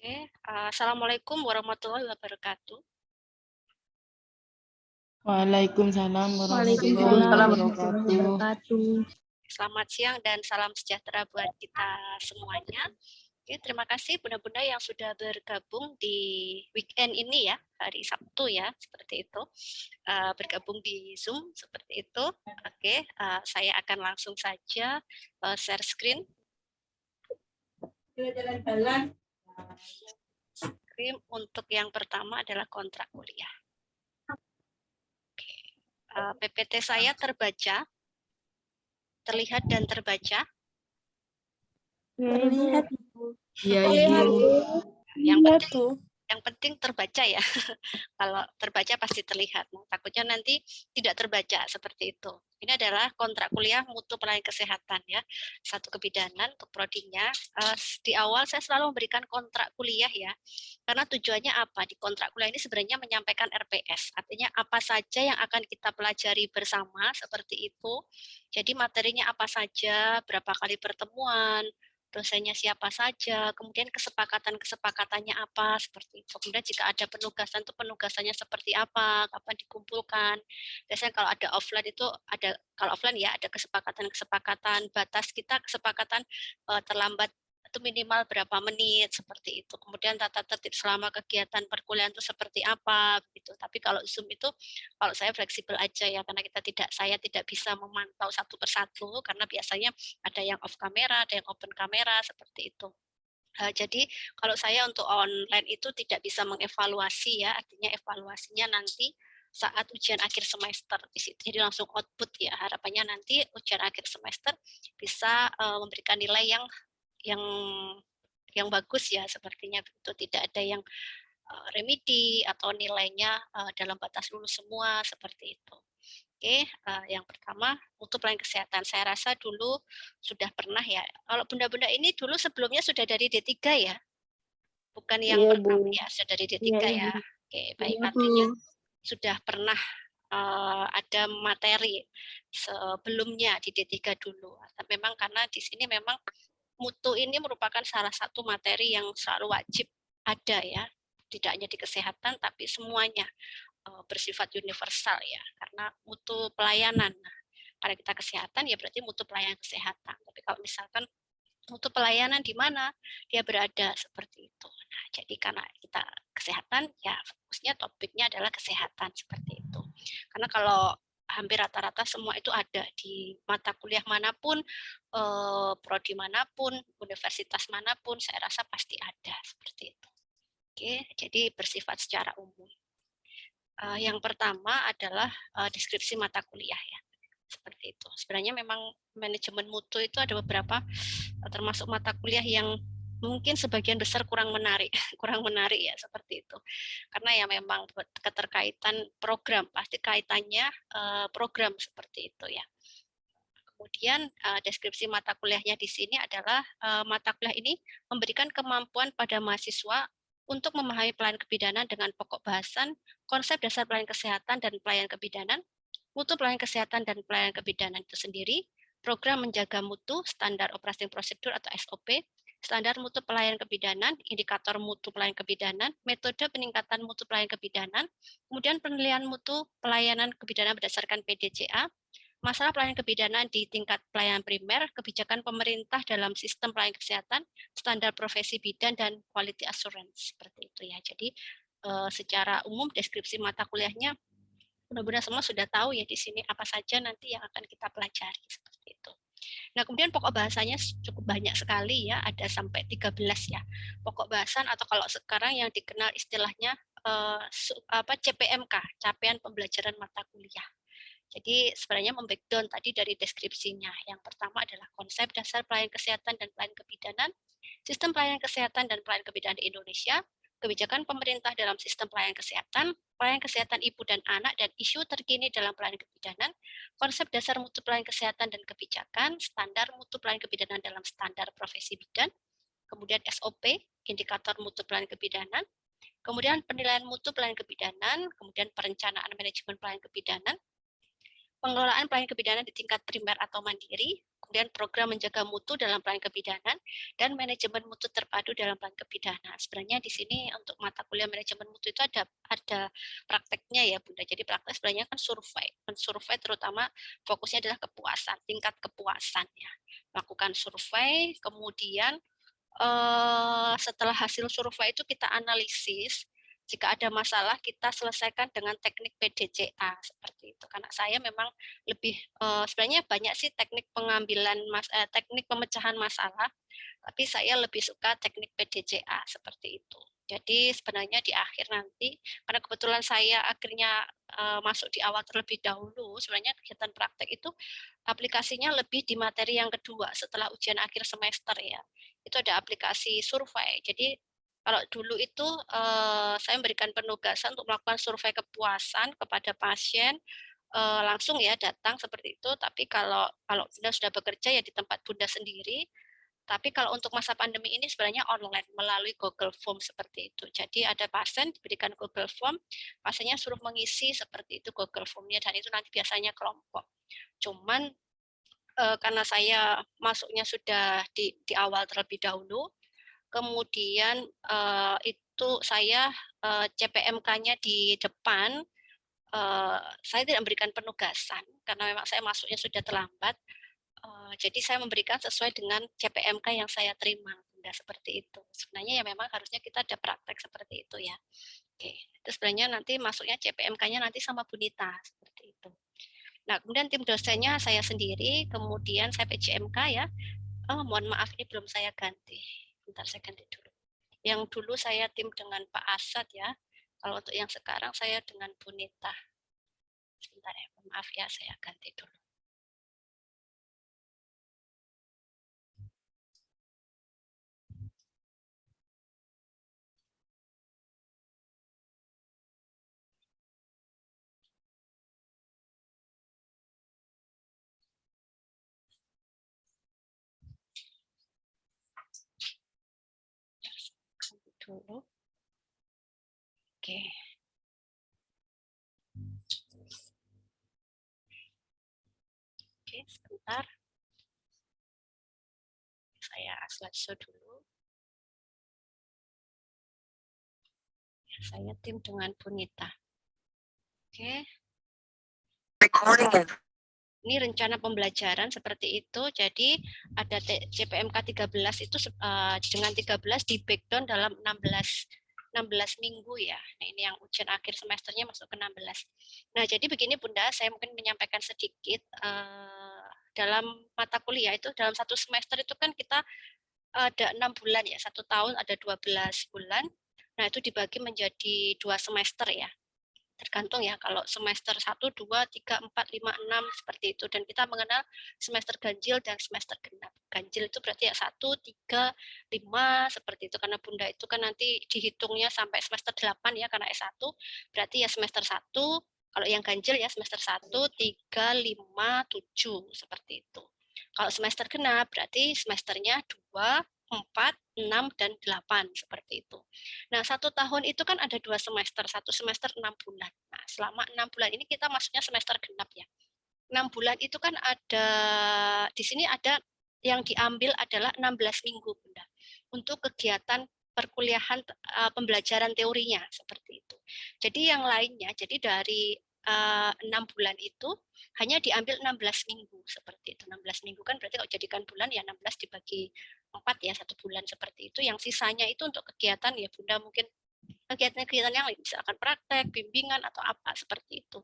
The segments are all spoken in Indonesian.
Oke, Assalamualaikum warahmatullahi wabarakatuh. Waalaikumsalam warahmatullahi Waalaikumsalam warahmatullahi wabarakatuh. wabarakatuh. Selamat siang dan salam sejahtera buat kita semuanya. Oke, terima kasih bunda-bunda yang sudah bergabung di weekend ini ya, hari Sabtu ya, seperti itu. Bergabung di Zoom seperti itu. Oke, saya akan langsung saja share screen. Jalan-jalan. Screen untuk yang pertama adalah kontrak kuliah. Oke, PPT saya terbaca, terlihat dan terbaca. Terlihat. Iya, Ibu. Yang penting terbaca ya. Kalau terbaca pasti terlihat. Nah, takutnya nanti tidak terbaca seperti itu. Ini adalah kontrak kuliah mutu pelayanan kesehatan ya. Satu kebidanan untuk prodinya. Di awal saya selalu memberikan kontrak kuliah ya. Karena tujuannya apa? Di kontrak kuliah ini sebenarnya menyampaikan RPS. Artinya apa saja yang akan kita pelajari bersama seperti itu. Jadi materinya apa saja, berapa kali pertemuan, dosennya siapa saja, kemudian kesepakatannya apa, seperti itu. Kemudian jika ada penugasan itu penugasannya seperti apa, kapan dikumpulkan. Biasanya kalau ada offline itu ada, kalau offline ya ada kesepakatan batas kita, kesepakatan terlambat itu minimal berapa menit seperti itu. Kemudian tata tertib selama kegiatan perkuliahan itu seperti apa gitu. Tapi kalau Zoom itu kalau saya fleksibel aja ya karena saya tidak bisa memantau satu persatu karena biasanya ada yang off kamera, ada yang open kamera seperti itu. Jadi kalau saya untuk online itu tidak bisa mengevaluasi ya, artinya evaluasinya nanti saat ujian akhir semester di situ. Jadi langsung output ya. Harapannya nanti ujian akhir semester bisa memberikan nilai yang yang bagus ya sepertinya begitu, tidak ada yang remedi atau nilainya dalam batas lulus semua seperti itu. Oke, yang pertama mutu pelayanan kesehatan. Saya rasa dulu sudah pernah ya. Kalau bunda-bunda ini dulu sebelumnya sudah dari D3 ya? Bukan yang pertama ya, sudah dari D3 ya. Oke, baik, artinya sudah pernah ada materi sebelumnya di D3 dulu. Memang karena di sini memang mutu ini merupakan salah satu materi yang selalu wajib ada ya, tidak hanya di kesehatan tapi semuanya bersifat universal ya, karena mutu pelayanan. Nah, karena kita kesehatan ya berarti mutu pelayanan kesehatan. Tapi kalau misalkan mutu pelayanan di mana dia berada seperti itu. Nah, jadi karena kita kesehatan ya fokusnya topiknya adalah kesehatan seperti itu. Karena kalau hampir rata-rata semua itu ada di mata kuliah manapun, prodi manapun, universitas manapun, saya rasa pasti ada seperti itu. Oke, jadi bersifat secara umum. Yang pertama adalah deskripsi mata kuliah ya, seperti itu. Sebenarnya memang manajemen mutu itu ada beberapa, termasuk mata kuliah yang mungkin sebagian besar kurang menarik, kurang menarik ya seperti itu. Karena ya memang keterkaitan program, pasti kaitannya program seperti itu ya. Kemudian deskripsi mata kuliahnya di sini adalah mata kuliah ini memberikan kemampuan pada mahasiswa untuk memahami pelayanan kebidanan dengan pokok bahasan, konsep dasar pelayanan kesehatan dan pelayanan kebidanan, mutu pelayanan kesehatan dan pelayanan kebidanan itu sendiri, program menjaga mutu, standar operasi prosedur atau SOP, standar mutu pelayanan kebidanan, indikator mutu pelayanan kebidanan, metode peningkatan mutu pelayanan kebidanan, kemudian penilaian mutu pelayanan kebidanan berdasarkan PDCA, masalah pelayanan kebidanan di tingkat pelayanan primer, kebijakan pemerintah dalam sistem pelayanan kesehatan, standar profesi bidan, dan quality assurance. Seperti itu ya. Jadi secara umum deskripsi mata kuliahnya benar-benar semua sudah tahu ya di sini apa saja nanti yang akan kita pelajari seperti itu. Nah, kemudian pokok bahasanya cukup banyak sekali ya, ada sampai 13 ya. Pokok bahasan atau kalau sekarang yang dikenal istilahnya CPMK, capaian pembelajaran mata kuliah. Jadi sebenarnya membreakdown tadi dari deskripsinya. Yang pertama adalah konsep dasar pelayanan kesehatan dan pelayanan kebidanan, sistem pelayanan kesehatan dan pelayanan kebidanan di Indonesia, kebijakan pemerintah dalam sistem pelayanan kesehatan ibu dan anak dan isu terkini dalam pelayanan kebidanan, konsep dasar mutu pelayanan kesehatan dan kebijakan, standar mutu pelayanan kebidanan dalam standar profesi bidan, kemudian SOP, indikator mutu pelayanan kebidanan, kemudian penilaian mutu pelayanan kebidanan, kemudian perencanaan manajemen pelayanan kebidanan, pengelolaan pelayanan kebidanan di tingkat primer atau mandiri, kemudian program menjaga mutu dalam pelayanan kebidanan, dan manajemen mutu terpadu dalam pelayanan kebidanan. Sebenarnya di sini untuk mata kuliah manajemen mutu itu ada prakteknya ya Bunda. Jadi praktek sebenarnya kan survei. Survei terutama fokusnya adalah kepuasan, tingkat kepuasan ya. Lakukan survei, kemudian setelah hasil survei itu kita analisis. Jika ada masalah kita selesaikan dengan teknik PDCA seperti itu. Karena saya memang lebih sebenarnya banyak sih teknik pengambilan teknik pemecahan masalah, tapi saya lebih suka teknik PDCA seperti itu. Jadi sebenarnya di akhir nanti, karena kebetulan saya akhirnya masuk di awal terlebih dahulu, sebenarnya kegiatan praktek itu aplikasinya lebih di materi yang kedua setelah ujian akhir semester ya. Itu ada aplikasi survei. Jadi kalau dulu itu saya memberikan penugasan untuk melakukan survei kepuasan kepada pasien langsung ya datang seperti itu. Tapi kalau Bunda sudah bekerja ya di tempat Bunda sendiri. Tapi kalau untuk masa pandemi ini sebenarnya online melalui Google Form seperti itu. Jadi ada pasien diberikan Google Form, pasiennya suruh mengisi seperti itu Google Form-nya dan itu nanti biasanya kelompok. Cuman karena saya masuknya sudah di awal terlebih dahulu, kemudian itu saya CPMK-nya di depan, saya tidak memberikan penugasan karena memang saya masuknya sudah terlambat. Jadi saya memberikan sesuai dengan CPMK yang saya terima, Bunda, seperti itu. Sebenarnya ya memang harusnya kita ada praktek seperti itu ya. Oke, itu sebenarnya nanti masuknya CPMK-nya nanti sama Bunita seperti itu. Nah, kemudian tim dosennya saya sendiri, kemudian saya PJMK ya. Oh, mohon maaf ini belum saya ganti. Bentar saya ganti dulu. Yang dulu saya tim dengan Pak Asad ya. Kalau untuk yang sekarang saya dengan Bunita. Sebentar ya, maaf ya saya ganti dulu. Dulu. Oke. Oke, sebentar. Saya slideshow dulu. Saya tim dengan Bunita. Oke. Ini rencana pembelajaran seperti itu. Jadi ada CPMK 13 itu dengan 13 di breakdown dalam 16 minggu ya. Nah, ini yang ujian akhir semesternya masuk ke 16. Nah, jadi begini Bunda, saya mungkin menyampaikan sedikit dalam mata kuliah itu dalam satu semester itu kan kita ada 6 bulan ya, 1 tahun ada 12 bulan. Nah, itu dibagi menjadi 2 semester ya. Tergantung ya, kalau semester 1, 2, 3, 4, 5, 6 seperti itu. Dan kita mengenal semester ganjil dan semester genap. Ganjil itu berarti ya 1, 3, 5 seperti itu. Karena Bunda itu kan nanti dihitungnya sampai semester 8 ya, karena S1. Berarti ya semester 1, kalau yang ganjil ya semester 1, 3, 5, 7 seperti itu. Kalau semester genap berarti semesternya 2, 4, 6, dan 8 seperti itu. Nah, 1 tahun itu kan ada 2 semester, 1 semester 6 bulan. Nah, selama 6 bulan ini kita masuknya semester genap ya. 6 bulan itu kan ada, di sini ada yang diambil adalah 16 minggu, Bunda. Untuk kegiatan perkuliahan pembelajaran teorinya, seperti itu. Jadi yang lainnya, jadi dari 6 bulan itu hanya diambil 16 minggu, seperti itu. 16 minggu kan berarti kalau jadikan bulan ya 16 dibagi 4 ya, 1 bulan seperti itu. Yang sisanya itu untuk kegiatan ya Bunda mungkin kegiatan-kegiatan yang lain, misalkan praktek, bimbingan, atau apa, seperti itu.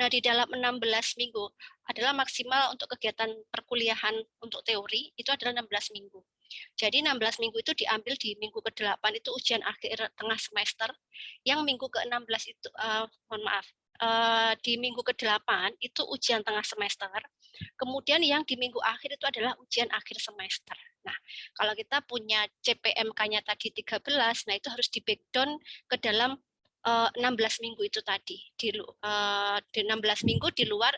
Nah, di dalam 16 minggu adalah maksimal untuk kegiatan perkuliahan untuk teori, itu adalah 16 minggu. Jadi 16 minggu itu diambil di minggu ke-8 itu ujian akhir tengah semester, yang minggu ke-16 itu, mohon maaf, di minggu ke-8 itu ujian tengah semester, kemudian yang di minggu akhir itu adalah ujian akhir semester. Nah, kalau kita punya CPMK-nya tadi 13, nah itu harus di breakdown ke dalam 16 minggu itu tadi. Di 16 minggu di luar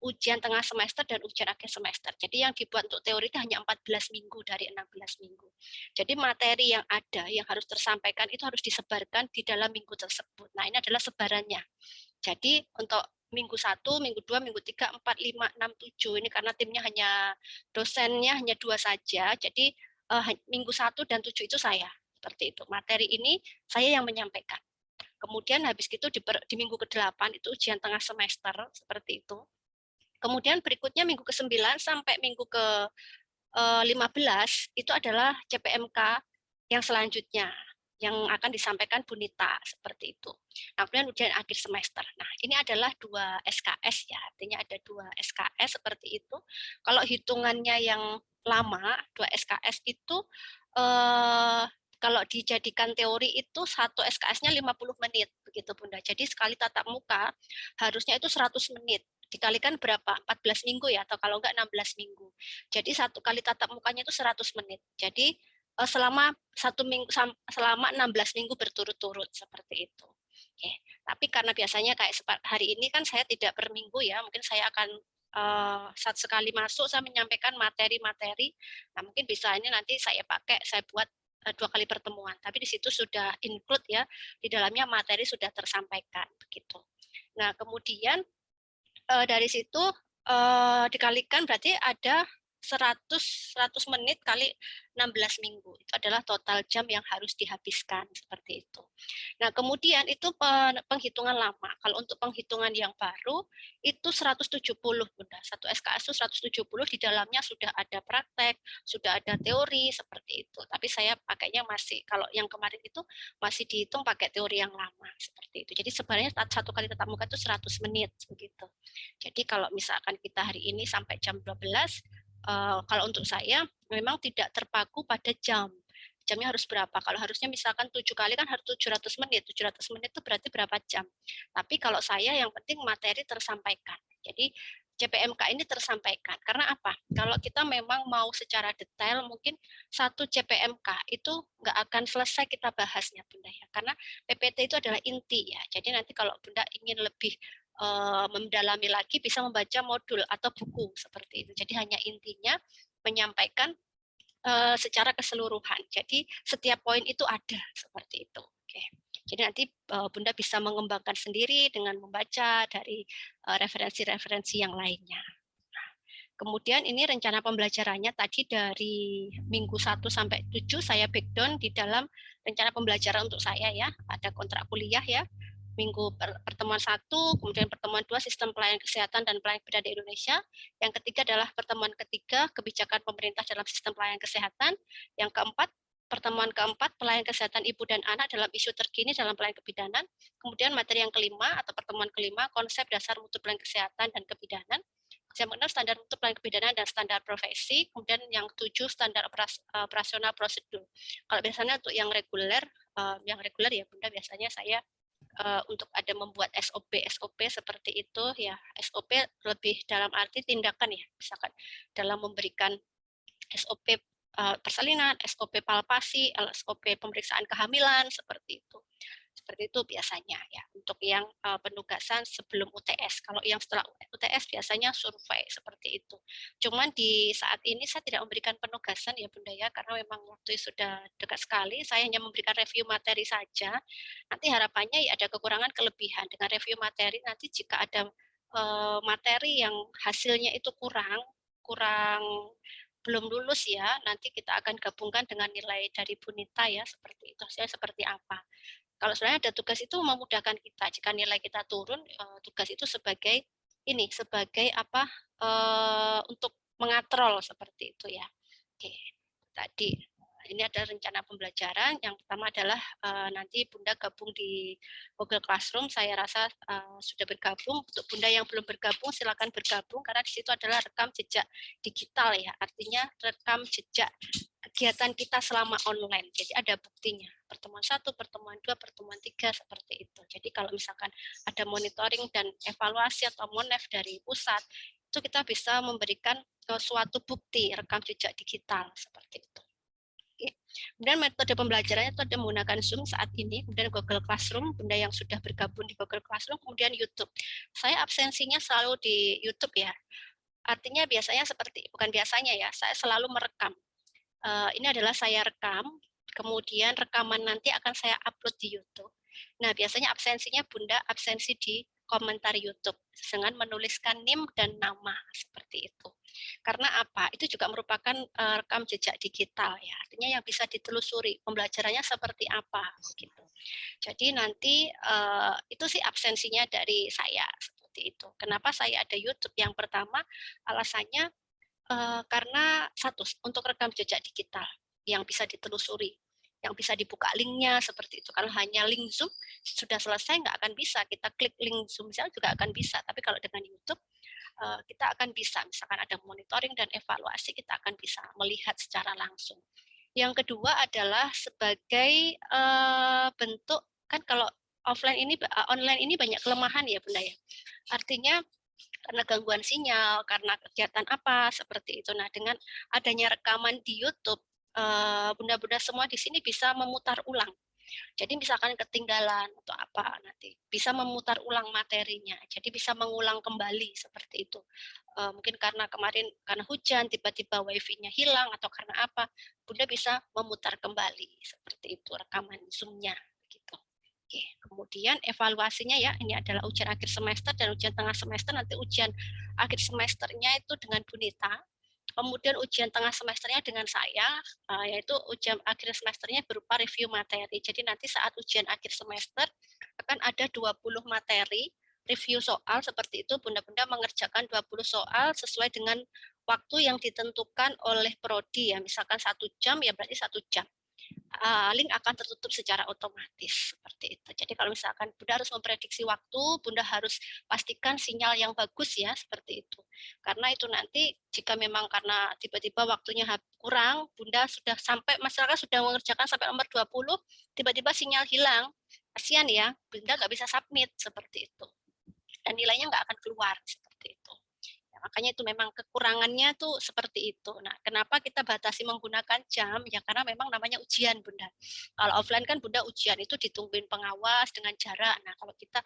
ujian tengah semester dan ujian akhir semester. Jadi yang dibuat untuk teori itu hanya 14 minggu dari 16 minggu. Jadi materi yang ada, yang harus tersampaikan itu harus disebarkan di dalam minggu tersebut. Nah, ini adalah sebarannya. Jadi untuk minggu 1, minggu 2, minggu 3, 4, 5, 6, 7. Ini karena timnya dosennya hanya 2 saja. Jadi minggu 1 dan 7 itu saya. Seperti itu. Materi ini saya yang menyampaikan. Kemudian habis itu di minggu ke-8 itu ujian tengah semester seperti itu. Kemudian berikutnya minggu ke-9 sampai minggu ke-15 itu adalah CPMK yang selanjutnya yang akan disampaikan Bu Nita seperti itu. Nah, kemudian ujian akhir semester. Nah, ini adalah 2 SKS ya, artinya ada 2 SKS seperti itu. Kalau hitungannya yang lama, 2 SKS itu kalau dijadikan teori itu 1 SKS-nya 50 menit begitu Bunda. Jadi sekali tatap muka harusnya itu 100 menit. Dikalikan berapa? 14 minggu ya, atau kalau enggak 16 minggu. Jadi 1 kali tatap mukanya itu 100 menit. Jadi selama 16 minggu berturut-turut seperti itu. Oke. Tapi karena biasanya kayak hari ini kan saya tidak per minggu ya, mungkin saya akan saat sekali masuk saya menyampaikan materi-materi. Nah, mungkin bisa ini nanti saya buat 2 kali pertemuan. Tapi di situ sudah include ya, di dalamnya materi sudah tersampaikan begitu. Nah, kemudian dari situ dikalikan berarti ada 100 menit kali 16 minggu. Itu adalah total jam yang harus dihabiskan seperti itu. Nah, kemudian itu penghitungan lama. Kalau untuk penghitungan yang baru itu 170 Bunda. Satu SKS itu 170, di dalamnya sudah ada praktek, sudah ada teori seperti itu. Tapi saya pakainya masih kalau yang kemarin itu masih dihitung pakai teori yang lama seperti itu. Jadi sebenarnya 1 kali tatap muka itu 100 menit begitu. Jadi kalau misalkan kita hari ini sampai jam 12, kalau untuk saya memang tidak terpaku pada jamnya harus berapa. Kalau harusnya misalkan 7 kali kan harus 700 menit. 700 menit itu berarti berapa jam. Tapi kalau saya yang penting materi tersampaikan. Jadi CPMK ini tersampaikan. Karena apa? Kalau kita memang mau secara detail, mungkin 1 CPMK itu nggak akan selesai kita bahasnya, Bunda ya. Karena PPT itu adalah inti ya. Jadi nanti kalau Bunda ingin lebih mendalami lagi bisa membaca modul atau buku seperti itu. Jadi hanya intinya menyampaikan secara keseluruhan. Jadi setiap poin itu ada seperti itu. Oke. Jadi nanti Bunda bisa mengembangkan sendiri dengan membaca dari referensi-referensi yang lainnya. Kemudian ini rencana pembelajarannya tadi dari minggu 1 sampai 7 saya breakdown di dalam rencana pembelajaran untuk saya ya. Ada kontrak kuliah ya. Minggu pertemuan 1, kemudian pertemuan 2 sistem pelayanan kesehatan dan pelayanan kebidanan di Indonesia. Yang ketiga adalah pertemuan ketiga kebijakan pemerintah dalam sistem pelayanan kesehatan. Yang keempat pertemuan keempat pelayanan kesehatan ibu dan anak dalam isu terkini dalam pelayanan kebidanan. Kemudian materi yang kelima atau pertemuan kelima konsep dasar mutu pelayanan kesehatan dan kebidanan. Yang keenam standar mutu pelayanan kebidanan dan standar profesi. Kemudian yang 7 standar operasional prosedur. Kalau biasanya untuk yang reguler ya Bunda biasanya saya untuk ada membuat SOP seperti itu ya. SOP lebih dalam arti tindakan ya, misalkan dalam memberikan SOP persalinan, SOP palpasi, SOP pemeriksaan kehamilan seperti itu. Seperti itu biasanya ya untuk yang penugasan sebelum UTS. Kalau yang setelah UTS biasanya survei seperti itu. Cuman di saat ini saya tidak memberikan penugasan ya Bunda ya, karena memang waktu sudah dekat sekali. Saya hanya memberikan review materi saja. Nanti harapannya ya ada kekurangan kelebihan dengan review materi. Nanti jika ada materi yang hasilnya itu kurang belum lulus ya, nanti kita akan gabungkan dengan nilai dari Bu Nita ya, seperti itu. Hasilnya seperti apa. Kalau sebenarnya ada tugas itu memudahkan kita. Jika nilai kita turun, tugas itu sebagai apa? Untuk mengatrol seperti itu ya. Oke, tadi ini ada rencana pembelajaran. Yang pertama adalah nanti Bunda gabung di Google Classroom. Saya rasa sudah bergabung. Untuk Bunda yang belum bergabung, silakan bergabung karena di situ adalah rekam jejak digital ya. Artinya rekam jejak kegiatan kita selama online. Jadi ada buktinya. Pertemuan 1, pertemuan 2, pertemuan 3 seperti itu. Jadi kalau misalkan ada monitoring dan evaluasi atau monef dari pusat, itu kita bisa memberikan suatu bukti rekam jejak digital seperti itu. Kemudian metode pembelajarannya itu ada menggunakan Zoom saat ini, kemudian Google Classroom, Bunda yang sudah bergabung di Google Classroom, kemudian YouTube. Saya absensinya selalu di YouTube ya. Artinya biasanya bukan biasanya ya, saya selalu merekam. Ini adalah saya rekam, kemudian rekaman nanti akan saya upload di YouTube. Nah, biasanya absensinya Bunda absensi di komentar YouTube dengan menuliskan NIM dan nama seperti itu. Karena apa? Itu juga merupakan rekam jejak digital ya. Artinya yang bisa ditelusuri pembelajarannya seperti apa gitu. Jadi nanti itu sih absensinya dari saya seperti itu. Kenapa saya ada YouTube? Yang pertama alasannya karena satu untuk rekam jejak digital yang bisa ditelusuri, yang bisa dibuka linknya seperti itu. Kalau hanya link Zoom sudah selesai nggak akan bisa. Kita klik link Zoom misalnya juga akan bisa. Tapi kalau dengan YouTube kita akan bisa, misalkan ada monitoring dan evaluasi, kita akan bisa melihat secara langsung. Yang kedua adalah sebagai bentuk, kan kalau online ini banyak kelemahan ya Bunda ya. Artinya karena gangguan sinyal, karena kegiatan apa seperti itu. Nah, dengan adanya rekaman di YouTube, bunda-bunda semua di sini bisa memutar ulang. Jadi misalkan ketinggalan atau apa nanti bisa memutar ulang materinya. Jadi bisa mengulang kembali seperti itu. Mungkin karena kemarin karena hujan tiba-tiba wifi-nya hilang atau karena apa, Bunda bisa memutar kembali seperti itu rekaman Zoom-nya gitu. Oke, kemudian evaluasinya ya, ini adalah ujian akhir semester dan ujian tengah semester. Nanti ujian akhir semesternya itu dengan Bunita, kemudian ujian tengah semesternya dengan saya, yaitu ujian akhir semesternya berupa review materi. Jadi nanti saat ujian akhir semester akan ada 20 materi, review soal seperti itu, bunda-bunda mengerjakan 20 soal sesuai dengan waktu yang ditentukan oleh prodi ya, misalkan 1 jam ya berarti 1 jam. Link akan tertutup secara otomatis seperti itu. Jadi kalau misalkan Bunda harus memprediksi waktu, Bunda harus pastikan sinyal yang bagus ya seperti itu. Karena itu nanti jika memang karena tiba-tiba waktunya kurang, Bunda sudah sampai masyarakat sudah mengerjakan sampai nomor 20, tiba-tiba sinyal hilang. Kasihan ya, Bunda nggak bisa submit seperti itu. Dan nilainya nggak akan keluar seperti itu. Makanya itu memang kekurangannya tuh seperti itu. Nah, kenapa kita batasi menggunakan jam? Ya karena memang namanya ujian, Bunda. Kalau offline kan Bunda ujian itu ditungguin pengawas dengan jarak. Nah, kalau kita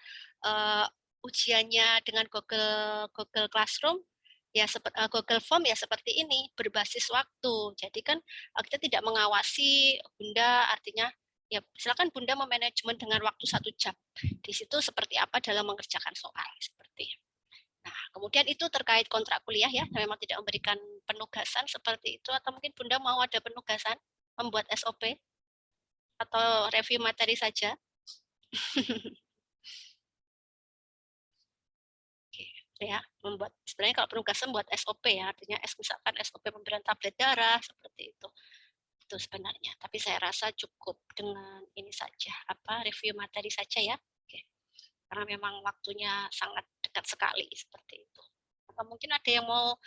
ujiannya dengan Google Classroom, ya Google Form ya seperti ini, berbasis waktu. Jadi kan kita tidak mengawasi Bunda, artinya ya silakan Bunda memanajemen dengan waktu 1 jam. Di situ seperti apa dalam mengerjakan soal seperti itu. Nah, kemudian itu terkait kontrak kuliah ya, memang tidak memberikan penugasan seperti itu, atau mungkin Bunda mau ada penugasan, membuat SOP, atau review materi saja. Oke, ya, sebenarnya kalau penugasan buat SOP ya, artinya misalkan SOP pemberian tablet darah, seperti itu. Itu sebenarnya, tapi saya rasa cukup dengan ini saja, review materi saja ya. Oke. Karena memang waktunya sangat dekat sekali, seperti itu. Atau mungkin ada yang mau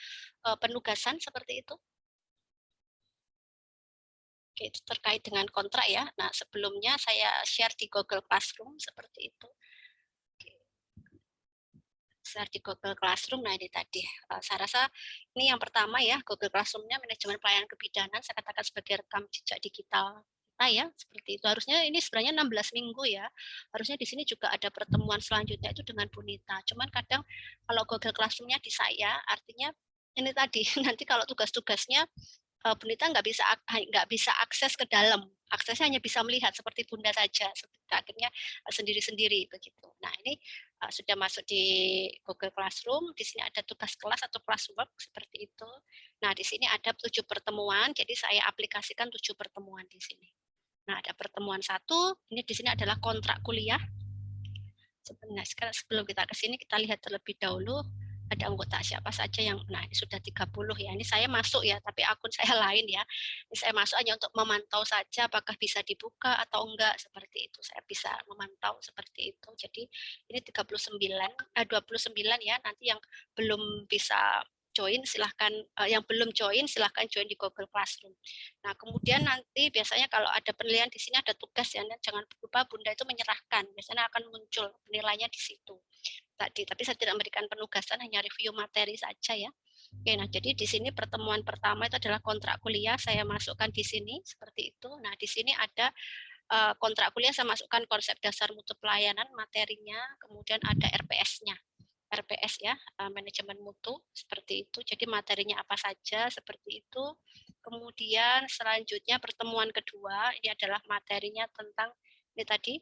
penugasan seperti itu? Oke, itu terkait dengan kontrak ya. Nah, sebelumnya saya share di Google Classroom seperti itu. Oke. Share di Google Classroom, nah ini tadi. Saya rasa ini yang pertama ya, Google Classroom-nya manajemen pelayanan kebidanan, saya katakan sebagai rekam jejak digital. Nah ya, seperti itu. Harusnya ini sebenarnya 16 minggu ya. Harusnya di sini juga ada pertemuan selanjutnya itu dengan Bunita. Cuman kadang kalau Google Classroom-nya di saya, artinya ini tadi, nanti kalau tugas-tugasnya Bunita nggak bisa akses ke dalam, aksesnya hanya bisa melihat seperti Bunda saja, akhirnya sendiri-sendiri begitu. Nah ini sudah masuk di Google Classroom, di sini ada tugas kelas atau classwork seperti itu. Nah di sini ada 7 pertemuan, jadi saya aplikasikan 7 pertemuan di sini. Nah ada pertemuan 1, ini di sini adalah kontrak kuliah. Sebenarnya sebelum kita ke sini kita lihat terlebih dahulu ada anggota siapa saja yang, nah ini sudah 30 ya, ini saya masuk ya, tapi akun saya lain ya, ini saya masuk hanya untuk memantau saja apakah bisa dibuka atau enggak, seperti itu, saya bisa memantau seperti itu, jadi ini 29 ya, nanti yang belum bisa join silahkan, yang belum join silahkan join di Google Classroom. Nah kemudian nanti biasanya kalau ada penilaian di sini ada tugas ya, jangan lupa Bunda itu menyerahkan, biasanya akan muncul penilaiannya di situ tadi, tapi saya tidak memberikan penugasan, hanya review materi saja ya. Oke, nah jadi di sini pertemuan pertama itu adalah kontrak kuliah, saya masukkan di sini seperti itu. Nah di sini ada kontrak kuliah, saya masukkan konsep dasar mutu pelayanan materinya, kemudian ada RPS-nya. RPS ya, manajemen mutu seperti itu. Jadi materinya apa saja seperti itu. Kemudian selanjutnya pertemuan kedua ini adalah materinya tentang ini tadi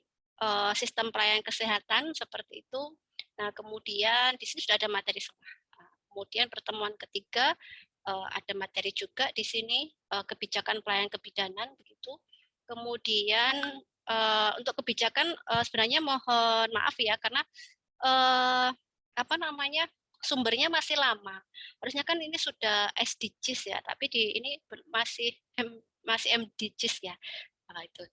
sistem pelayanan kesehatan seperti itu. Nah, kemudian di sini sudah ada materi semua. Kemudian pertemuan ketiga ada materi juga di sini kebijakan pelayanan kebidanan begitu. Kemudian untuk kebijakan sebenarnya mohon maaf ya karena apa namanya sumbernya masih lama. Harusnya kan ini sudah SDGs ya, tapi di ini masih MDGs ya. Nah, itu.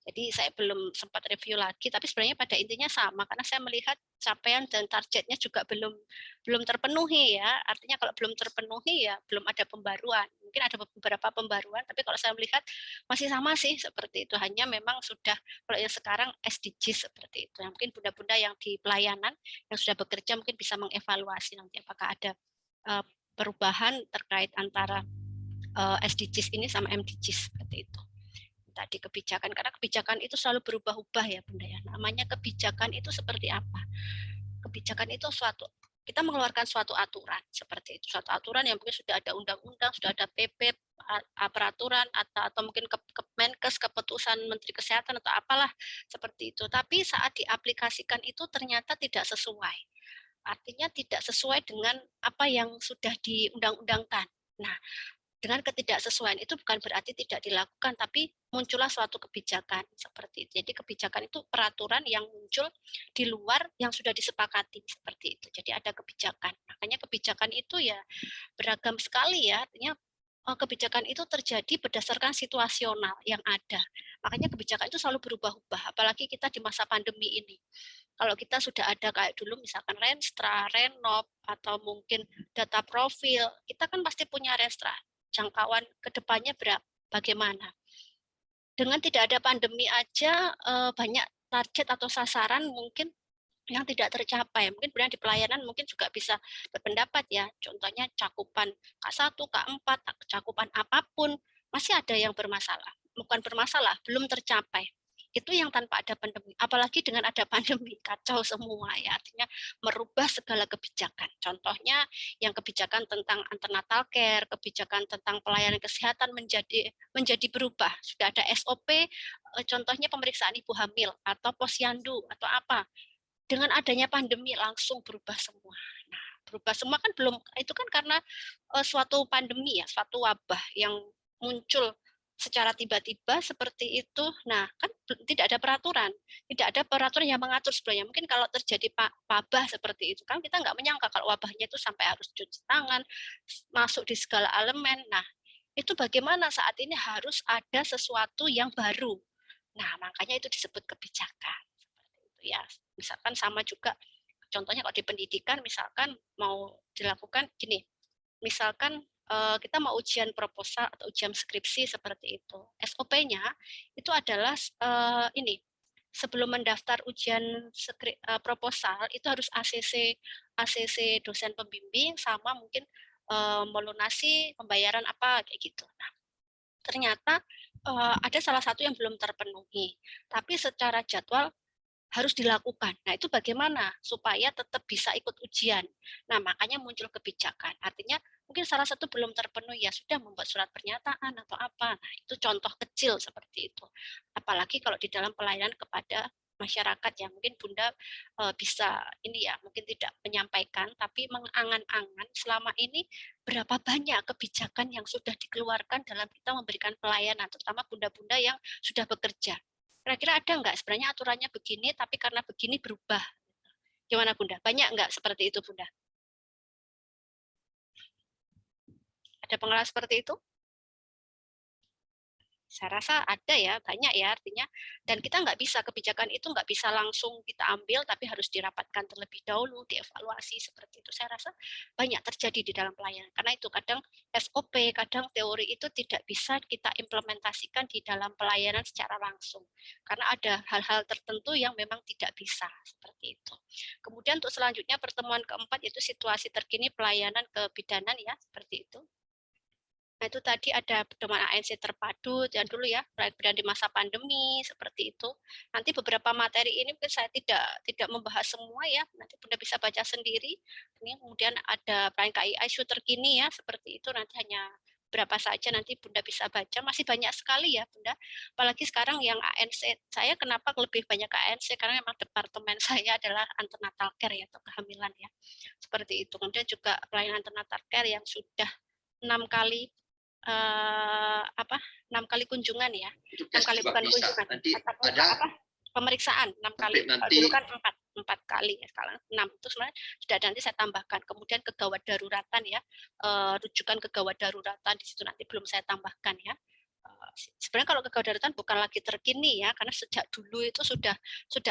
Jadi saya belum sempat review lagi, tapi sebenarnya pada intinya sama karena saya melihat capaian dan targetnya juga belum terpenuhi ya. Artinya kalau belum terpenuhi ya belum ada pembaruan. Mungkin ada beberapa pembaruan, tapi kalau saya melihat masih sama sih seperti itu. Hanya memang sudah kalau yang sekarang SDGs seperti itu. Yang mungkin bunda-bunda yang di pelayanan yang sudah bekerja mungkin bisa mengevaluasi nanti apakah ada perubahan terkait antara SDGs ini sama MDGs seperti itu. Tadi kebijakan, karena kebijakan itu selalu berubah-ubah ya Bunda ya. Namanya kebijakan itu seperti apa? Kebijakan itu kita mengeluarkan suatu aturan seperti itu, suatu aturan yang mungkin sudah ada undang-undang, sudah ada PP, peraturan atau mungkin Kemenkes, keputusan Menteri Kesehatan atau apalah seperti itu. Tapi saat diaplikasikan itu ternyata tidak sesuai. Artinya tidak sesuai dengan apa yang sudah diundang-undangkan. Nah, dengan ketidaksesuaian itu bukan berarti tidak dilakukan, tapi muncullah suatu kebijakan seperti itu. Jadi kebijakan itu peraturan yang muncul di luar yang sudah disepakati seperti itu. Jadi ada kebijakan. Makanya kebijakan itu ya beragam sekali ya. Artinya kebijakan itu terjadi berdasarkan situasional yang ada. Makanya kebijakan itu selalu berubah-ubah, apalagi kita di masa pandemi ini. Kalau kita sudah ada kayak dulu misalkan Renstra, Renov, atau mungkin data profil, kita kan pasti punya Renstra. Jangkauan ke depannya bagaimana. Dengan tidak ada pandemi aja banyak target atau sasaran mungkin yang tidak tercapai. Mungkin benar di pelayanan mungkin juga bisa berpendapat ya. Contohnya cakupan K1, K4, cakupan apapun masih ada yang bermasalah. Bukan bermasalah, belum tercapai. Itu yang tanpa ada pandemi. Apalagi dengan ada pandemi, kacau semua ya. Artinya merubah segala kebijakan. Contohnya yang kebijakan tentang antenatal care, kebijakan tentang pelayanan kesehatan menjadi berubah. Sudah ada SOP, contohnya pemeriksaan ibu hamil atau posyandu atau apa dengan adanya pandemi langsung berubah semua. Nah, berubah semua kan belum itu kan karena suatu pandemi ya, suatu wabah yang muncul secara tiba-tiba seperti itu. Nah, kan tidak ada peraturan, tidak ada peraturan yang mengatur sebenarnya. Mungkin kalau terjadi wabah seperti itu kan kita nggak menyangka kalau wabahnya itu sampai harus cuci tangan, masuk di segala elemen. Nah, itu bagaimana saat ini harus ada sesuatu yang baru. Nah, makanya itu disebut kebijakan. Seperti itu ya. Misalkan sama juga, contohnya kalau di pendidikan, misalkan mau dilakukan gini, misalkan kita mau ujian proposal atau ujian skripsi seperti itu. SOP-nya itu adalah ini, sebelum mendaftar ujian proposal itu harus ACC dosen pembimbing sama mungkin melunasi pembayaran apa kayak gitu. Nah, ternyata ada salah satu yang belum terpenuhi, tapi secara jadwal harus dilakukan. Nah, itu bagaimana supaya tetap bisa ikut ujian. Nah, makanya muncul kebijakan. Artinya mungkin salah satu belum terpenuhi ya sudah membuat surat pernyataan atau apa. Nah, itu contoh kecil seperti itu. Apalagi kalau di dalam pelayanan kepada masyarakat yang mungkin Bunda bisa ini ya, mungkin tidak menyampaikan tapi mengangan-angan selama ini berapa banyak kebijakan yang sudah dikeluarkan dalam kita memberikan pelayanan, terutama bunda-bunda yang sudah bekerja. Kira-kira ada nggak sebenarnya aturannya begini, tapi karena begini berubah. Gimana Bunda? Banyak nggak seperti itu Bunda? Ada pengalaman seperti itu? Saya rasa ada ya, banyak ya artinya. Dan kita nggak bisa, kebijakan itu nggak bisa langsung kita ambil, tapi harus dirapatkan terlebih dahulu, dievaluasi seperti itu. Saya rasa banyak terjadi di dalam pelayanan. Karena itu kadang SOP, kadang teori itu tidak bisa kita implementasikan di dalam pelayanan secara langsung. Karena ada hal-hal tertentu yang memang tidak bisa, seperti itu. Kemudian untuk selanjutnya pertemuan keempat yaitu situasi terkini pelayanan kebidanan ya, seperti itu. Nah, itu tadi ada pedoman ANC terpadu dan dulu ya, pelayanan di masa pandemi seperti itu. Nanti beberapa materi ini mungkin saya tidak membahas semua ya, nanti Bunda bisa baca sendiri. Ini kemudian ada pelayanan KI isu terkini ya, seperti itu nanti hanya berapa saja nanti Bunda bisa baca, masih banyak sekali ya Bunda. Apalagi sekarang yang ANC, saya kenapa lebih banyak ANC, karena memang departemen saya adalah antenatal care ya, atau kehamilan ya. Seperti itu. Kemudian juga pelayanan antenatal care yang sudah 6 kali 6 kali kunjungan ya. 6 kali bukan kunjungan. Nanti ada apa? Pemeriksaan 6 kali. Dulu kan 4 kali ya, sekarang 6 itu sebenarnya sudah nanti saya tambahkan. Kemudian kegawat daruratan ya, rujukan kegawat daruratan di situ nanti belum saya tambahkan ya. Sebenarnya kalau kegawat daruratan bukan lagi terkini ya, karena sejak dulu itu sudah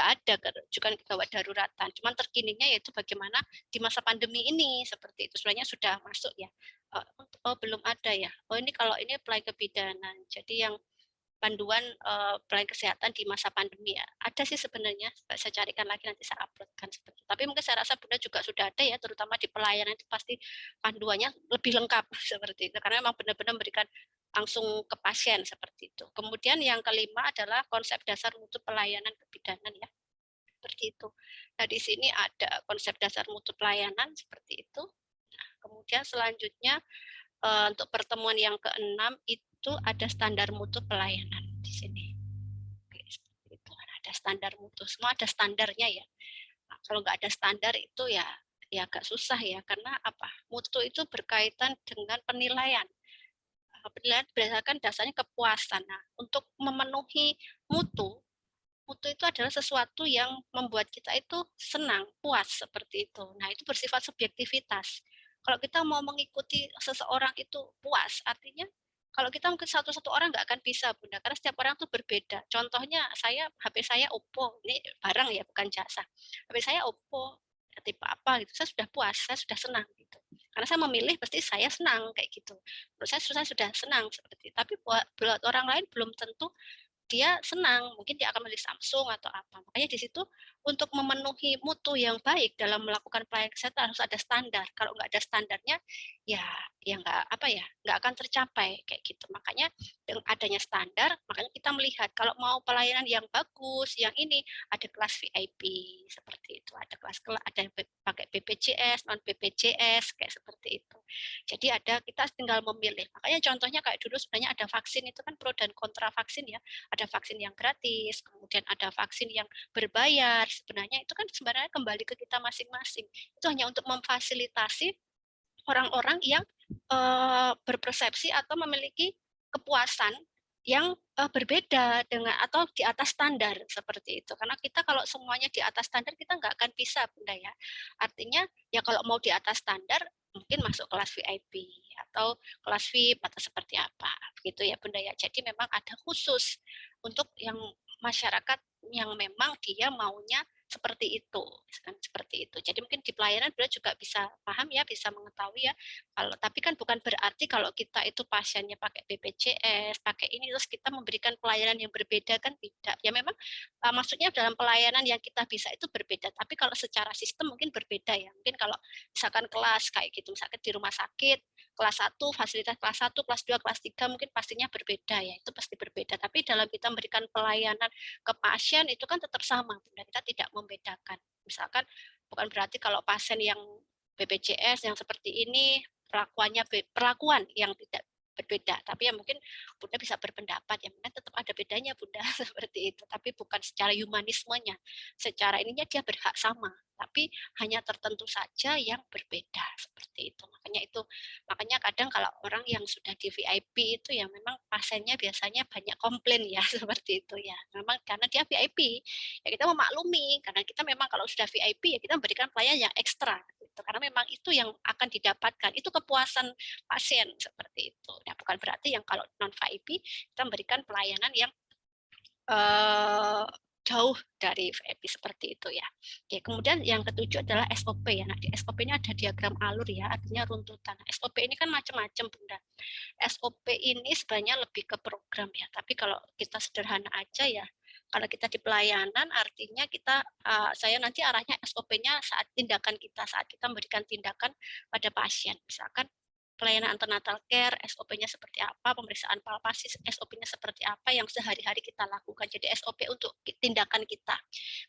ada rujukan kegawat daruratan. Cuman terkininya yaitu bagaimana di masa pandemi ini, seperti itu sebenarnya sudah masuk ya. Belum ada ya. Ini kalau ini apply kebidanan. Jadi yang panduan pelayanan kesehatan di masa pandemi ya. Ada sih sebenarnya, saya carikan lagi nanti saya uploadkan seperti itu. Tapi mungkin saya rasa Bunda juga sudah ada ya, terutama di pelayanan itu pasti panduannya lebih lengkap seperti itu. Karena memang benar-benar memberikan langsung ke pasien seperti itu. Kemudian yang kelima adalah konsep dasar mutu pelayanan kebidanan ya. Seperti itu. Nah, di sini ada konsep dasar mutu pelayanan seperti itu. Nah, kemudian selanjutnya untuk pertemuan yang keenam itu ada standar mutu pelayanan di sini. Oke, seperti itu. Ada standar mutu, semua ada standarnya ya. Nah, kalau nggak ada standar itu ya agak susah ya, karena apa? Mutu itu berkaitan dengan penilaian. Penilaian berdasarkan dasarnya kepuasan. Nah, untuk memenuhi mutu itu adalah sesuatu yang membuat kita itu senang, puas seperti itu. Nah, itu bersifat subjektivitas. Kalau kita mau mengikuti seseorang itu puas, artinya kalau kita mungkin satu orang nggak akan bisa, Bunda, karena setiap orang itu berbeda. Contohnya HP saya Oppo, ini barang ya, bukan jasa. HP saya Oppo, tipe apa gitu, saya sudah puas, saya sudah senang gitu. Karena saya memilih, pasti saya senang kayak gitu. Menurut saya sudah senang seperti itu. Tapi buat orang lain belum tentu dia senang, mungkin dia akan memilih Samsung atau apa. Makanya di situ untuk memenuhi mutu yang baik dalam melakukan pelayanan kesehatan harus ada standar. Kalau nggak ada standarnya, ya nggak akan tercapai kayak gitu. Makanya dengan adanya standar, makanya kita melihat kalau mau pelayanan yang bagus, yang ini ada kelas VIP seperti itu, ada yang pakai BPJS, non BPJS kayak seperti itu. Jadi kita tinggal memilih. Makanya contohnya kayak dulu sebenarnya ada vaksin itu kan pro dan kontra vaksin ya, ada vaksin yang gratis, kemudian ada vaksin yang berbayar. Sebenarnya itu kan sebenarnya kembali ke kita masing-masing. Itu hanya untuk memfasilitasi orang-orang yang berpersepsi atau memiliki kepuasan yang berbeda dengan atau di atas standar seperti itu. Karena kita kalau semuanya di atas standar kita nggak akan bisa, Bunda ya. Artinya ya kalau mau di atas standar mungkin masuk kelas VIP atau kelas VIP atau seperti apa begitu ya Bunda ya. Jadi memang ada khusus untuk yang masyarakat yang memang dia maunya seperti itu, kan seperti itu. Jadi mungkin di pelayanan beliau juga bisa paham ya, bisa mengetahui ya. Tapi kan bukan berarti kalau kita itu pasiennya pakai BPJS, pakai ini terus kita memberikan pelayanan yang berbeda, kan tidak. Ya memang maksudnya dalam pelayanan yang kita bisa itu berbeda, tapi kalau secara sistem mungkin berbeda ya. Mungkin kalau misalkan kelas kayak gitu, misalkan di rumah sakit kelas 1, fasilitas kelas 1, kelas 2, kelas 3 mungkin pastinya berbeda ya, itu pasti berbeda. Tapi dalam kita memberikan pelayanan ke pasien itu kan tetap sama, Bunda. Kita tidak membedakan. Misalkan bukan berarti kalau pasien yang BPJS yang seperti ini perlakuan yang tidak berbeda, tapi ya mungkin Bunda bisa berpendapat ya mungkin tetap ada bedanya Bunda seperti itu, tapi bukan secara humanismenya, secara ininya dia berhak sama, tapi hanya tertentu saja yang berbeda seperti itu. Makanya kadang kalau orang yang sudah di VIP itu ya memang pasiennya biasanya banyak komplain ya seperti itu ya. Memang karena dia VIP ya kita memaklumi, karena kita memang kalau sudah VIP ya kita memberikan pelayanan yang ekstra gitu. Karena memang itu yang akan didapatkan, itu kepuasan pasien seperti itu. Nah, bukan berarti yang kalau non VIP kita memberikan pelayanan yang jauh dari VIP seperti itu ya. Oke, kemudian yang ketujuh adalah SOP ya. Nah, di SOP ini ada diagram alur ya, artinya runtutan. SOP ini kan macam-macam, Bunda. SOP ini sebenarnya lebih ke program ya, tapi kalau kita sederhana aja ya, kalau kita di pelayanan artinya saya nanti arahnya SOP-nya saat tindakan kita, saat kita memberikan tindakan pada pasien. Misalkan pelayanan antenatal care, SOP-nya seperti apa, pemeriksaan palpasi, SOP-nya seperti apa yang sehari-hari kita lakukan. Jadi SOP untuk tindakan kita.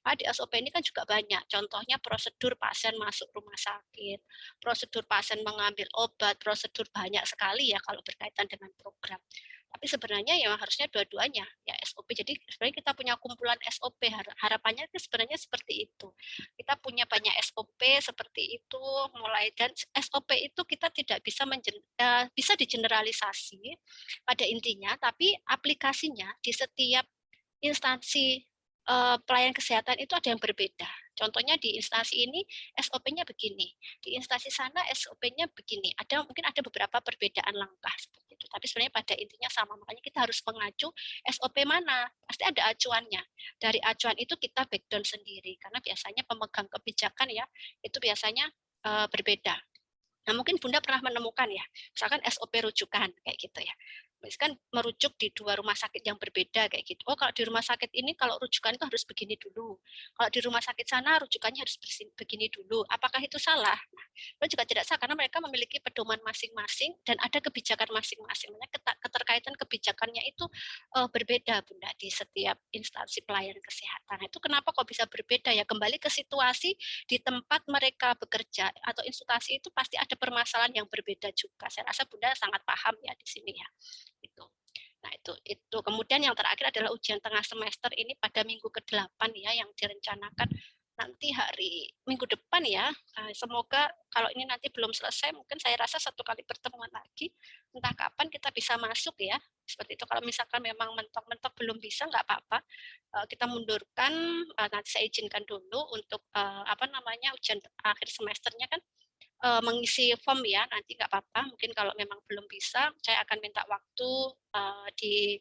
Nah, di SOP ini kan juga banyak. Contohnya prosedur pasien masuk rumah sakit, prosedur pasien mengambil obat, prosedur banyak sekali ya kalau berkaitan dengan program. Tapi sebenarnya ya harusnya dua-duanya ya SOP. Jadi sebenarnya kita punya kumpulan SOP, harapannya sebenarnya seperti itu. Kita punya banyak SOP seperti itu, mulai dan SOP itu kita tidak bisa bisa digeneralisasi pada intinya, tapi aplikasinya di setiap instansi pelayanan kesehatan itu ada yang berbeda. Contohnya di instansi ini SOP-nya begini, di instansi sana SOP-nya begini. Mungkin ada beberapa perbedaan langkah seperti itu, tapi sebenarnya pada intinya sama. Makanya kita harus mengacu SOP mana, pasti ada acuannya. Dari acuan itu kita breakdown sendiri, karena biasanya pemegang kebijakan ya itu biasanya berbeda. Nah, mungkin Bunda pernah menemukan ya, misalkan SOP rujukan kayak gitu ya. Misalkan merujuk di 2 rumah sakit yang berbeda kayak gitu. Oh, kalau di rumah sakit ini kalau rujukan itu harus begini dulu. Kalau di rumah sakit sana rujukannya harus begini dulu. Apakah itu salah? Nah, itu juga tidak salah karena mereka memiliki pedoman masing-masing dan ada kebijakan masing-masing. Keterkaitan kebijakannya itu berbeda Bunda di setiap instansi pelayanan kesehatan. Nah, itu kenapa kok bisa berbeda ya? Kembali ke situasi di tempat mereka bekerja atau instansi itu pasti ada permasalahan yang berbeda juga. Saya rasa Bunda sangat paham ya di sini ya. Itu. Nah, itu. Kemudian yang terakhir adalah ujian tengah semester ini pada minggu ke-8 ya yang direncanakan nanti hari minggu depan ya. Semoga kalau ini nanti belum selesai, mungkin saya rasa 1 kali pertemuan lagi. Entah kapan kita bisa masuk ya. Seperti itu. Kalau misalkan memang mentok-mentok belum bisa, nggak apa-apa. Kita mundurkan, nanti saya izinkan dulu untuk ujian akhir semesternya kan mengisi form ya, nanti nggak apa-apa. Mungkin kalau memang belum bisa, saya akan minta waktu di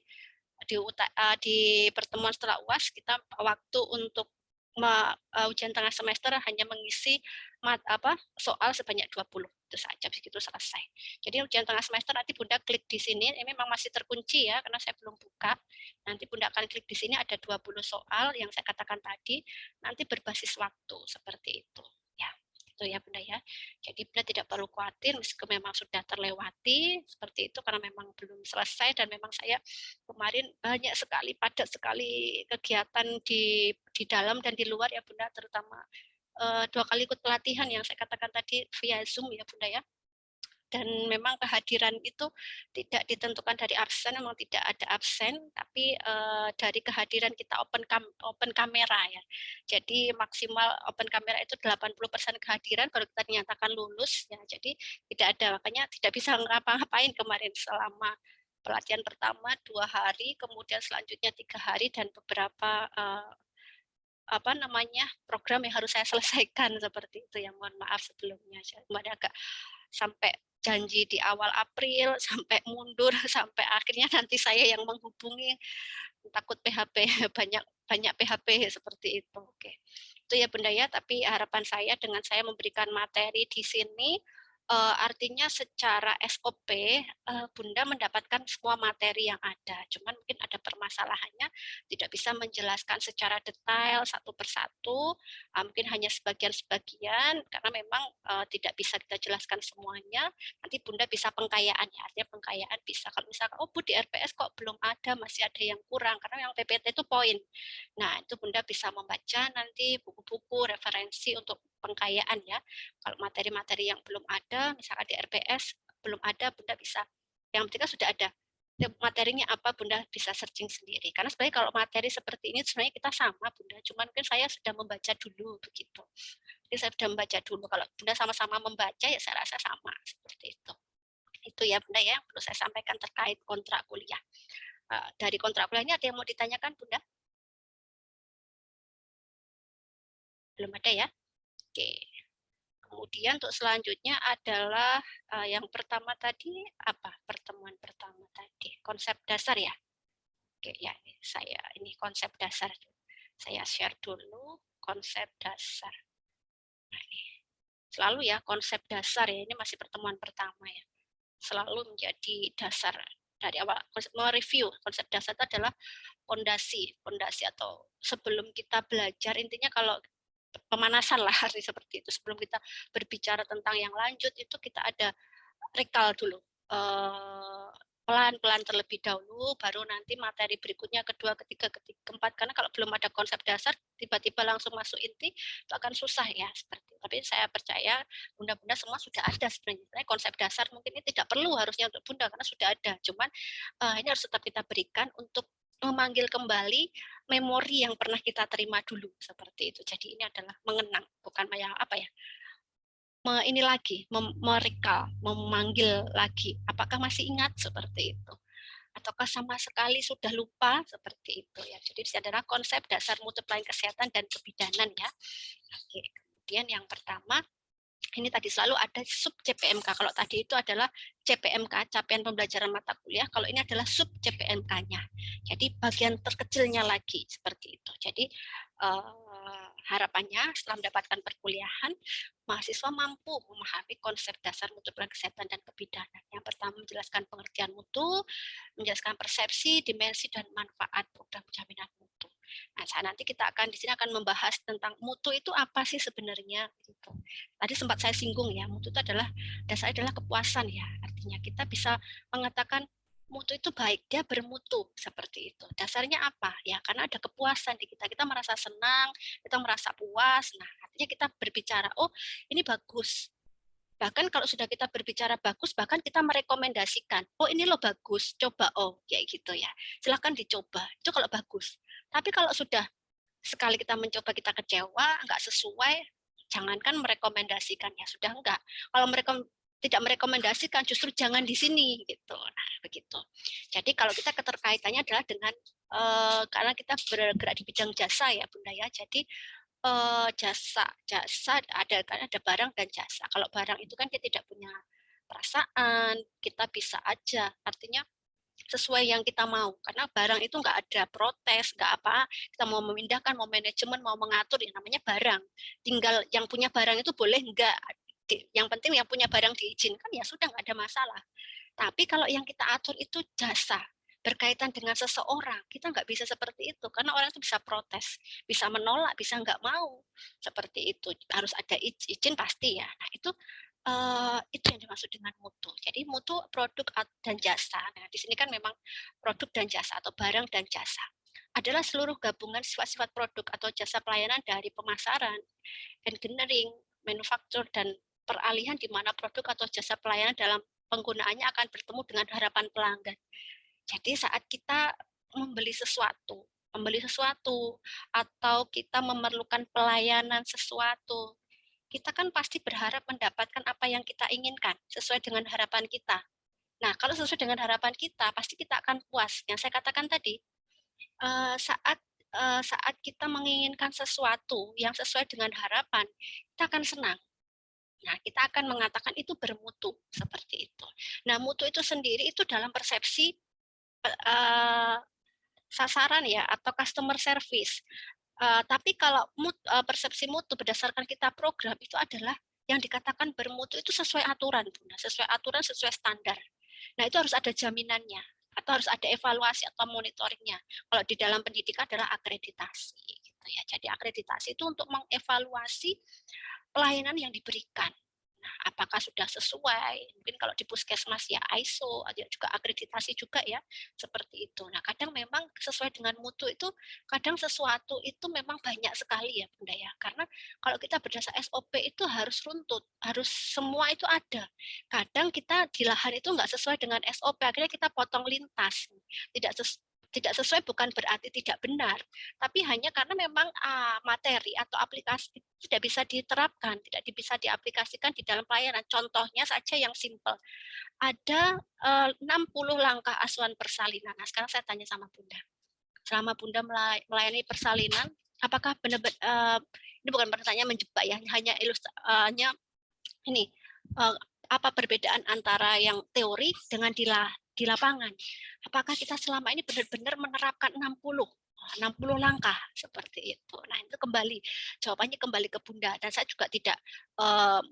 pertemuan setelah UAS kita waktu untuk ujian tengah semester hanya mengisi soal sebanyak 20 itu saja, begitu selesai. Jadi ujian tengah semester nanti Bunda klik di sini, ini memang masih terkunci ya karena saya belum buka. Nanti Bunda akan klik di sini ada 20 soal yang saya katakan tadi, nanti berbasis waktu seperti itu. Ya, itu ya Bunda ya. Jadi Bunda tidak perlu khawatir meskipun memang sudah terlewati seperti itu karena memang belum selesai dan memang saya kemarin banyak sekali, padat sekali kegiatan di dalam dan di luar ya Bunda, terutama 2 kali ikut pelatihan yang saya katakan tadi via Zoom ya Bunda ya. Dan memang kehadiran itu tidak ditentukan dari absen, memang tidak ada absen, tapi dari kehadiran kita open kamera ya. Jadi maksimal open kamera itu 80% kehadiran baru kita dinyatakan lulus ya. Jadi tidak ada, makanya tidak bisa ngapa-ngapain kemarin selama pelatihan pertama 2 hari, kemudian selanjutnya 3 hari dan beberapa program yang harus saya selesaikan seperti itu ya. Mohon maaf sebelumnya. Kemarin agak sampai janji di awal April sampai mundur sampai akhirnya nanti saya yang menghubungi takut PHP banyak PHP seperti itu. Oke. Itu ya Bunda ya, tapi harapan saya dengan saya memberikan materi di sini artinya secara SOP Bunda mendapatkan semua materi yang ada. Cuman mungkin ada permasalahannya tidak bisa menjelaskan secara detail satu persatu, mungkin hanya sebagian-sebagian karena memang tidak bisa kita jelaskan semuanya. Nanti Bunda bisa pengkayaan ya, artinya pengkayaan bisa kalau misalkan oh Bu di RPS kok belum ada, masih ada yang kurang karena yang PPT itu poin. Nah, itu Bunda bisa membaca nanti buku-buku referensi untuk pengkayaan ya. Kalau materi-materi yang belum ada, misalkan di RPS belum ada, Bunda bisa. Yang penting kan sudah ada. Materinya apa Bunda bisa searching sendiri. Karena sebenarnya kalau materi seperti ini sebenarnya kita sama Bunda, cuman mungkin saya sudah membaca dulu begitu. Jadi saya sudah membaca dulu. Kalau Bunda sama-sama membaca ya saya rasa sama seperti itu. Itu ya Bunda ya, perlu saya sampaikan terkait kontrak kuliah. Dari kontrak kuliah ini ada yang mau ditanyakan Bunda? Belum ada ya? Oke. Kemudian untuk selanjutnya adalah yang pertama tadi apa? Pertemuan pertama tadi konsep dasar ya. Oke ya, ini konsep dasar. Saya share dulu konsep dasar. Nah, ini. Selalu ya konsep dasar ya, ini masih pertemuan pertama ya. Selalu menjadi dasar dari awal mereview konsep dasar itu adalah fondasi atau sebelum kita belajar intinya kalau pemanasan lah seperti itu sebelum kita berbicara tentang yang lanjut itu kita ada recall dulu. Pelan-pelan terlebih dahulu, baru nanti materi berikutnya, kedua, ketiga, keempat. Karena kalau belum ada konsep dasar, tiba-tiba langsung masuk inti, itu akan susah ya. Tapi saya percaya Bunda-Bunda semua sudah ada sebenarnya. Konsep dasar mungkin ini tidak perlu harusnya untuk Bunda, karena sudah ada. Cuman ini harus tetap kita berikan untuk memanggil kembali memori yang pernah kita terima dulu, seperti itu. Jadi ini adalah mengenang, bukan yang apa ya, ini lagi, merekal, memanggil lagi. Apakah masih ingat seperti itu? Ataukah sama sekali sudah lupa seperti itu ya. Jadi ini adalah konsep dasar mutu pelayanan kesehatan dan kebidanan ya. Oke. Kemudian yang pertama, ini tadi selalu ada sub CPMK. Kalau tadi itu adalah CPMK, capaian pembelajaran mata kuliah. Kalau ini adalah sub CPMK-nya. Jadi bagian terkecilnya lagi seperti itu. Jadi harapannya setelah mendapatkan perkuliahan, mahasiswa mampu memahami konsep dasar mutu pelayanan kesehatan dan kebidanan. Yang pertama menjelaskan pengertian mutu, menjelaskan persepsi, dimensi, dan manfaat program jaminan mutu. Nah, nanti kita akan di sini akan membahas tentang mutu itu apa sih sebenarnya. Gitu. Tadi sempat saya singgung ya, mutu itu adalah dasarnya adalah kepuasan ya. Artinya kita bisa mengatakan mutu itu baik, dia bermutu seperti itu. Dasarnya apa? Ya karena ada kepuasan di kita. Kita merasa senang, kita merasa puas. Nah, artinya kita berbicara, oh ini bagus. Bahkan kalau sudah kita berbicara bagus, bahkan kita merekomendasikan, oh ini loh bagus, coba oh kayak gitu ya. Silahkan dicoba, itu kalau bagus. Tapi kalau sudah sekali kita mencoba kita kecewa, nggak sesuai, jangankan merekomendasikan ya sudah enggak. Kalau mereka tidak merekomendasikan, justru jangan di sini gitu. Nah, begitu. Jadi kalau kita keterkaitannya adalah dengan karena kita bergerak di bidang jasa ya Bunda ya. Jadi jasa ada barang dan jasa. Kalau barang itu kan dia tidak punya perasaan, kita bisa aja. Artinya sesuai yang kita mau karena barang itu nggak ada protes nggak apa kita mau memindahkan mau manajemen mau mengatur yang namanya barang tinggal yang punya barang itu boleh nggak yang penting yang punya barang diizinkan ya sudah nggak ada masalah tapi kalau yang kita atur itu jasa berkaitan dengan seseorang kita nggak bisa seperti itu karena orang itu bisa protes bisa menolak bisa nggak mau seperti itu harus ada izin pasti ya nah itu yang dimaksud dengan mutu. Jadi mutu produk dan jasa. Nah, di sini kan memang produk dan jasa atau barang dan jasa adalah seluruh gabungan sifat-sifat produk atau jasa pelayanan dari pemasaran, engineering, manufaktur, dan peralihan di mana produk atau jasa pelayanan dalam penggunaannya akan bertemu dengan harapan pelanggan. Jadi saat kita membeli sesuatu atau kita memerlukan pelayanan sesuatu, kita kan pasti berharap mendapatkan apa yang kita inginkan sesuai dengan harapan kita. Nah, kalau sesuai dengan harapan kita, pasti kita akan puas. Yang saya katakan tadi, saat kita menginginkan sesuatu yang sesuai dengan harapan, kita akan senang. Nah, kita akan mengatakan itu bermutu seperti itu. Nah, mutu itu sendiri itu dalam persepsi sasaran ya atau customer service. Tapi kalau persepsi mutu berdasarkan kita program itu adalah yang dikatakan bermutu itu sesuai aturan, sesuai aturan, sesuai standar. Nah itu harus ada jaminannya atau harus ada evaluasi atau monitoringnya. Kalau di dalam pendidikan adalah akreditasi, gitu ya. Jadi akreditasi itu untuk mengevaluasi pelayanan yang diberikan. Nah, apakah sudah sesuai? Mungkin kalau di puskesmas ya ISO, ada juga akreditasi juga ya, seperti itu. Nah, kadang memang sesuai dengan mutu itu, kadang sesuatu itu memang banyak sekali ya Bunda ya. Karena kalau kita berdasar SOP itu harus runtut, harus semua itu ada. Kadang kita di lahan itu nggak sesuai dengan SOP, akhirnya kita potong lintas. Tidak sesuai bukan berarti tidak benar, tapi hanya karena memang materi atau aplikasi tidak bisa diterapkan, tidak bisa diaplikasikan di dalam pelayanan. Contohnya saja yang simpel, ada 60 langkah asuhan persalinan. Nah, sekarang saya tanya sama Bunda, selama Bunda melayani persalinan, apakah benar-benar ini bukan pertanyaan menjebak ya, hanya ini apa perbedaan antara yang teori dengan di lapangan. Apakah kita selama ini benar-benar menerapkan 60 langkah seperti itu. Nah, itu jawabannya kembali ke Bunda dan saya juga tidak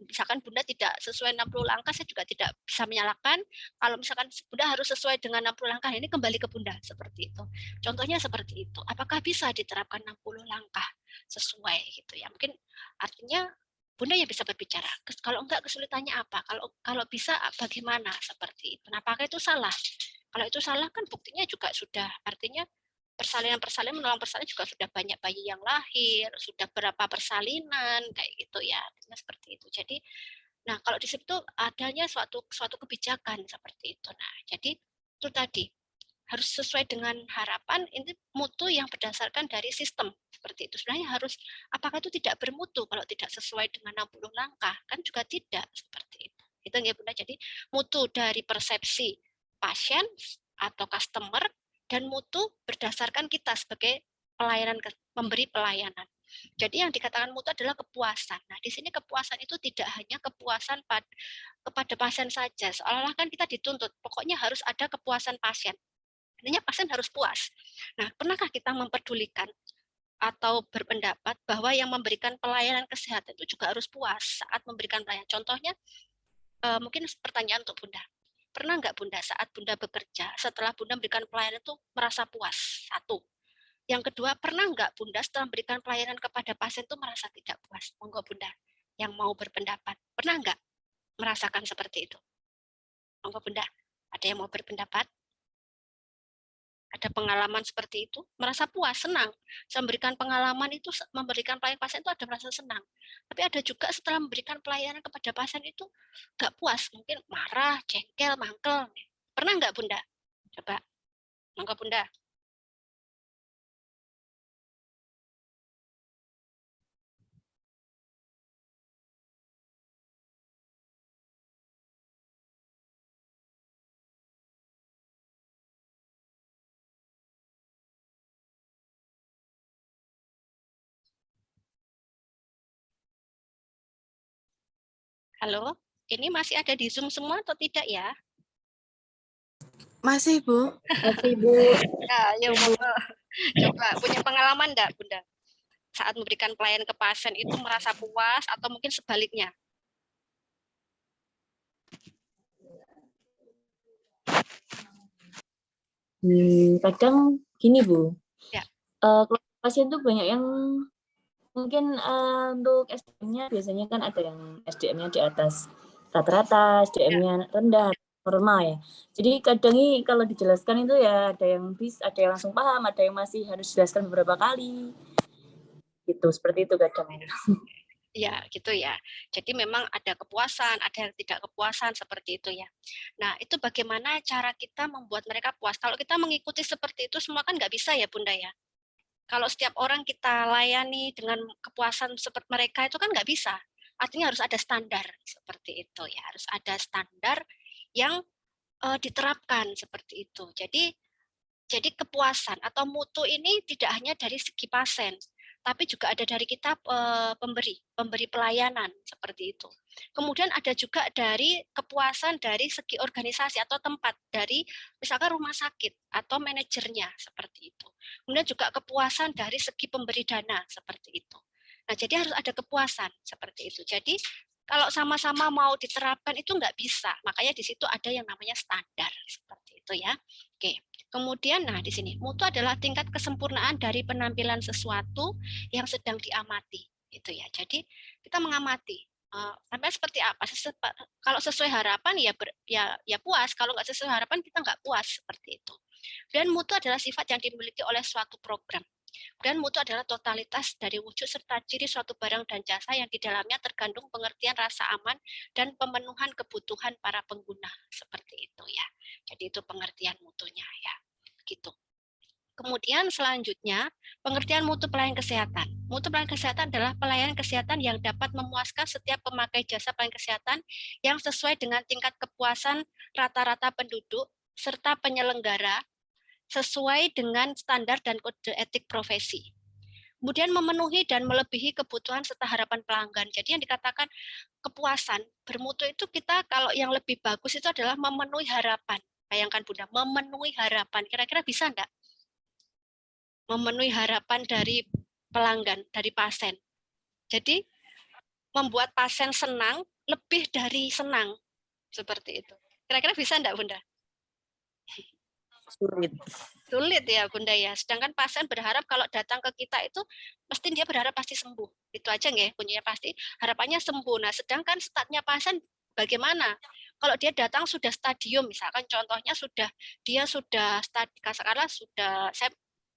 misalkan Bunda tidak sesuai 60 langkah saya juga tidak bisa menyalahkan. Kalau misalkan Bunda harus sesuai dengan 60 langkah ini kembali ke Bunda seperti itu. Contohnya seperti itu. Apakah bisa diterapkan 60 langkah sesuai gitu ya. Mungkin artinya Bunda yang bisa berbicara. Kalau enggak kesulitannya apa? Kalau bisa bagaimana seperti itu. Nah, apakah itu salah? Kalau itu salah kan buktinya juga sudah, artinya persalinan menolong persalinan juga sudah banyak bayi yang lahir, sudah berapa persalinan kayak gitu ya. Artinya seperti itu. Jadi, nah kalau di situ adanya suatu kebijakan seperti itu. Nah, jadi itu tadi harus sesuai dengan harapan, ini mutu yang berdasarkan dari sistem seperti itu. Sebenarnya harus, apakah itu tidak bermutu kalau tidak sesuai dengan 60 langkah? Kan juga tidak seperti itu. Itu ya Bunda. Jadi mutu dari persepsi pasien atau customer dan mutu berdasarkan kita sebagai pelayanan, memberi pelayanan. Jadi yang dikatakan mutu adalah kepuasan. Nah, di sini kepuasan itu tidak hanya kepuasan kepada pasien saja. Seolah-olah kan kita dituntut, pokoknya harus ada kepuasan pasien. Artinya pasien harus puas. Nah, pernahkah kita memperdulikan atau berpendapat bahwa yang memberikan pelayanan kesehatan itu juga harus puas saat memberikan pelayanan? Contohnya, mungkin pertanyaan untuk Bunda. Pernah nggak Bunda saat Bunda bekerja, setelah Bunda memberikan pelayanan itu merasa puas? Satu. Yang kedua, pernah nggak Bunda setelah memberikan pelayanan kepada pasien itu merasa tidak puas? Monggo Bunda yang mau berpendapat. Pernah nggak merasakan seperti itu? Monggo Bunda, ada yang mau berpendapat? Ada pengalaman seperti itu, merasa puas, senang. Saya memberikan pengalaman itu, memberikan pelayanan pasien itu ada merasa senang. Tapi ada juga setelah memberikan pelayanan kepada pasien itu nggak puas, mungkin marah, jengkel, mangkel. Pernah nggak Bunda? Coba, monggo Bunda. Halo, ini masih ada di Zoom semua atau tidak ya? Masih, Bu. Masih, Bu. Ya, ayo monggo. Coba punya pengalaman enggak, Bunda? Saat memberikan pelayanan ke pasien itu merasa puas atau mungkin sebaliknya? Kadang gini, Bu. Ya. Pasien tuh banyak yang mungkin untuk SDM-nya biasanya kan ada yang SDM-nya di atas rata-rata, SDM-nya rendah, normal ya. Jadi kadang ini kalau dijelaskan itu ya ada yang ada yang langsung paham, ada yang masih harus dijelaskan beberapa kali. Gitu, seperti itu kadang. Ya, gitu ya. Jadi memang ada kepuasan, ada yang tidak kepuasan seperti itu ya. Nah, itu bagaimana cara kita membuat mereka puas? Kalau kita mengikuti seperti itu semua kan nggak bisa ya, Bunda ya. Kalau setiap orang kita layani dengan kepuasan seperti mereka itu kan nggak bisa. Artinya harus ada standar seperti itu ya. Harus ada standar yang diterapkan seperti itu. Jadi kepuasan atau mutu ini tidak hanya dari segi pasien, tapi juga ada dari kita pemberi pelayanan seperti itu. Kemudian ada juga dari kepuasan dari segi organisasi atau tempat, dari misalkan rumah sakit atau manajernya seperti itu. Kemudian juga kepuasan dari segi pemberi dana seperti itu. Nah, jadi harus ada kepuasan seperti itu. Jadi kalau sama-sama mau diterapkan itu nggak bisa. Makanya di situ ada yang namanya standar seperti itu ya. Oke. Kemudian, nah di sini mutu adalah tingkat kesempurnaan dari penampilan sesuatu yang sedang diamati, gitu ya. Jadi kita mengamati sampai seperti apa. Kalau sesuai harapan ya puas. Kalau nggak sesuai harapan kita nggak puas seperti itu. Dan mutu adalah sifat yang dimiliki oleh suatu program. Dan mutu adalah totalitas dari wujud serta ciri suatu barang dan jasa yang di dalamnya terkandung pengertian rasa aman dan pemenuhan kebutuhan para pengguna seperti itu ya. Jadi itu pengertian mutunya ya. Gitu. Kemudian selanjutnya, pengertian mutu pelayanan kesehatan. Mutu pelayanan kesehatan adalah pelayanan kesehatan yang dapat memuaskan setiap pemakai jasa pelayanan kesehatan yang sesuai dengan tingkat kepuasan rata-rata penduduk serta penyelenggara sesuai dengan standar dan kode etik profesi. Kemudian memenuhi dan melebihi kebutuhan serta harapan pelanggan. Jadi yang dikatakan kepuasan bermutu itu kita kalau yang lebih bagus itu adalah memenuhi harapan. Bayangkan Bunda, memenuhi harapan. Kira-kira bisa enggak? Memenuhi harapan dari pelanggan, dari pasien. Jadi membuat pasien senang lebih dari senang. Seperti itu. Kira-kira bisa enggak Bunda? Sulit ya Bunda ya. Sedangkan pasien berharap kalau datang ke kita itu mesti dia berharap pasti sembuh. Itu aja nggih, kuncinya pasti harapannya sembuh. Nah, sedangkan startnya pasien bagaimana? Kalau dia datang sudah stadium, misalkan contohnya dia sudah katakanlah sudah, saya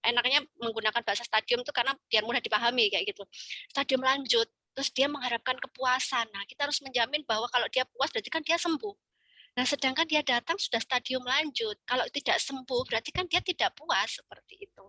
enaknya menggunakan bahasa stadium itu karena biar mudah dipahami kayak gitu. Stadium lanjut, terus dia mengharapkan kepuasan. Nah, kita harus menjamin bahwa kalau dia puas berarti kan dia sembuh. Nah, sedangkan dia datang sudah stadium lanjut. Kalau tidak sembuh, berarti kan dia tidak puas seperti itu.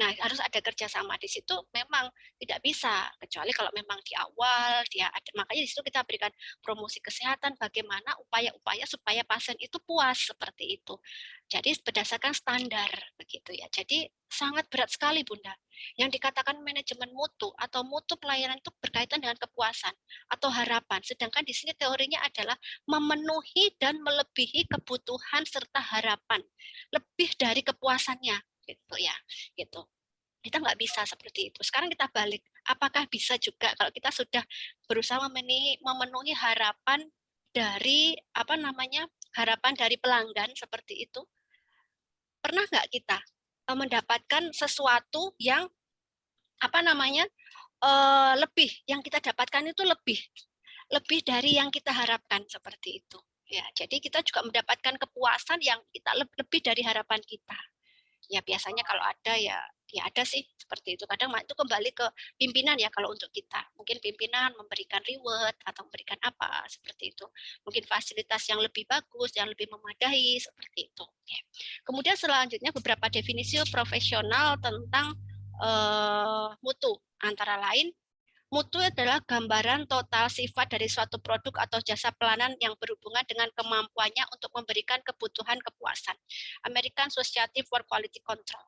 Nah, harus ada kerjasama di situ. Memang tidak bisa, kecuali kalau memang di awal dia ada. Makanya di situ kita berikan promosi kesehatan, bagaimana upaya-upaya supaya pasien itu puas seperti itu. Jadi berdasarkan standar begitu ya. Jadi sangat berat sekali, Bunda. Yang dikatakan manajemen mutu atau mutu pelayanan itu berkaitan dengan kepuasan atau harapan. Sedangkan di sini teorinya adalah memenuhi dan melebihi kebutuhan serta harapan, lebih dari kepuasannya, gitu ya, gitu. Kita nggak bisa seperti itu. Sekarang kita balik, apakah bisa juga kalau kita sudah berusaha memenuhi harapan dari harapan dari pelanggan seperti itu? Pernah nggak kita mendapatkan sesuatu yang lebih, yang kita dapatkan itu lebih dari yang kita harapkan seperti itu. Ya, jadi kita juga mendapatkan kepuasan yang kita lebih dari harapan kita. Ya biasanya kalau ada ya ada sih seperti itu. Kadang itu kembali ke pimpinan ya kalau untuk kita. Mungkin pimpinan memberikan reward atau memberikan apa seperti itu. Mungkin fasilitas yang lebih bagus, yang lebih memadai seperti itu. Kemudian selanjutnya beberapa definisi profesional tentang mutu. Antara lain, mutu adalah gambaran total sifat dari suatu produk atau jasa pelayanan yang berhubungan dengan kemampuannya untuk memberikan kebutuhan kepuasan. American Society for Quality Control.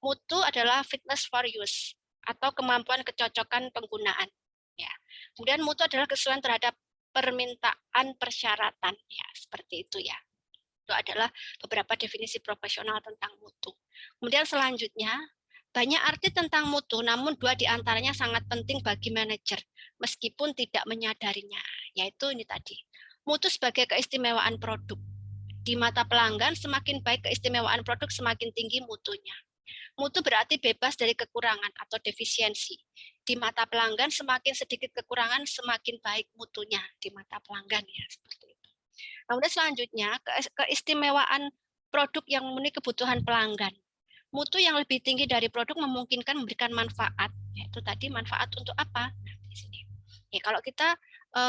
Mutu adalah fitness for use atau kemampuan kecocokan penggunaan. Ya. Kemudian mutu adalah kesesuaian terhadap permintaan persyaratan. Ya, seperti itu ya. Itu adalah beberapa definisi profesional tentang mutu. Kemudian selanjutnya, banyak arti tentang mutu, namun dua di antaranya sangat penting bagi manajer, meskipun tidak menyadarinya, yaitu ini tadi. Mutu sebagai keistimewaan produk. Di mata pelanggan, semakin baik keistimewaan produk, semakin tinggi mutunya. Mutu berarti bebas dari kekurangan atau defisiensi. Di mata pelanggan, semakin sedikit kekurangan, semakin baik mutunya di mata pelanggan ya, seperti itu. Kemudian selanjutnya, keistimewaan produk yang memenuhi kebutuhan pelanggan. Mutu yang lebih tinggi dari produk memungkinkan memberikan manfaat. Yaitu tadi manfaat untuk apa? Di sini. Ya, kalau kita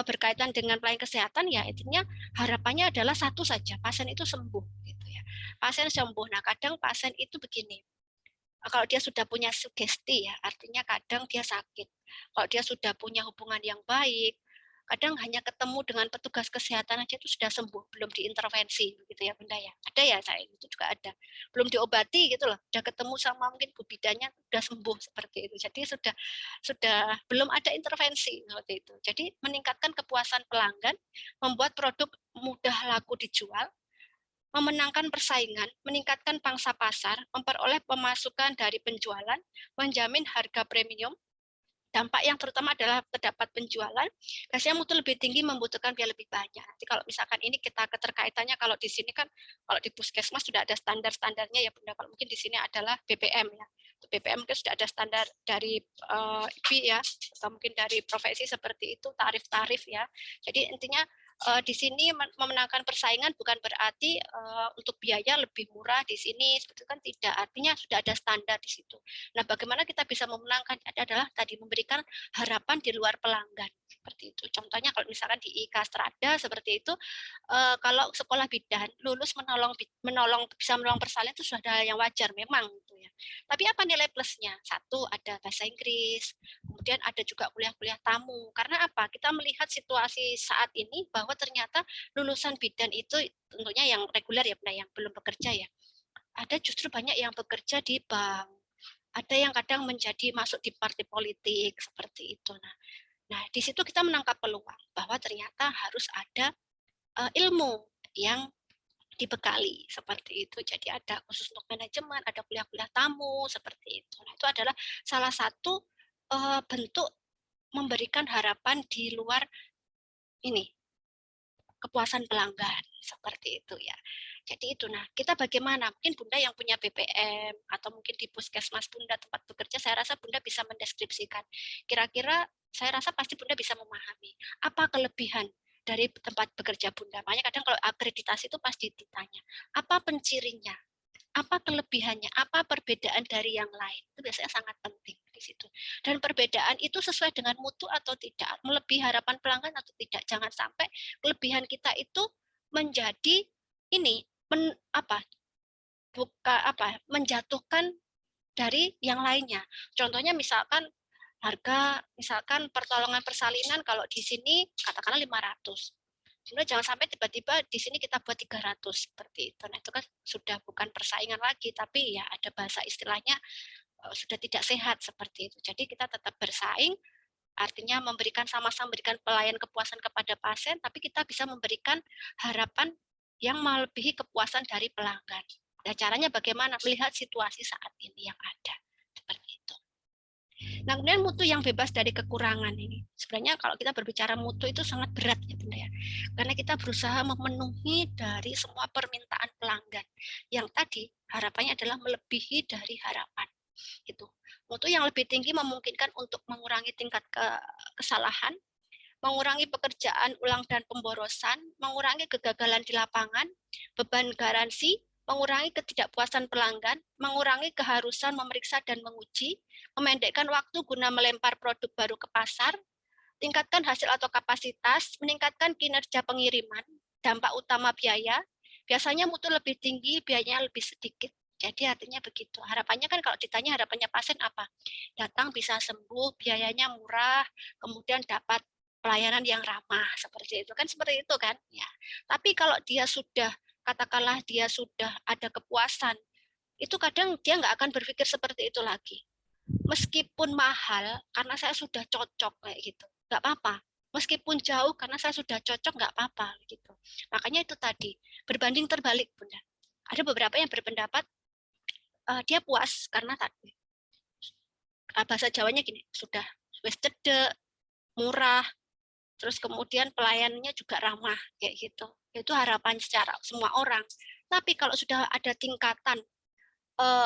berkaitan dengan pelayanan kesehatan, ya intinya harapannya adalah satu saja, pasien itu sembuh. Gitu ya. Pasien sembuh. Nah, kadang pasien itu begini, kalau dia sudah punya sugesti ya, artinya kadang dia sakit. Kalau dia sudah punya hubungan yang baik, kadang hanya ketemu dengan petugas kesehatan aja itu sudah sembuh, belum diintervensi begitu ya Bunda ya. Ada ya, saya itu juga ada. Belum diobati gitu loh, udah ketemu sama mungkin bu bidanya sudah sembuh seperti itu. Jadi sudah belum ada intervensi seperti itu. Jadi meningkatkan kepuasan pelanggan, membuat produk mudah laku dijual, memenangkan persaingan, meningkatkan pangsa pasar, memperoleh pemasukan dari penjualan, menjamin harga premium. Dampak yang terutama adalah terdapat penjualan, biasanya mutu lebih tinggi membutuhkan biaya lebih banyak. Nanti kalau misalkan ini kita keterkaitannya, kalau di sini kan, kalau di puskesmas sudah ada standar-standarnya ya Bunda, kalau mungkin di sini adalah BPM ya. BPM kan sudah ada standar dari IPI ya, atau mungkin dari profesi seperti itu, tarif-tarif ya. Jadi intinya di sini memenangkan persaingan bukan berarti untuk biaya lebih murah di sini, seperti kan tidak. Artinya sudah ada standar di situ. Nah, bagaimana kita bisa memenangkan adalah tadi memberikan harapan di luar pelanggan seperti itu. Contohnya kalau misalkan di IK Strada seperti itu, kalau sekolah bidan lulus bisa menolong persalinan itu sudah ada yang wajar memang gitu ya. Tapi apa nilai plusnya? Satu, ada bahasa Inggris, kemudian ada juga kuliah-kuliah tamu. Karena apa? Kita melihat situasi saat ini bahwa ternyata lulusan bidan itu tentunya yang reguler ya, yang belum bekerja ya. Ada justru banyak yang bekerja di bank, ada yang kadang masuk di partai politik seperti itu. Nah, di situ kita menangkap peluang bahwa ternyata harus ada ilmu yang dibekali seperti itu. Jadi ada khusus untuk manajemen, ada kuliah-kuliah tamu seperti itu. Nah, itu adalah salah satu bentuk memberikan harapan di luar ini kepuasan pelanggan seperti itu ya. Jadi itu, nah kita bagaimana? Mungkin Bunda yang punya BPM atau mungkin di puskesmas Bunda tempat bekerja, saya rasa Bunda bisa mendeskripsikan. Kira-kira saya rasa pasti Bunda bisa memahami apa kelebihan dari tempat bekerja Bunda. Makanya kadang kalau akreditasi itu pasti ditanya, apa pencirinya? Apa kelebihannya, apa perbedaan dari yang lain, itu biasanya sangat penting di situ. Dan perbedaan itu sesuai dengan mutu atau tidak, melebihi harapan pelanggan atau tidak. Jangan sampai kelebihan kita itu menjadi ini menjatuhkan dari yang lainnya. Contohnya misalkan harga, misalkan pertolongan persalinan kalau di sini katakanlah 500. Sebenarnya jangan sampai tiba-tiba di sini kita buat 300 seperti itu. Nah, itu kan sudah bukan persaingan lagi, tapi ya ada bahasa istilahnya sudah tidak sehat seperti itu. Jadi kita tetap bersaing, artinya sama-sama memberikan pelayan kepuasan kepada pasien, tapi kita bisa memberikan harapan yang melebihi kepuasan dari pelanggan. Nah, caranya bagaimana? Melihat situasi saat ini yang ada. Seperti itu. Nah, kemudian mutu yang bebas dari kekurangan ini. Sebenarnya kalau kita berbicara mutu itu sangat berat ya Bunda ya. Karena kita berusaha memenuhi dari semua permintaan pelanggan. Yang tadi harapannya adalah melebihi dari harapan. Itu. Mutu yang lebih tinggi memungkinkan untuk mengurangi tingkat kesalahan, mengurangi pekerjaan ulang dan pemborosan, mengurangi kegagalan di lapangan, beban garansi, mengurangi ketidakpuasan pelanggan, mengurangi keharusan memeriksa dan menguji, memendekkan waktu guna melempar produk baru ke pasar, tingkatkan hasil atau kapasitas, meningkatkan kinerja pengiriman, dampak utama biaya, biasanya mutu lebih tinggi, biayanya lebih sedikit. Jadi artinya begitu. Harapannya kan kalau ditanya harapannya pasien apa? Datang bisa sembuh, biayanya murah, kemudian dapat pelayanan yang ramah seperti itu kan, seperti itu kan ya. Tapi kalau dia sudah katakanlah dia sudah ada kepuasan, itu kadang dia nggak akan berpikir seperti itu lagi. Meskipun mahal karena saya sudah cocok kayak gitu, nggak apa-apa. Meskipun jauh karena saya sudah cocok nggak apa-apa gitu. Makanya itu tadi berbanding terbalik Bunda. Ada beberapa yang berpendapat dia puas karena tadi bahasa Jawanya gini, sudah wis cedek, murah, terus kemudian pelayanannya juga ramah kayak gitu. Itu harapan secara semua orang. Tapi kalau sudah ada tingkatan,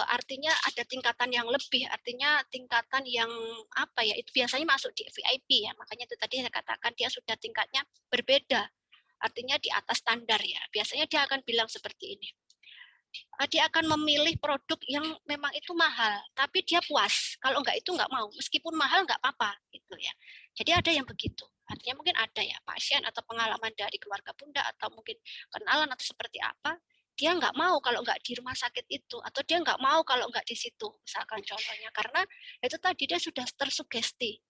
artinya ada tingkatan yang lebih, artinya tingkatan yang apa ya? Itu biasanya masuk di VIP ya. Makanya itu tadi saya katakan dia sudah tingkatnya berbeda. Artinya di atas standar ya. Biasanya dia akan bilang seperti ini. Dia akan memilih produk yang memang itu mahal, tapi dia puas. Kalau enggak itu enggak mau, meskipun mahal enggak apa-apa, gitu ya. Jadi ada yang begitu. Artinya mungkin ada ya pasien atau pengalaman dari keluarga Bunda atau mungkin kenalan atau seperti apa, dia enggak mau kalau enggak di rumah sakit itu, atau dia enggak mau kalau enggak di situ, misalkan contohnya, karena itu tadi dia sudah tersugesti.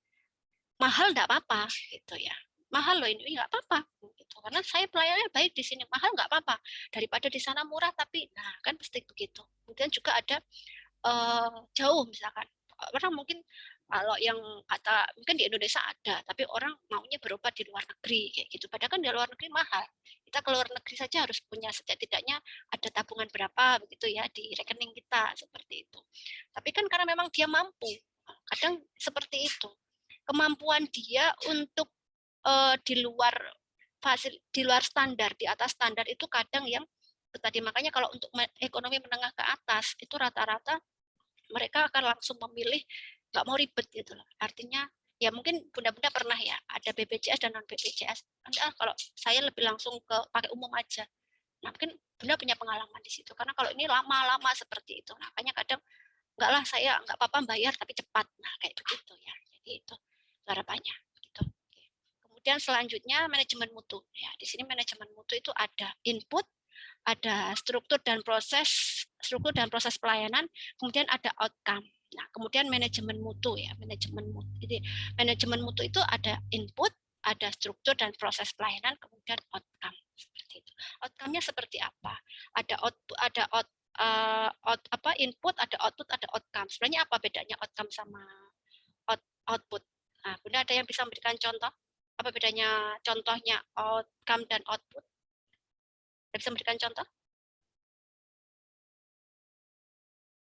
Mahal enggak apa-apa, gitu ya. Mahal loh ini nggak apa-apa gitu. Karena saya pelayanannya baik di sini, mahal nggak apa-apa daripada di sana murah, tapi nah kan pasti begitu. Kemudian juga ada jauh misalkan orang mungkin kalau yang kata mungkin di Indonesia ada, tapi orang maunya berobat di luar negeri kayak gitu. Padahal kan di luar negeri mahal. Kita ke luar negeri saja harus punya setidaknya ada tabungan berapa begitu ya di rekening kita seperti itu. Tapi kan karena memang dia mampu, kadang seperti itu. Kemampuan dia untuk di luar standar, di atas standar itu kadang yang tadi, makanya kalau untuk ekonomi menengah ke atas itu rata-rata mereka akan langsung memilih nggak mau ribet gitu loh. Artinya ya mungkin bunda-bunda pernah ya ada BPJS dan non BPJS. Kalau saya lebih langsung ke pakai umum aja. Nah, mungkin bunda punya pengalaman di situ karena kalau ini lama-lama seperti itu. Nah, makanya kadang enggak lah saya nggak apa-apa bayar tapi cepat. Nah, kayak begitu ya. Jadi itu harapannya. Gitu. Kemudian selanjutnya manajemen mutu. Ya, di sini manajemen mutu itu ada input, ada struktur dan proses pelayanan, kemudian ada outcome. Nah, kemudian manajemen mutu ya, manajemen mutu. Jadi manajemen mutu itu ada input, ada struktur dan proses pelayanan, kemudian outcome. Seperti itu. Outcome-nya seperti apa? Ada output, ada input, ada output, ada outcome. Sebenarnya apa bedanya outcome sama output? Nah, Bunda ada yang bisa memberikan contoh? Apa bedanya contohnya outcome dan output? Bisa memberikan contoh?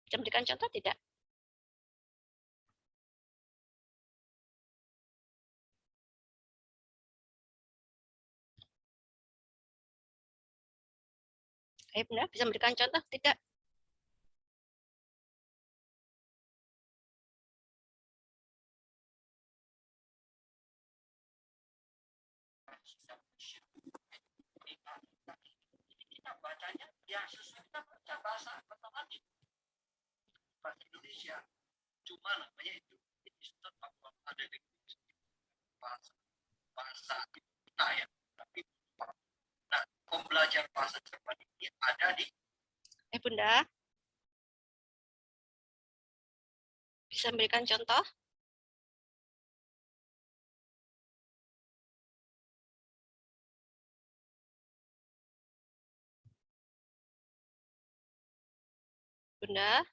Bisa memberikan contoh tidak? Ayo Bunda, bisa memberikan contoh tidak? Kita bacanya ya sesuai kita baca bahasa Indonesia. Cuma namanya itu ada bahasa kita ya. Tapi nah, pembelajaran bahasa Jerman ini ada di Bunda, bisa memberikan contoh? Bunda?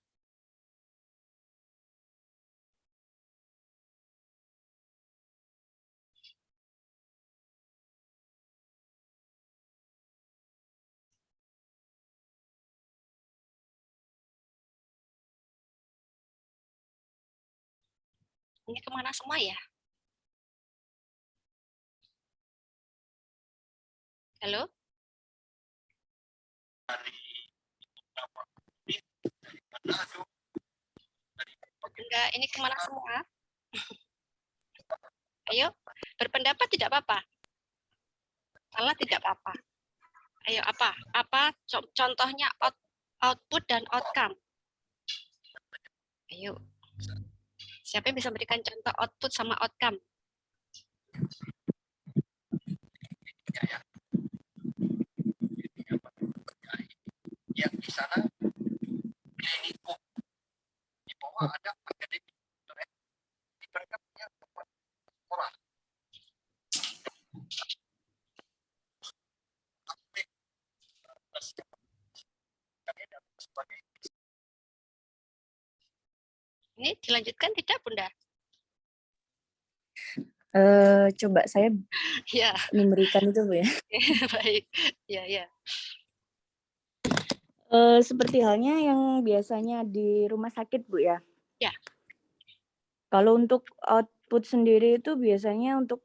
Ini kemana semua ya? Halo? Bunda, ini kemana semua? Ayo, berpendapat tidak apa-apa. Salah tidak apa-apa. Ayo, apa? Apa contohnya output dan outcome? Ayo. Siapa yang bisa berikan contoh output sama outcome? yang di sana klinikum di bawah ada akademi di mereka punya orang Ini dilanjutkan tidak, Bunda? Coba saya Ya. memberikan itu Bu ya. Baik. Ya. Seperti halnya yang biasanya di rumah sakit Bu ya. Ya. Kalau untuk output sendiri itu biasanya untuk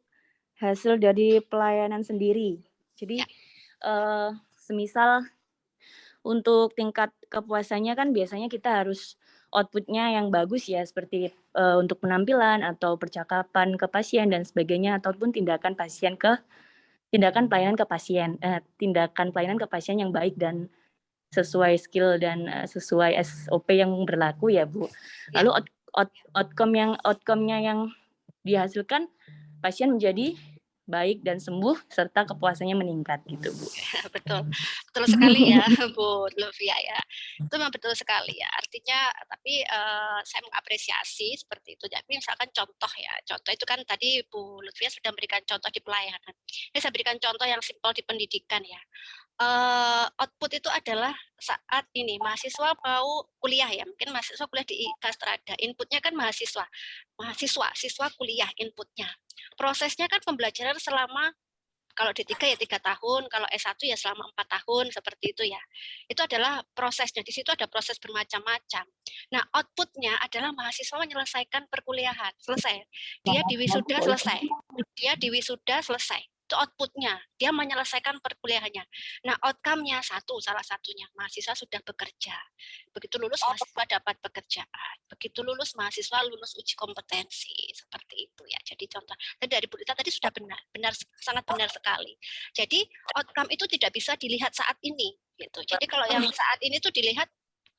hasil dari pelayanan sendiri. Jadi semisal untuk tingkat kepuasannya kan biasanya kita harus outputnya yang bagus ya, seperti untuk penampilan atau percakapan ke pasien dan sebagainya, ataupun tindakan pelayanan ke pasien, tindakan pelayanan ke pasien yang baik dan sesuai skill dan sesuai SOP yang berlaku ya Bu. Lalu outcome-nya yang dihasilkan pasien menjadi baik dan sembuh serta kepuasannya meningkat gitu Bu. Betul sekali ya Bu Luvia ya. Itu memang betul sekali ya. Artinya tapi saya mengapresiasi seperti itu. Jadi misalkan contoh ya. Contoh itu kan tadi Bu Luvia sudah memberikan contoh di pelayanan. Ini saya berikan contoh yang simpel di pendidikan ya. Output itu adalah saat ini mahasiswa mau kuliah ya, mungkin mahasiswa kuliah di Castrada, inputnya kan siswa kuliah inputnya. Prosesnya kan pembelajaran selama kalau D3 ya 3 tahun, kalau S1 ya selama 4 tahun, seperti itu ya. Itu adalah prosesnya, di situ ada proses bermacam-macam. Nah, outputnya adalah mahasiswa menyelesaikan perkuliahan, selesai. Dia di wisuda selesai. Itu outputnya, dia menyelesaikan perkuliahannya. Nah, outcome-nya salah satunya, mahasiswa sudah bekerja. Begitu lulus, mahasiswa dapat pekerjaan. Begitu lulus, mahasiswa lulus uji kompetensi, seperti itu ya. Jadi contoh, dari Bu Rita tadi sudah benar, sangat benar sekali. Jadi outcome itu tidak bisa dilihat saat ini, gitu. Jadi kalau yang saat ini tuh dilihat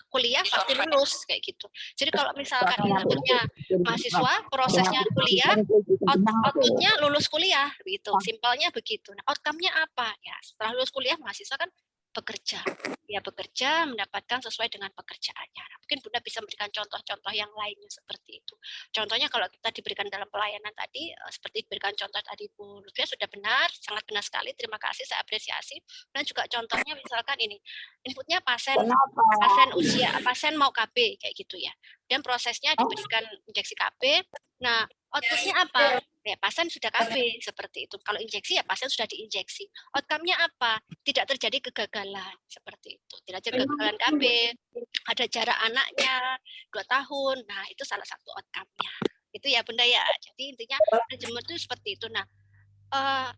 kuliah pasti lulus kayak gitu. Jadi kalau misalkan inputnya mahasiswa, prosesnya kuliah, outputnya lulus kuliah, gitu. Simpelnya begitu. Nah, outcome-nya apa? Ya, setelah lulus kuliah mahasiswa kan bekerja. Dia bekerja mendapatkan sesuai dengan pekerjaannya. Nah, mungkin Bunda bisa memberikan contoh-contoh yang lainnya seperti itu. Contohnya kalau kita diberikan dalam pelayanan tadi, seperti diberikan contoh tadi Bu Lutfia sudah benar, sangat benar sekali. Terima kasih, saya apresiasi. Dan juga contohnya misalkan ini, inputnya pasien mau KB kayak gitu ya. Dan prosesnya diberikan injeksi KB. Nah, outputnya apa? Ya, pasien sudah KB seperti itu. Kalau injeksi ya pasien sudah diinjeksi. Outcome-nya apa? Tidak terjadi kegagalan seperti itu. Tidak terjadi kegagalan KB. Ada jarak anaknya 2 tahun. Nah, itu salah satu outcome-nya. Itu ya Bunda ya. Jadi intinya manajemen itu seperti itu. Nah,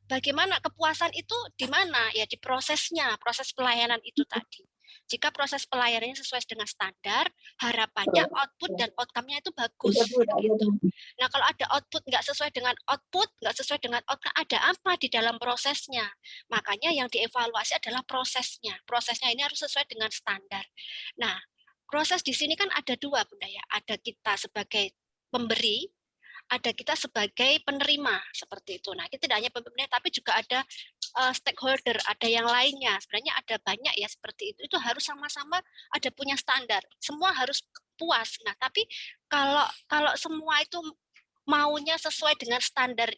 bagaimana kepuasan itu di mana? Ya di prosesnya, proses pelayanan itu tadi. Jika proses pelayanannya sesuai dengan standar, harapannya output dan outcome-nya itu bagus. Gitu. Nah, kalau ada output nggak sesuai dengan output, nggak sesuai dengan outcome, ada apa di dalam prosesnya? Makanya yang dievaluasi adalah prosesnya. Prosesnya ini harus sesuai dengan standar. Nah, proses di sini kan ada dua, Bunda ya. Ada kita sebagai pemberi, ada kita sebagai penerima seperti itu. Nah, kita tidak hanya pemberi, tapi juga ada stakeholder, ada yang lainnya. Sebenarnya ada banyak ya seperti itu. Itu harus sama-sama ada punya standar. Semua harus puas. Nah, tapi kalau kalau semua itu maunya sesuai dengan standar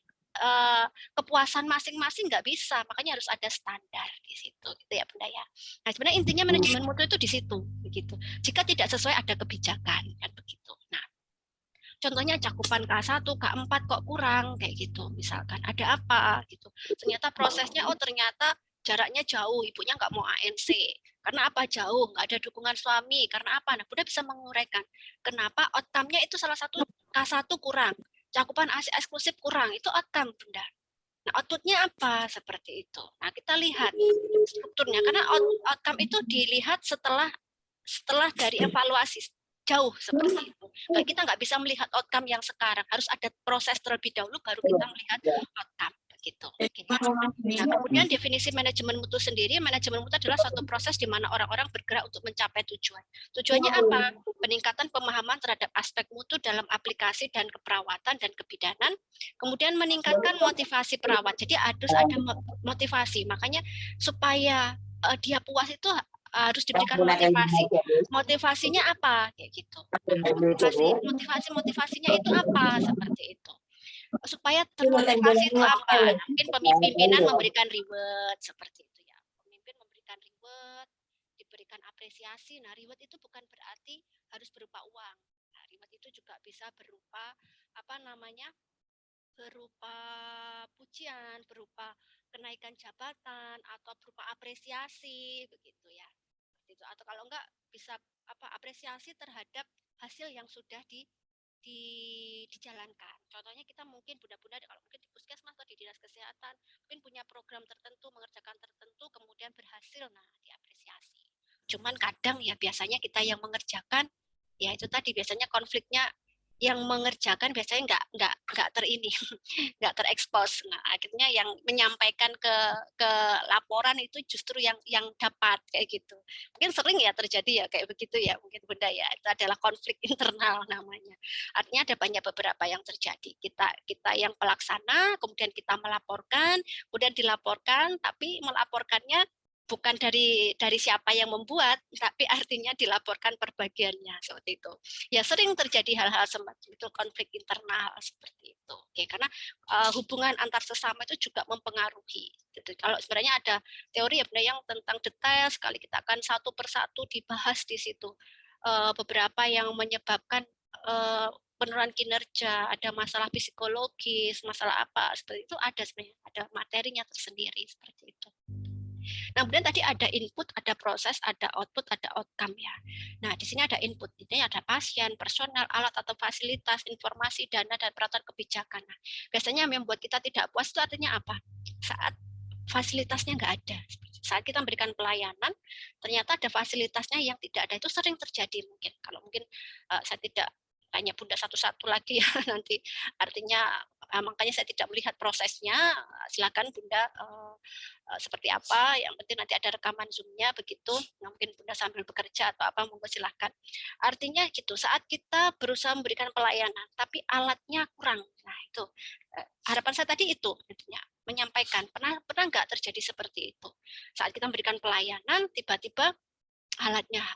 kepuasan masing-masing nggak bisa, makanya harus ada standar di situ, gitu ya Bunda ya. Nah, sebenarnya intinya manajemen mutu itu di situ, begitu. Jika tidak sesuai ada kebijakan, kan begitu. Nah, contohnya cakupan K1, K4 kok kurang kayak gitu misalkan. Ada apa gitu. Ternyata prosesnya ternyata jaraknya jauh, ibunya nggak mau ANC. Karena apa jauh? Nggak ada dukungan suami. Karena apa? Nah, Bunda bisa menguraikan. Kenapa outcome-nya itu salah satu K1 kurang. Cakupan ASI eksklusif kurang. Itu outcome, Bunda. Nah, output-nya apa? Seperti itu. Nah, kita lihat strukturnya. Karena outcome itu dilihat setelah dari evaluasi jauh seperti itu. Kita nggak bisa melihat outcome yang sekarang, harus ada proses terlebih dahulu baru kita melihat outcome begitu. Nah, kemudian definisi manajemen mutu sendiri, manajemen mutu adalah suatu proses di mana orang-orang bergerak untuk mencapai tujuan. Tujuannya apa? Peningkatan pemahaman terhadap aspek mutu dalam aplikasi dan keperawatan dan kebidanan, kemudian meningkatkan motivasi perawat. Jadi harus ada motivasi, makanya supaya dia puas itu harus diberikan motivasi. Motivasinya apa? Kayak gitu. Motivasinya itu apa? Seperti itu. Supaya termotivasi itu apa? Nah, mungkin pimpinan memberikan reward seperti itu ya. Pemimpin memberikan reward, diberikan apresiasi. Nah, reward itu bukan berarti harus berupa uang. Nah, reward itu juga bisa berupa apa namanya? Berupa pujian, berupa kenaikan jabatan atau berupa apresiasi begitu ya. Gitu. Atau kalau enggak bisa apresiasi terhadap hasil yang sudah dijalankan. Contohnya kita mungkin bunda-bunda kalau mungkin di puskesmas atau di dinas kesehatan mungkin punya program tertentu, mengerjakan tertentu, kemudian berhasil, nah diapresiasi. Cuman kadang ya biasanya kita yang mengerjakan, ya itu tadi biasanya konfliknya yang mengerjakan biasanya nggak terini nggak terekspos. Nah, akhirnya yang menyampaikan ke laporan itu justru yang dapat kayak gitu. Mungkin sering ya terjadi ya kayak begitu ya, mungkin Bunda ya. Itu adalah konflik internal namanya. Artinya ada banyak beberapa yang terjadi. Kita yang pelaksana, kemudian kita melaporkan, kemudian dilaporkan, tapi melaporkannya bukan dari siapa yang membuat, tapi artinya dilaporkan perbagiannya seperti itu. Ya sering terjadi hal-hal semacam itu, konflik internal seperti itu. Oke, karena hubungan antar sesama itu juga mempengaruhi. Gitu. Kalau sebenarnya ada teori ya yang tentang detail sekali, kita akan satu persatu dibahas di situ. Beberapa yang menyebabkan penurunan kinerja, ada masalah psikologis, masalah apa seperti itu ada sebenarnya, ada materinya tersendiri seperti itu. Nah, kemudian tadi ada input, ada proses, ada output, ada outcome ya. Nah, di sini ada input, ini ada pasien, personal, alat atau fasilitas, informasi, dana, dan peraturan kebijakan. Nah, biasanya yang membuat kita tidak puas itu artinya apa? Saat fasilitasnya nggak ada. Saat kita memberikan pelayanan, ternyata ada fasilitasnya yang tidak ada. Itu sering terjadi mungkin. Kalau mungkin saya tidak tanya Bunda satu-satu lagi ya nanti artinya makanya saya tidak melihat prosesnya, silakan Bunda seperti apa, yang penting nanti ada rekaman Zoom-nya begitu, mungkin Bunda sambil bekerja atau apa monggo silakan. Artinya gitu, saat kita berusaha memberikan pelayanan tapi alatnya kurang. Nah, itu harapan saya tadi itu intinya menyampaikan, pernah nggak terjadi seperti itu? Saat kita memberikan pelayanan tiba-tiba alatnya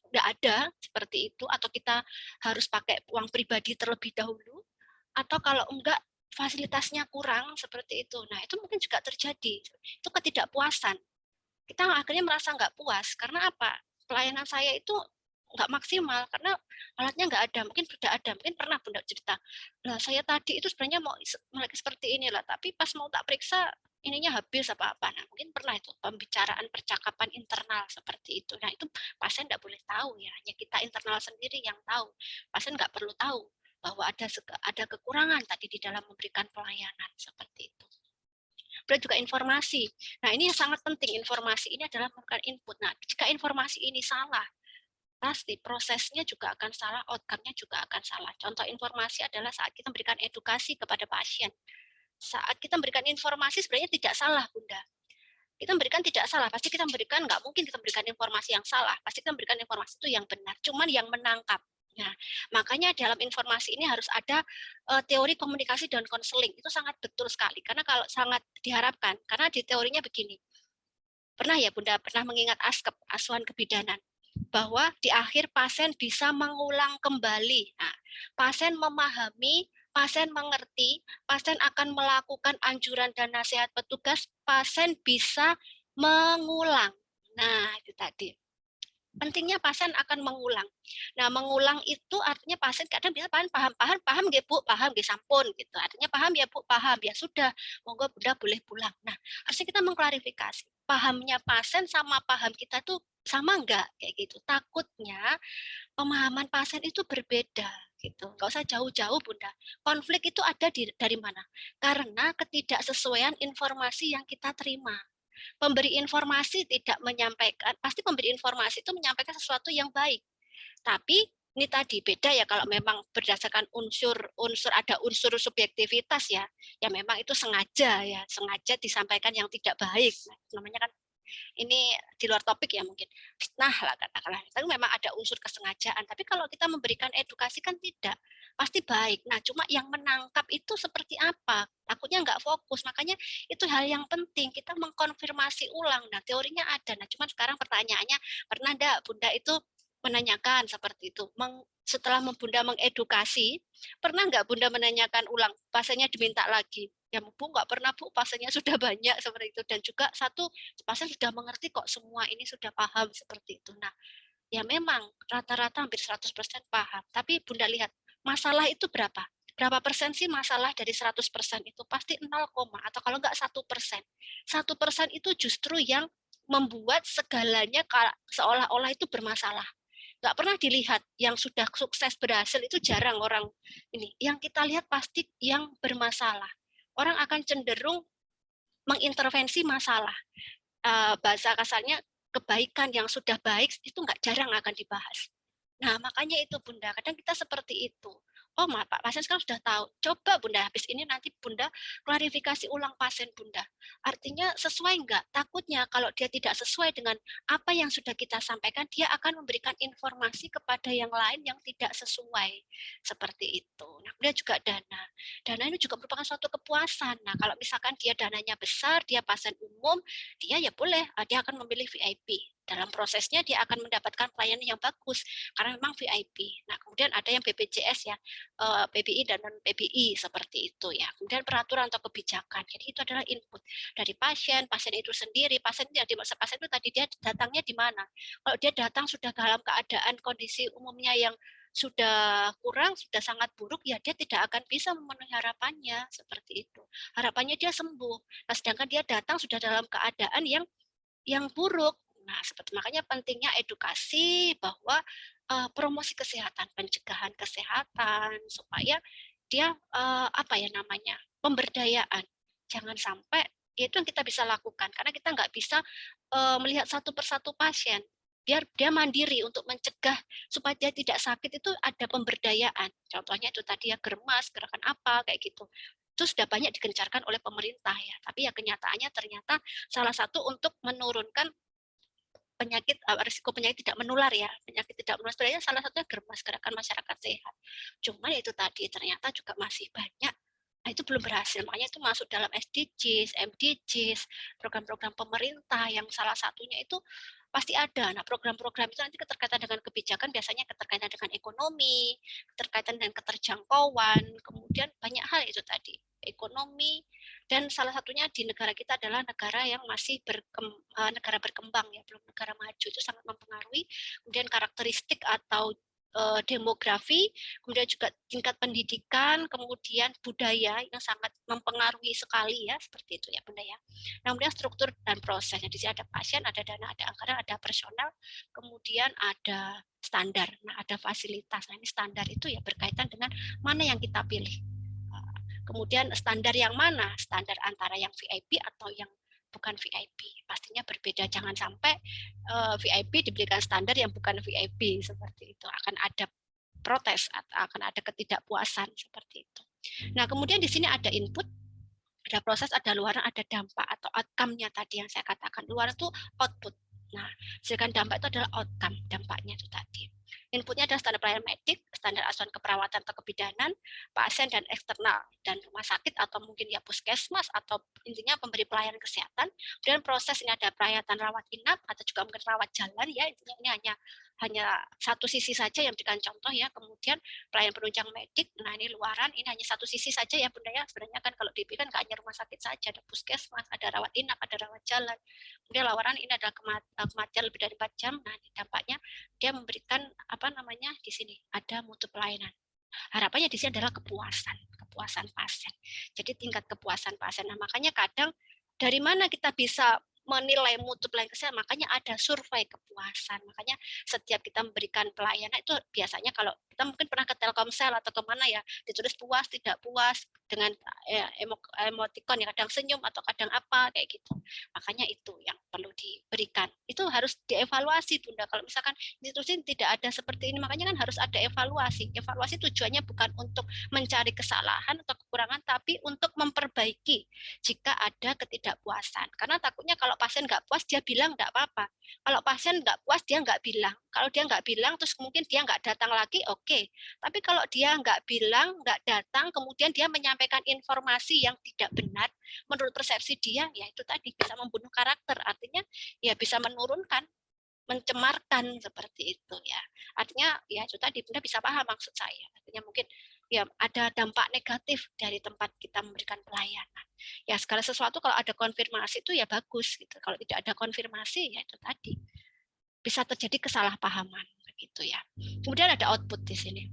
nggak ada seperti itu, atau kita harus pakai uang pribadi terlebih dahulu, atau kalau enggak fasilitasnya kurang seperti itu. Nah, itu mungkin juga terjadi. Itu ketidakpuasan. Kita akhirnya merasa nggak puas. Karena apa? Pelayanan saya itu nggak maksimal karena alatnya nggak ada. Mungkin sudah ada. Mungkin pernah Bunda cerita. Nah, saya tadi itu sebenarnya mau seperti inilah, tapi pas mau tak periksa ininya habis apa-apa. Nah, mungkin pernah itu pembicaraan percakapan internal seperti itu. Nah, itu pasien nggak boleh tahu ya. Hanya kita internal sendiri yang tahu. Pasien nggak perlu tahu bahwa ada kekurangan tadi di dalam memberikan pelayanan seperti itu. kemudian juga informasi. Nah, ini yang sangat penting, informasi ini adalah merupakan input. Nah, jika informasi ini salah, pasti prosesnya juga akan salah, outcome-nya juga akan salah. Contoh informasi adalah saat kita memberikan edukasi kepada pasien. Saat kita memberikan informasi sebenarnya tidak salah, Bunda. Kita memberikan tidak salah, pasti kita memberikan, nggak mungkin kita memberikan informasi yang salah, pasti kita memberikan informasi itu yang benar, cuman yang menangkap. Nah, makanya dalam informasi ini harus ada teori komunikasi dan konseling, itu sangat betul sekali, karena kalau sangat diharapkan, karena di teorinya begini, pernah ya Bunda, pernah mengingat ASKEP, asuhan kebidanan, bahwa di akhir pasien bisa mengulang kembali. Nah, pasien memahami, pasien mengerti, pasien akan melakukan anjuran dan nasihat petugas, pasien bisa mengulang. Nah, itu tadi. Pentingnya pasien akan mengulang. Nah, mengulang itu artinya pasien kadang bisa paham nggih Bu, paham nggih sampun gitu. Artinya paham ya Bu, paham. Ya sudah, monggo Bunda boleh pulang. Nah, harusnya kita mengklarifikasi. Pahamnya pasien sama paham kita tuh sama enggak kayak gitu. Takutnya pemahaman pasien itu berbeda gitu. Enggak usah jauh-jauh Bunda. Konflik itu ada dari mana? Karena ketidaksesuaian informasi yang kita terima. Pemberi informasi tidak menyampaikan, pasti pemberi informasi itu menyampaikan sesuatu yang baik. Tapi ini tadi beda ya kalau memang berdasarkan unsur ada unsur subjektivitas ya memang itu sengaja disampaikan yang tidak baik. Nah, namanya kan ini di luar topik ya mungkin. Nah lah katakanlah, tapi memang ada unsur kesengajaan. Tapi kalau kita memberikan edukasi kan tidak, pasti baik. Nah cuma yang menangkap itu seperti apa? Takutnya nggak fokus. Makanya itu hal yang penting. Kita mengkonfirmasi ulang. Nah teorinya ada. Nah cuma sekarang pertanyaannya, pernah enggak Bunda itu menanyakan seperti itu? Setelah Bunda mengedukasi, pernah nggak Bunda menanyakan ulang? Pasiennya diminta lagi. Ya Bu nggak pernah Bu, pasiennya sudah banyak seperti itu. Dan juga satu, pasien sudah mengerti kok semua ini sudah paham seperti itu. Nah, ya memang rata-rata hampir 100% paham. Tapi Bunda lihat, masalah itu berapa? Berapa persen sih masalah dari 100% itu? Pasti 0, atau kalau nggak 1%. 1% itu justru yang membuat segalanya seolah-olah itu bermasalah. Nggak pernah dilihat yang sudah sukses berhasil itu jarang orang ini. Yang kita lihat pasti yang bermasalah. Orang akan cenderung mengintervensi masalah. Bahasa kasarnya kebaikan yang sudah baik itu nggak jarang akan dibahas. Nah, makanya itu Bunda, kadang kita seperti itu. Oh, Pak pasien sekarang sudah tahu. Coba Bunda, habis ini nanti Bunda klarifikasi ulang pasien Bunda. Artinya sesuai enggak? Takutnya kalau dia tidak sesuai dengan apa yang sudah kita sampaikan, dia akan memberikan informasi kepada yang lain yang tidak sesuai. Seperti itu. Nah, kemudian juga dana. Dana ini juga merupakan suatu kepuasan. Nah, kalau misalkan dia dananya besar, dia pasien umum, dia ya boleh, dia akan memilih VIP. Dalam prosesnya dia akan mendapatkan pelayanan yang bagus karena memang VIP. Nah, kemudian ada yang BPJS ya, PBI dan non PBI seperti itu ya. Kemudian peraturan atau kebijakan. Jadi itu adalah input dari pasien itu sendiri. Pasien yang dimaksud pasien itu tadi dia datangnya di mana? Kalau dia datang sudah dalam keadaan kondisi umumnya yang sudah kurang, sudah sangat buruk, ya dia tidak akan bisa memenuhi harapannya seperti itu. Harapannya dia sembuh. Nah, sedangkan dia datang sudah dalam keadaan yang buruk. Nah, seperti makanya pentingnya edukasi bahwa promosi kesehatan, pencegahan kesehatan supaya dia apa ya namanya pemberdayaan. Jangan sampai itu yang kita bisa lakukan karena kita nggak bisa melihat satu persatu pasien. Biar dia mandiri untuk mencegah supaya dia tidak sakit itu ada pemberdayaan. Contohnya itu tadi ya germas, gerakan apa kayak gitu. Itu sudah banyak digencarkan oleh pemerintah ya. Tapi ya kenyataannya ternyata salah satu untuk menurunkan penyakit risiko penyakit tidak menular ya, penyakit tidak menular sebenarnya salah satunya germas, gerakan masyarakat sehat. Cuman itu tadi ternyata juga masih banyak. Nah, itu belum berhasil, makanya itu masuk dalam SDGs, MDGs, program-program pemerintah yang salah satunya itu pasti ada. Nah, program-program itu nanti keterkaitan dengan kebijakan, biasanya keterkaitan dengan ekonomi, keterkaitan dengan keterjangkauan, kemudian banyak hal itu tadi, ekonomi, dan salah satunya di negara kita adalah negara yang masih negara berkembang ya, belum negara maju, itu sangat mempengaruhi. Kemudian karakteristik atau demografi, kemudian juga tingkat pendidikan, kemudian budaya yang sangat mempengaruhi sekali ya, seperti itu ya Bunda ya. Nah, kemudian struktur dan proses. Di sini ada pasien, ada dana, ada anggaran, ada personal, kemudian ada standar. Nah, ada fasilitas. Nah, ini standar itu ya berkaitan dengan mana yang kita pilih. Kemudian standar yang mana? Standar antara yang VIP atau yang bukan VIP. Pastinya berbeda. Jangan sampai VIP diberikan standar yang bukan VIP seperti itu. Akan ada protes atau akan ada ketidakpuasan seperti itu. Nah, kemudian di sini ada input, ada proses, ada luaran, ada dampak atau outcome-nya tadi yang saya katakan. Luaran itu output. Nah, sedangkan dampak itu adalah outcome, dampaknya itu tadi. Inputnya adalah standar pelayanan medik, standar asuhan keperawatan atau kebidanan, pasien dan eksternal, dan rumah sakit atau mungkin ya puskesmas atau intinya pemberi pelayanan kesehatan. Dan proses ini ada pelayanan rawat inap atau juga mungkin rawat jalan ya, intinya ini hanya satu sisi saja yang berikan contoh ya. Kemudian pelayanan penunjang medik, nah ini luaran, ini hanya satu sisi saja ya Bunda ya. Sebenarnya kan kalau diberikan nggak hanya rumah sakit saja, ada puskesmas, ada rawat inap, ada rawat jalan. Kemudian luaran ini adalah kematian lebih dari 4 jam. Nah, dampaknya dia memberikan apa namanya di sini ada mutu pelayanan. Harapannya di sini adalah kepuasan pasien. Jadi tingkat kepuasan pasien. Nah, makanya kadang dari mana kita bisa menilai mutu pelayanan kesehatan, makanya ada survei kepuasan. Makanya setiap kita memberikan pelayanan itu biasanya kalau kita mungkin pernah ke Telkomsel atau kemana ya, ditulis puas, tidak puas, dengan emoticon yang kadang senyum atau kadang apa kayak gitu. Makanya itu yang perlu diberikan. Itu harus dievaluasi Bunda. Kalau misalkan institusi tidak ada seperti ini, makanya kan harus ada evaluasi. Evaluasi tujuannya bukan untuk mencari kesalahan atau kekurangan, tapi untuk memperbaiki jika ada ketidakpuasan. Karena takutnya kalau pasien nggak puas, dia bilang nggak apa-apa. Kalau pasien nggak puas, dia nggak bilang. Kalau dia nggak bilang, terus mungkin dia nggak datang lagi, oke. Tapi kalau dia nggak bilang, nggak datang, kemudian dia menyampaikan informasi yang tidak benar, menurut persepsi dia, ya itu tadi bisa membunuh karakter. Artinya ya bisa menurunkan, mencemarkan seperti itu ya. Artinya ya itu tadi Bunda bisa paham maksud saya. Artinya mungkin ya ada dampak negatif dari tempat kita memberikan pelayanan. Ya segala sesuatu kalau ada konfirmasi itu ya bagus gitu. Kalau tidak ada konfirmasi ya itu tadi bisa terjadi kesalahpahaman begitu ya. Kemudian ada output di sini.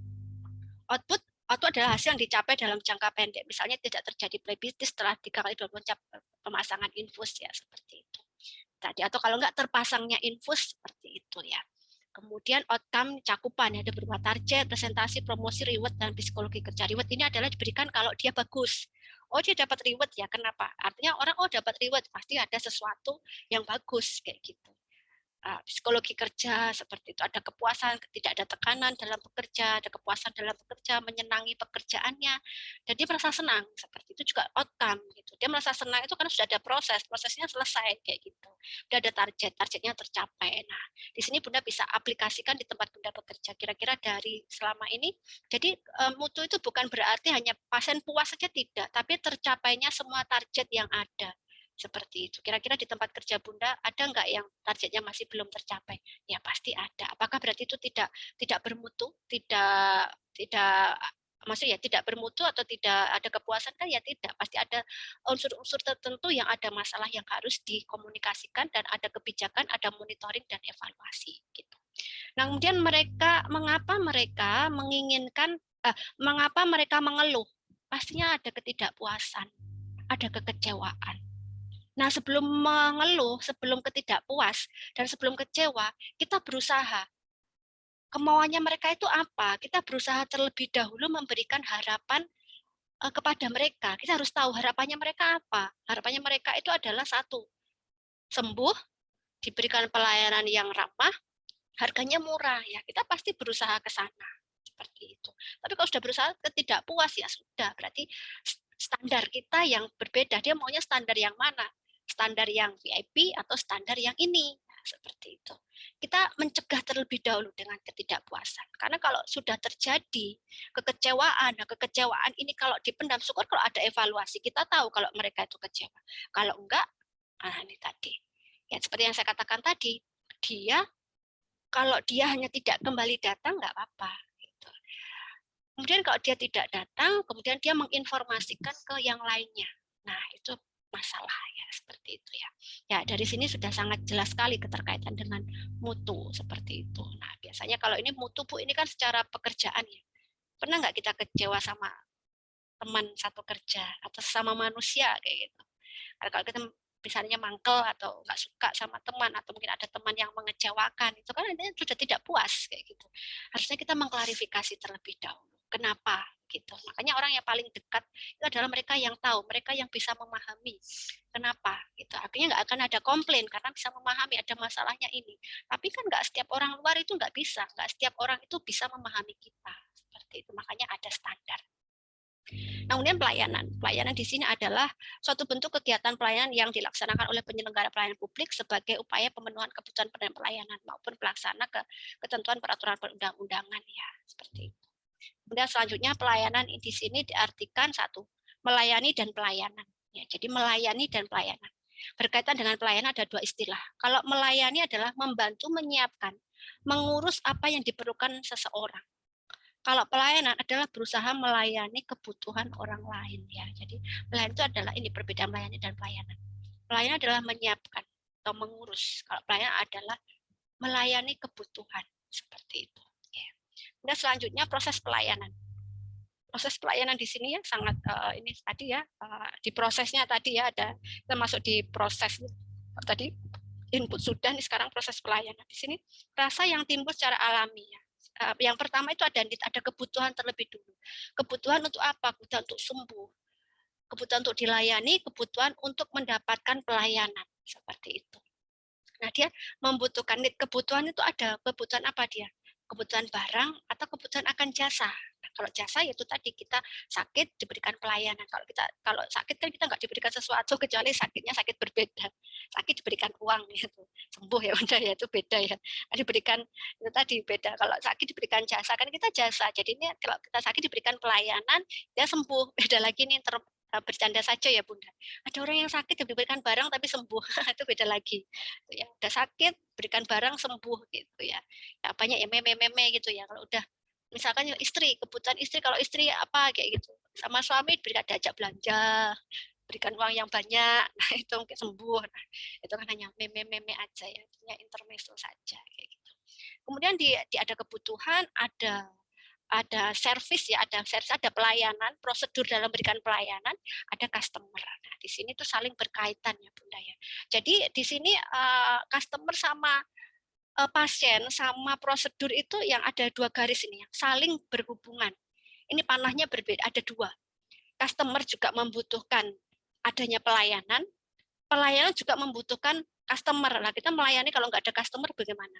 Output adalah hasil yang dicapai dalam jangka pendek. Misalnya tidak terjadi plebitis setelah 3 kali 24 jam pemasangan infus ya seperti itu. Tadi atau kalau enggak terpasangnya infus seperti itu ya. Kemudian outcome cakupan ada berupa target, presentasi, promosi, reward dan psikologi kerja. Reward ini adalah diberikan kalau dia bagus. Oh dia dapat reward ya, kenapa? Artinya orang dapat reward pasti ada sesuatu yang bagus kayak gitu. Psikologi kerja seperti itu, ada kepuasan, tidak ada tekanan dalam bekerja, ada kepuasan dalam bekerja, menyenangi pekerjaannya, dan dia merasa senang seperti itu juga outcome gitu. Dia merasa senang itu karena sudah ada prosesnya selesai kayak gitu. Sudah ada targetnya tercapai. Nah, di sini Bunda bisa aplikasikan di tempat Bunda bekerja. Kira-kira dari selama ini, jadi mutu itu bukan berarti hanya pasien puas saja tidak, tapi tercapainya semua target yang ada. Seperti itu. Kira-kira di tempat kerja Bunda ada nggak yang targetnya masih belum tercapai? Ya pasti ada. Apakah berarti itu tidak bermutu, tidak maksudnya tidak bermutu atau tidak ada kepuasan kan ya tidak. Pasti ada unsur-unsur tertentu yang ada masalah yang harus dikomunikasikan dan ada kebijakan, ada monitoring dan evaluasi gitu. Nah, kemudian mengapa mereka menginginkan mengapa mereka mengeluh? Pastinya ada ketidakpuasan, ada kekecewaan. Nah, sebelum mengeluh, sebelum ketidakpuas, dan sebelum kecewa, kita berusaha. Kemauannya mereka itu apa? Kita berusaha terlebih dahulu memberikan harapan kepada mereka. Kita harus tahu harapannya mereka apa. Harapannya mereka itu adalah satu, sembuh, diberikan pelayanan yang ramah, harganya murah. Ya, kita pasti berusaha ke sana. Seperti itu. Tapi kalau sudah berusaha ketidakpuas, ya sudah. Berarti standar kita yang berbeda. Dia maunya standar yang mana? Standar yang VIP atau standar yang ini. Nah, seperti itu. Kita mencegah terlebih dahulu dengan ketidakpuasan. Karena kalau sudah terjadi kekecewaan, nah kekecewaan ini kalau dipendam, syukur kalau ada evaluasi, kita tahu kalau mereka itu kecewa. Kalau enggak, nah ini tadi. Ya, seperti yang saya katakan tadi, kalau dia hanya tidak kembali datang, enggak apa-apa. Gitu. Kemudian kalau dia tidak datang, kemudian dia menginformasikan ke yang lainnya. Nah, itu masalah ya seperti itu ya. Ya dari sini sudah sangat jelas sekali keterkaitan dengan mutu seperti itu. Nah biasanya kalau ini mutu Bu ini kan secara pekerjaan ya. Pernah nggak kita kecewa sama teman satu kerja atau sama manusia kayak gitu? Kalau kita misalnya mangkel atau nggak suka sama teman atau mungkin ada teman yang mengecewakan, itu kan artinya sudah tidak puas kayak gitu. Harusnya kita mengklarifikasi terlebih dahulu. Kenapa gitu. Makanya orang yang paling dekat itu adalah mereka yang tahu, mereka yang bisa memahami kenapa gitu. Artinya nggak akan ada komplain karena bisa memahami ada masalahnya ini. Tapi kan nggak setiap orang luar itu nggak bisa, nggak setiap orang itu bisa memahami kita seperti itu. Makanya ada standar. Nah, kemudian pelayanan di sini adalah suatu bentuk kegiatan pelayanan yang dilaksanakan oleh penyelenggara pelayanan publik sebagai upaya pemenuhan kebutuhan pelayanan maupun pelaksana ketentuan peraturan perundang-undangan ya seperti itu. Kemudian selanjutnya pelayanan di sini diartikan satu, melayani dan pelayanan. Ya, jadi melayani dan pelayanan. Berkaitan dengan pelayanan ada dua istilah. Kalau melayani adalah membantu menyiapkan, mengurus apa yang diperlukan seseorang. Kalau pelayanan adalah berusaha melayani kebutuhan orang lain ya. Jadi pelayanan itu adalah ini perbedaan melayani dan pelayanan. Pelayanan adalah menyiapkan atau mengurus. Kalau pelayanan adalah melayani kebutuhan seperti itu. Kemudian selanjutnya proses pelayanan. Proses pelayanan di sini ya sangat ini tadi ya di prosesnya tadi ya ada termasuk di proses tadi input sudah nih sekarang proses pelayanan di sini rasa yang timbul secara alami ya. Yang pertama itu ada kebutuhan terlebih dulu. Kebutuhan untuk apa? Kebutuhan untuk sembuh. Kebutuhan untuk dilayani, kebutuhan untuk mendapatkan pelayanan seperti itu. Nah, dia membutuhkan kebutuhan itu ada kebutuhan apa dia? Kebutuhan barang atau kebutuhan akan jasa. Nah, kalau jasa itu tadi kita sakit diberikan pelayanan. Kalau sakit kan kita nggak diberikan sesuatu kecuali sakitnya sakit berbeda. Sakit diberikan uang gitu. Sembuh ya udah ya itu beda ya. Diberikan itu tadi beda. Kalau sakit diberikan jasa kan kita jasa. Jadi ini kalau kita sakit diberikan pelayanan dia sembuh. Beda lagi nih bercanda saja ya Bunda. Ada orang yang sakit diberikan barang tapi sembuh. Itu beda lagi. Ya, udah sakit berikan barang sembuh gitu ya. Ya banyak ya meme gitu ya. Kalau udah misalkan istri, kebutuhan istri kalau istri apa kayak gitu. Sama suami diberikan diajak belanja, berikan uang yang banyak. Nah, itu mungkin sembuh. Nah, itu kan hanya meme aja ya. Artinya intermezzo saja kayak gitu. Kemudian ada kebutuhan, ada service ya, ada pelayanan, prosedur dalam memberikan pelayanan, ada customer. Nah, di sini tuh saling berkaitan ya Bunda ya. Jadi di sini customer sama pasien sama prosedur itu yang ada dua garis ini yang saling berhubungan. Ini panahnya berbeda, ada dua. Customer juga membutuhkan adanya pelayanan, pelayanan juga membutuhkan customer. Nah, kita melayani kalau nggak ada customer bagaimana?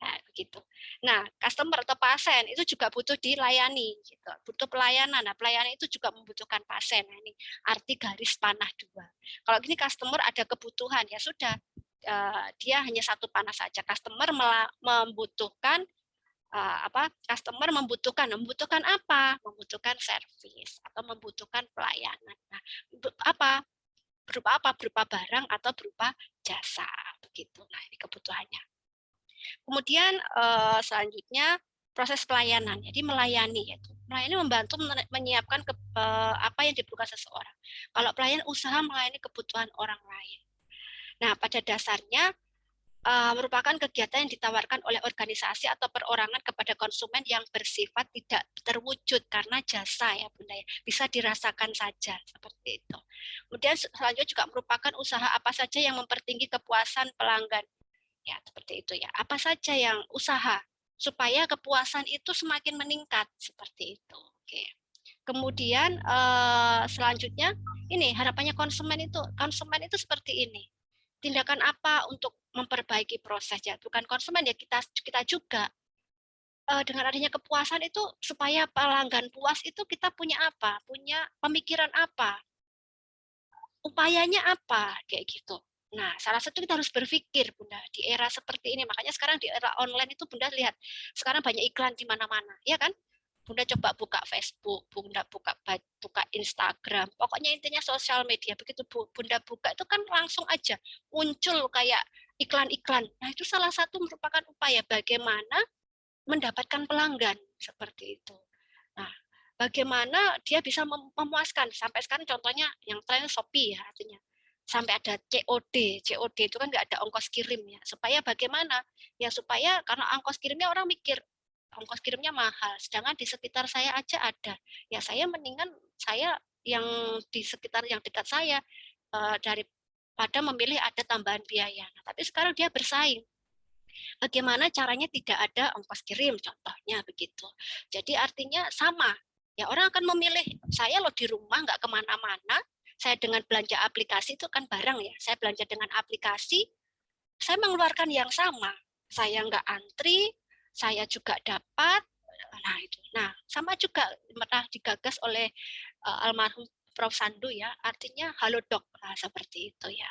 Nah, begitu. Nah, customer atau pasien itu juga butuh dilayani, gitu. Butuh pelayanan. Nah, pelayanan itu juga membutuhkan pasien. Nah, ini arti garis panah dua. Kalau gini customer ada kebutuhan, ya sudah, dia hanya satu panah saja. Customer membutuhkan Customer membutuhkan apa? Membutuhkan servis atau membutuhkan pelayanan. Nah, apa? Berupa apa? Berupa barang atau berupa jasa, begitu. Nah, ini kebutuhannya. Kemudian selanjutnya proses pelayanan, jadi melayani yaitu. Melayani membantu menyiapkan apa yang diperlukan seseorang. Kalau pelayanan usaha melayani kebutuhan orang lain. Nah, pada dasarnya merupakan kegiatan yang ditawarkan oleh organisasi atau perorangan kepada konsumen yang bersifat tidak terwujud karena jasa ya Bunda ya. Bisa dirasakan saja seperti itu. Kemudian selanjutnya juga merupakan usaha apa saja yang mempertinggi kepuasan pelanggan. Ya, seperti itu ya. Apa saja yang usaha supaya kepuasan itu semakin meningkat seperti itu. Oke. Kemudian selanjutnya ini harapannya konsumen itu seperti ini. Tindakan apa untuk memperbaiki prosesnya? Bukan konsumen ya kita juga. Dengan adanya kepuasan itu supaya pelanggan puas itu kita punya apa? Punya pemikiran apa? Upayanya apa? Kayak gitu. Nah, salah satu kita harus berpikir, Bunda, di era seperti ini. Makanya sekarang di era online itu Bunda lihat, sekarang banyak iklan di mana-mana, ya kan? Bunda coba buka Facebook, Bunda buka Instagram, pokoknya intinya sosial media. Begitu Bunda buka itu kan langsung aja muncul kayak iklan-iklan. Nah, itu salah satu merupakan upaya bagaimana mendapatkan pelanggan seperti itu. Nah, bagaimana dia bisa memuaskan sampai sekarang contohnya yang tren Shopee ya artinya sampai ada COD itu kan nggak ada ongkos kirim ya supaya bagaimana ya supaya karena ongkos kirimnya orang mikir ongkos kirimnya mahal sedangkan di sekitar saya aja ada ya saya mendingan saya yang di sekitar yang dekat saya dari pada memilih ada tambahan biaya. Nah, tapi sekarang dia bersaing. Bagaimana caranya tidak ada ongkos kirim, contohnya begitu. Jadi artinya sama. Ya orang akan memilih, saya loh di rumah nggak kemana-mana, saya dengan belanja aplikasi itu kan barang ya, saya belanja dengan aplikasi, saya mengeluarkan yang sama. Saya nggak antri, saya juga dapat. Nah itu. Nah sama juga pernah digagas oleh almarhum Prof. Sandu ya, artinya halodoc, nah, seperti itu ya.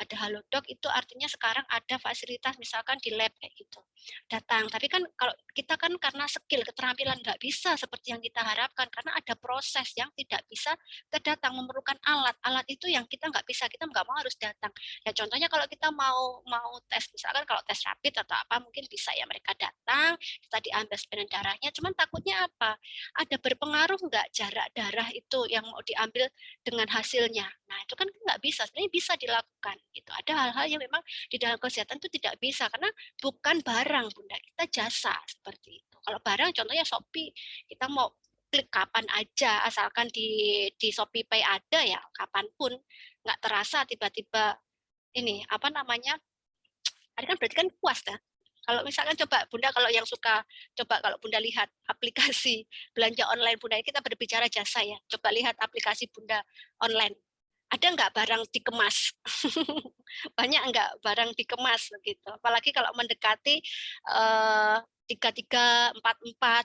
Ada halodoc itu artinya sekarang ada fasilitas misalkan di lab kayak gitu. Datang, tapi kan kalau kita kan karena skill, keterampilan nggak bisa seperti yang kita harapkan, karena ada proses yang tidak bisa kita datang, memerlukan alat. Alat itu yang kita nggak bisa, kita nggak mau harus datang. Ya contohnya kalau kita mau tes, misalkan kalau tes rapid atau apa, mungkin bisa ya mereka datang, kita diambil spesimen darahnya, cuman takutnya apa? Ada berpengaruh nggak jarak darah itu yang mau diambil dengan hasilnya. Nah, itu kan nggak bisa. Sebenarnya bisa dilakukan. Gitu. Ada hal-hal yang memang di dalam kesehatan itu tidak bisa karena bukan barang, Bunda. Kita jasa seperti itu. Kalau barang, contohnya Shopee, kita mau klik kapan aja, asalkan di Shopee Pay ada ya, kapanpun nggak terasa tiba-tiba ini apa namanya? Ada kan berarti kan puas ya. Kalau misalkan coba Bunda kalau yang suka coba kalau Bunda lihat aplikasi belanja online Bunda, kita berbicara jasa ya. Coba lihat aplikasi Bunda online. Ada nggak barang dikemas? Banyak nggak barang dikemas begitu. Apalagi kalau mendekati 3344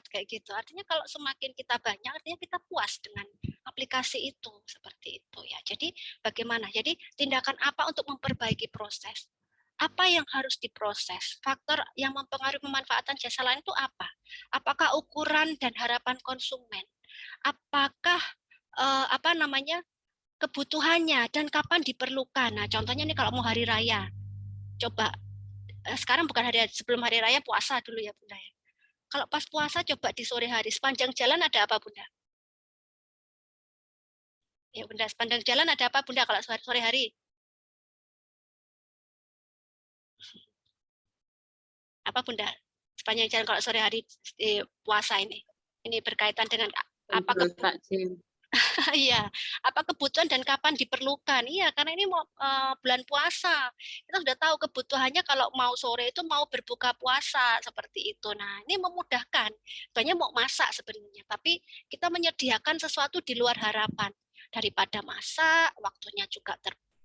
kayak gitu. Artinya kalau semakin kita banyak, artinya kita puas dengan aplikasi itu seperti itu ya. Jadi bagaimana? Jadi tindakan apa untuk memperbaiki proses? Apa yang harus diproses? Faktor yang mempengaruhi pemanfaatan jasa lain itu apa? Apakah ukuran dan harapan konsumen? Apakah apa namanya kebutuhannya dan kapan diperlukan? Nah, contohnya nih kalau mau hari raya, coba sekarang bukan hari sebelum hari raya puasa dulu ya Bunda ya. Kalau pas puasa coba di sore hari sepanjang jalan ada apa Bunda? Ya Bunda, sepanjang jalan ada apa Bunda kalau sore hari? Apa Bunda? Sepanjang jalan kalau sore hari puasa ini. Ini berkaitan dengan apa iya, apa kebutuhan dan kapan diperlukan? Iya, karena ini mau bulan puasa. Kita sudah tahu kebutuhannya kalau mau sore itu mau berbuka puasa seperti itu. Nah, ini memudahkan. Banyak mau masak sebenarnya, tapi kita menyediakan sesuatu di luar harapan. Daripada masak, waktunya juga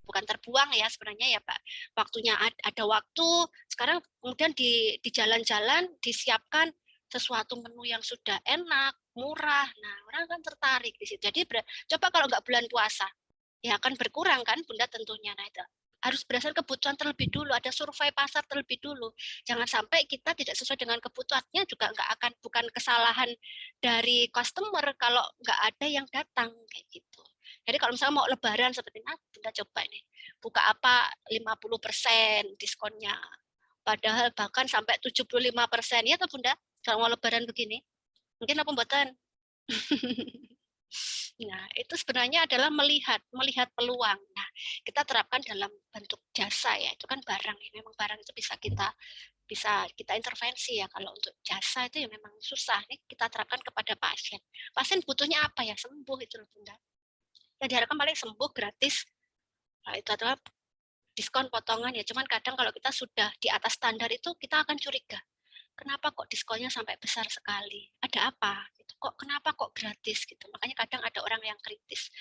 bukan terbuang ya sebenarnya ya Pak. Waktunya ada waktu, sekarang kemudian di jalan-jalan disiapkan sesuatu menu yang sudah enak, murah. Nah, orang kan tertarik di situ. Jadi coba kalau nggak bulan puasa, ya akan berkurang kan Bunda tentunya. Nah, itu harus berdasarkan kebutuhan terlebih dulu, ada survei pasar terlebih dulu. Jangan sampai kita tidak sesuai dengan kebutuhannya juga nggak akan, bukan kesalahan dari customer kalau nggak ada yang datang kayak gitu. Jadi kalau misalnya mau lebaran seperti ini, Bunda coba nih, buka apa 50% diskonnya. Padahal bahkan sampai 75% ya toh Bunda, kalau mau lebaran begini. Mungkin apa buatan? Nah, itu sebenarnya adalah melihat peluang. Nah, kita terapkan dalam bentuk jasa ya. Itu kan barang ya. Memang barang itu bisa kita intervensi ya. Kalau untuk jasa itu ya memang susah. Nih kita terapkan kepada pasien. Pasien butuhnya apa ya? Sembuh itu loh, Bunda. Yang diharapkan paling sembuh gratis. Nah, itu adalah diskon potongan ya. Cuman kadang kalau kita sudah di atas standar itu kita akan curiga. Kenapa kok diskonnya sampai besar sekali? Ada apa? Gitu. Kenapa kok gratis gitu? Makanya kadang ada orang yang kritis.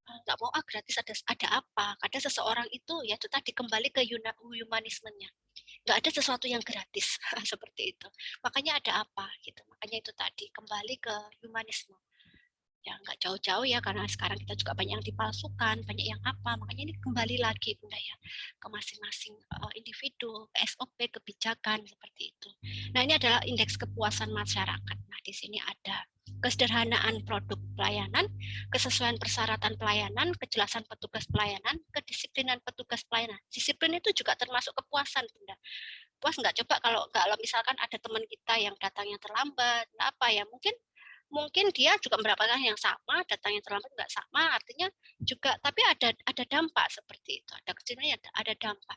Nggak mau gratis ada apa? Kadang seseorang itu ya itu tadi kembali ke humanismenya. Nggak ada sesuatu yang gratis seperti itu. Makanya ada apa gitu. Makanya itu tadi kembali ke humanisme. Ya nggak jauh-jauh ya karena sekarang kita juga banyak yang dipalsukan, banyak yang apa, makanya ini kembali lagi Bunda ya ke masing-masing individu, ke SOP, kebijakan seperti itu. Nah ini adalah indeks kepuasan masyarakat. Nah di sini ada kesederhanaan produk pelayanan, kesesuaian persyaratan pelayanan, kejelasan petugas pelayanan, kedisiplinan petugas pelayanan. Disiplin itu juga termasuk kepuasan Bunda. Puas nggak coba kalau misalkan ada teman kita yang datangnya terlambat, apa ya mungkin dia juga mendapatkan yang sama, datangnya terlambat nggak sama, artinya juga tapi ada dampak seperti itu, ada kecilnya ada dampak.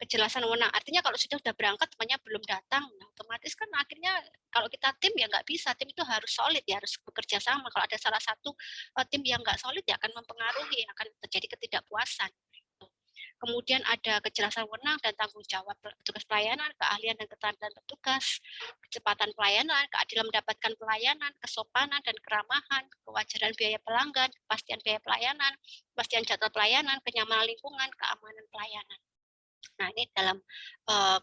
Kejelasan wewenang, artinya kalau sudah berangkat temannya belum datang, nah, otomatis kan akhirnya kalau kita tim ya nggak bisa, tim itu harus solid ya, harus bekerja sama. Kalau ada salah satu tim yang nggak solid ya akan mempengaruhi, akan terjadi ketidakpuasan. kemudian ada kejelasan wewenang dan tanggung jawab petugas pelayanan, keahlian dan keterampilan petugas, kecepatan pelayanan, keadilan mendapatkan pelayanan, kesopanan dan keramahan, kewajaran biaya pelanggan, kepastian biaya pelayanan, kepastian jadwal pelayanan, kenyamanan lingkungan, keamanan pelayanan. Nah, ini dalam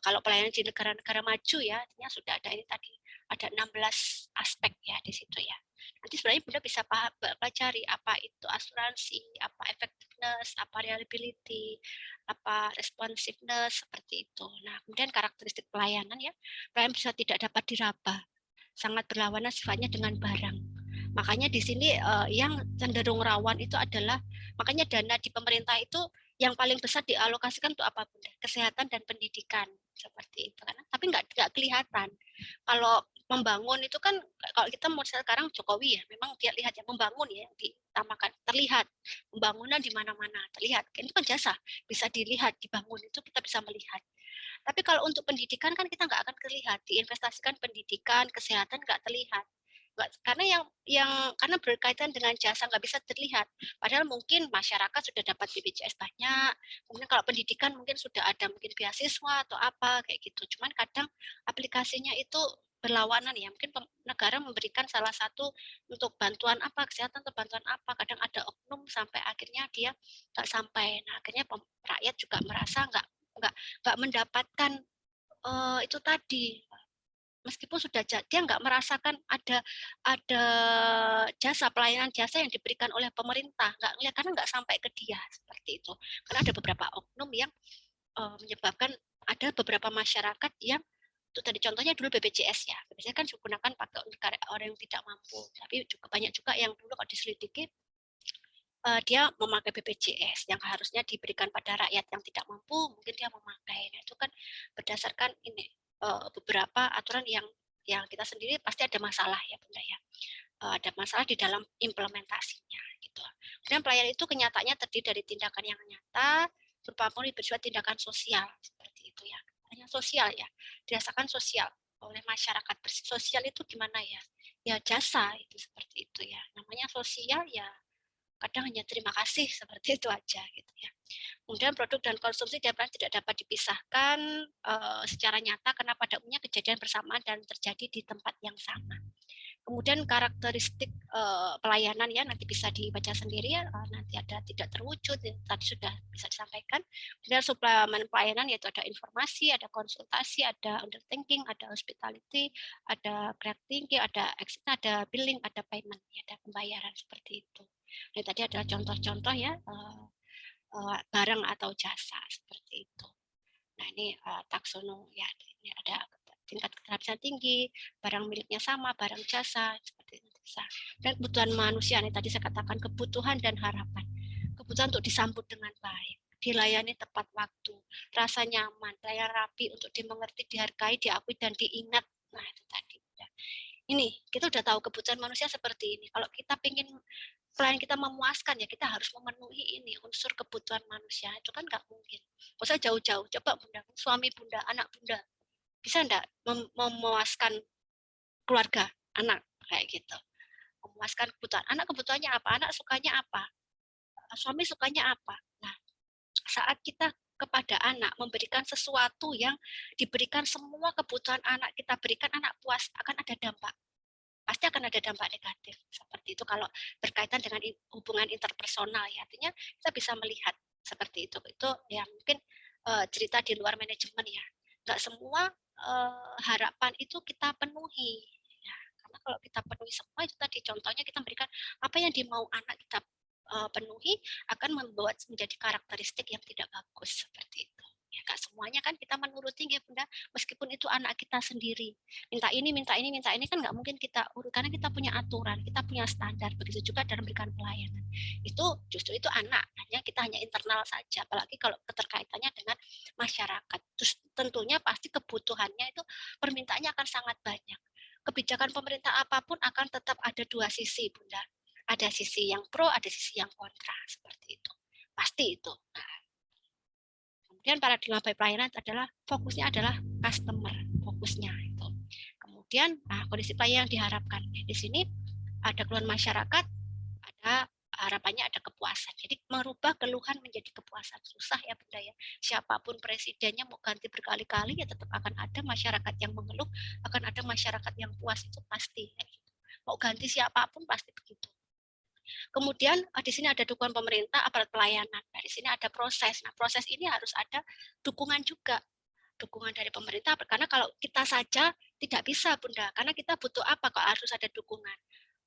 kalau pelayanan di negara-negara maju ya, artinya sudah ada ini tadi, ada 16 aspek ya di situ ya. Nanti sebenarnya Bunda bisa pelajari apa itu asuransi, apa effectiveness, apa reliability, apa responsiveness, seperti itu. Nah, kemudian karakteristik pelayanan ya, pelayanan bisa tidak dapat diraba, sangat berlawanan sifatnya dengan barang. Makanya di sini yang cenderung rawan itu adalah, makanya dana di pemerintah itu yang paling besar dialokasikan untuk apa Bunda? Kesehatan dan pendidikan, seperti itu kan. Tapi nggak kelihatan. Kalau membangun itu kan, kalau kita mau sekarang Jokowi ya, memang dia lihat yang membangun ya, yang ditamakan, terlihat pembangunan di mana-mana, terlihat. Itu kan jasa, bisa dilihat, dibangun itu kita bisa melihat. Tapi kalau untuk pendidikan kan kita nggak akan terlihat, diinvestasikan pendidikan, kesehatan nggak terlihat. Karena karena berkaitan dengan jasa nggak bisa terlihat. Padahal mungkin masyarakat sudah dapat BPJS banyak, kemudian kalau pendidikan mungkin sudah ada mungkin beasiswa atau apa kayak gitu. Cuman kadang aplikasinya itu berlawanan ya, mungkin negara memberikan salah satu untuk bantuan apa, kesehatan atau bantuan apa, kadang ada oknum sampai akhirnya dia nggak sampai. Nah, akhirnya rakyat juga merasa nggak mendapatkan itu tadi, meskipun sudah dia nggak merasakan ada pelayanan jasa yang diberikan oleh pemerintah, nggak ngelihat karena nggak sampai ke dia, seperti itu. Karena ada beberapa oknum yang menyebabkan ada beberapa masyarakat yang itu tadi contohnya dulu BPJS ya, BPJS kan digunakan pakai orang yang tidak mampu, tapi juga banyak juga yang dulu kalau diselidiki dia memakai BPJS yang harusnya diberikan pada rakyat yang tidak mampu, mungkin dia memakai. Nah, itu kan berdasarkan ini beberapa aturan yang kita sendiri pasti ada masalah ya Bunda ya. Ada masalah di dalam implementasinya gitu. Kemudian pelayanan itu kenyataannya terdiri dari tindakan yang nyata, berupa bersifat tindakan sosial seperti itu ya. Hanya sosial ya, dirasakan sosial oleh masyarakat. Sosial itu gimana ya? Ya jasa itu seperti itu ya. Namanya sosial ya, kadang hanya terima kasih seperti itu aja gitu ya. Kemudian produk dan konsumsi tidak dapat dipisahkan secara nyata karena pada umumnya kejadian bersamaan dan terjadi di tempat yang sama. Kemudian karakteristik pelayanan ya nanti bisa dibaca sendiri ya, nanti ada tidak terwujud tadi sudah bisa disampaikan. Kemudian suplemen pelayanan yaitu ada informasi, ada konsultasi, ada undertaking, ada hospitality, ada grant thinking, ada exit, ada billing, ada payment, ya, ada pembayaran seperti itu. Nah, tadi adalah contoh-contoh ya barang atau jasa seperti itu. Nah, ini taksonom ya, ini ada tingkat keterampilan tinggi, barang miliknya sama, barang jasa seperti itu bisa. Dan kebutuhan manusia nih tadi saya katakan kebutuhan dan harapan. Kebutuhan untuk disambut dengan baik, dilayani tepat waktu, rasa nyaman, layan rapi untuk dimengerti, dihargai, diakui dan diingat. Nah, itu tadi. Ini kita udah tahu kebutuhan manusia seperti ini. Kalau kita ingin pelayan kita memuaskan ya kita harus memenuhi ini unsur kebutuhan manusia, itu kan nggak mungkin. Nggak usah jauh-jauh, coba Bunda, suami Bunda, anak Bunda, bisa enggak memuaskan keluarga, anak, kayak gitu. Memuaskan kebutuhan. Anak kebutuhannya apa? Anak sukanya apa? Suami sukanya apa? Nah, saat kita kepada anak memberikan sesuatu yang diberikan semua kebutuhan anak kita berikan, anak puas, akan ada dampak. Pasti akan ada dampak negatif seperti itu kalau berkaitan dengan hubungan interpersonal ya. Artinya kita bisa melihat seperti itu ya mungkin cerita di luar manajemen ya, nggak semua harapan itu kita penuhi ya. Karena kalau kita penuhi semua itu tadi contohnya kita berikan apa yang dimau anak kita penuhi akan membuat menjadi karakteristik yang tidak bagus seperti itu. Ya, gak semuanya kan kita menuruti ya Bunda, meskipun itu anak kita sendiri. Minta ini kan nggak mungkin kita urut karena kita punya aturan, kita punya standar. Begitu juga dalam memberikan pelayanan. Itu justru itu anak, hanya kita hanya internal saja. Apalagi kalau keterkaitannya dengan masyarakat. Terus tentunya pasti kebutuhannya itu permintaannya akan sangat banyak. Kebijakan pemerintah apapun akan tetap ada dua sisi Bunda. Ada sisi yang pro, ada sisi yang kontra seperti itu. Pasti itu. Nah, kemudian paradigma baik pelayanan adalah fokusnya adalah customer, fokusnya itu. Kemudian kondisi pelayanan yang diharapkan. Di sini ada keluhan masyarakat, ada harapannya ada kepuasan. Jadi merubah keluhan menjadi kepuasan susah ya Bunda ya. Siapapun presidennya mau ganti berkali-kali ya tetap akan ada masyarakat yang mengeluh, akan ada masyarakat yang puas, itu pasti. Ya, gitu. Mau ganti siapapun pasti begitu. Kemudian di sini ada dukungan pemerintah, aparat pelayanan. Nah, di sini ada proses. Nah, proses ini harus ada dukungan juga. Dukungan dari pemerintah, karena kalau kita saja tidak bisa Bunda, karena kita butuh apa kalau harus ada dukungan.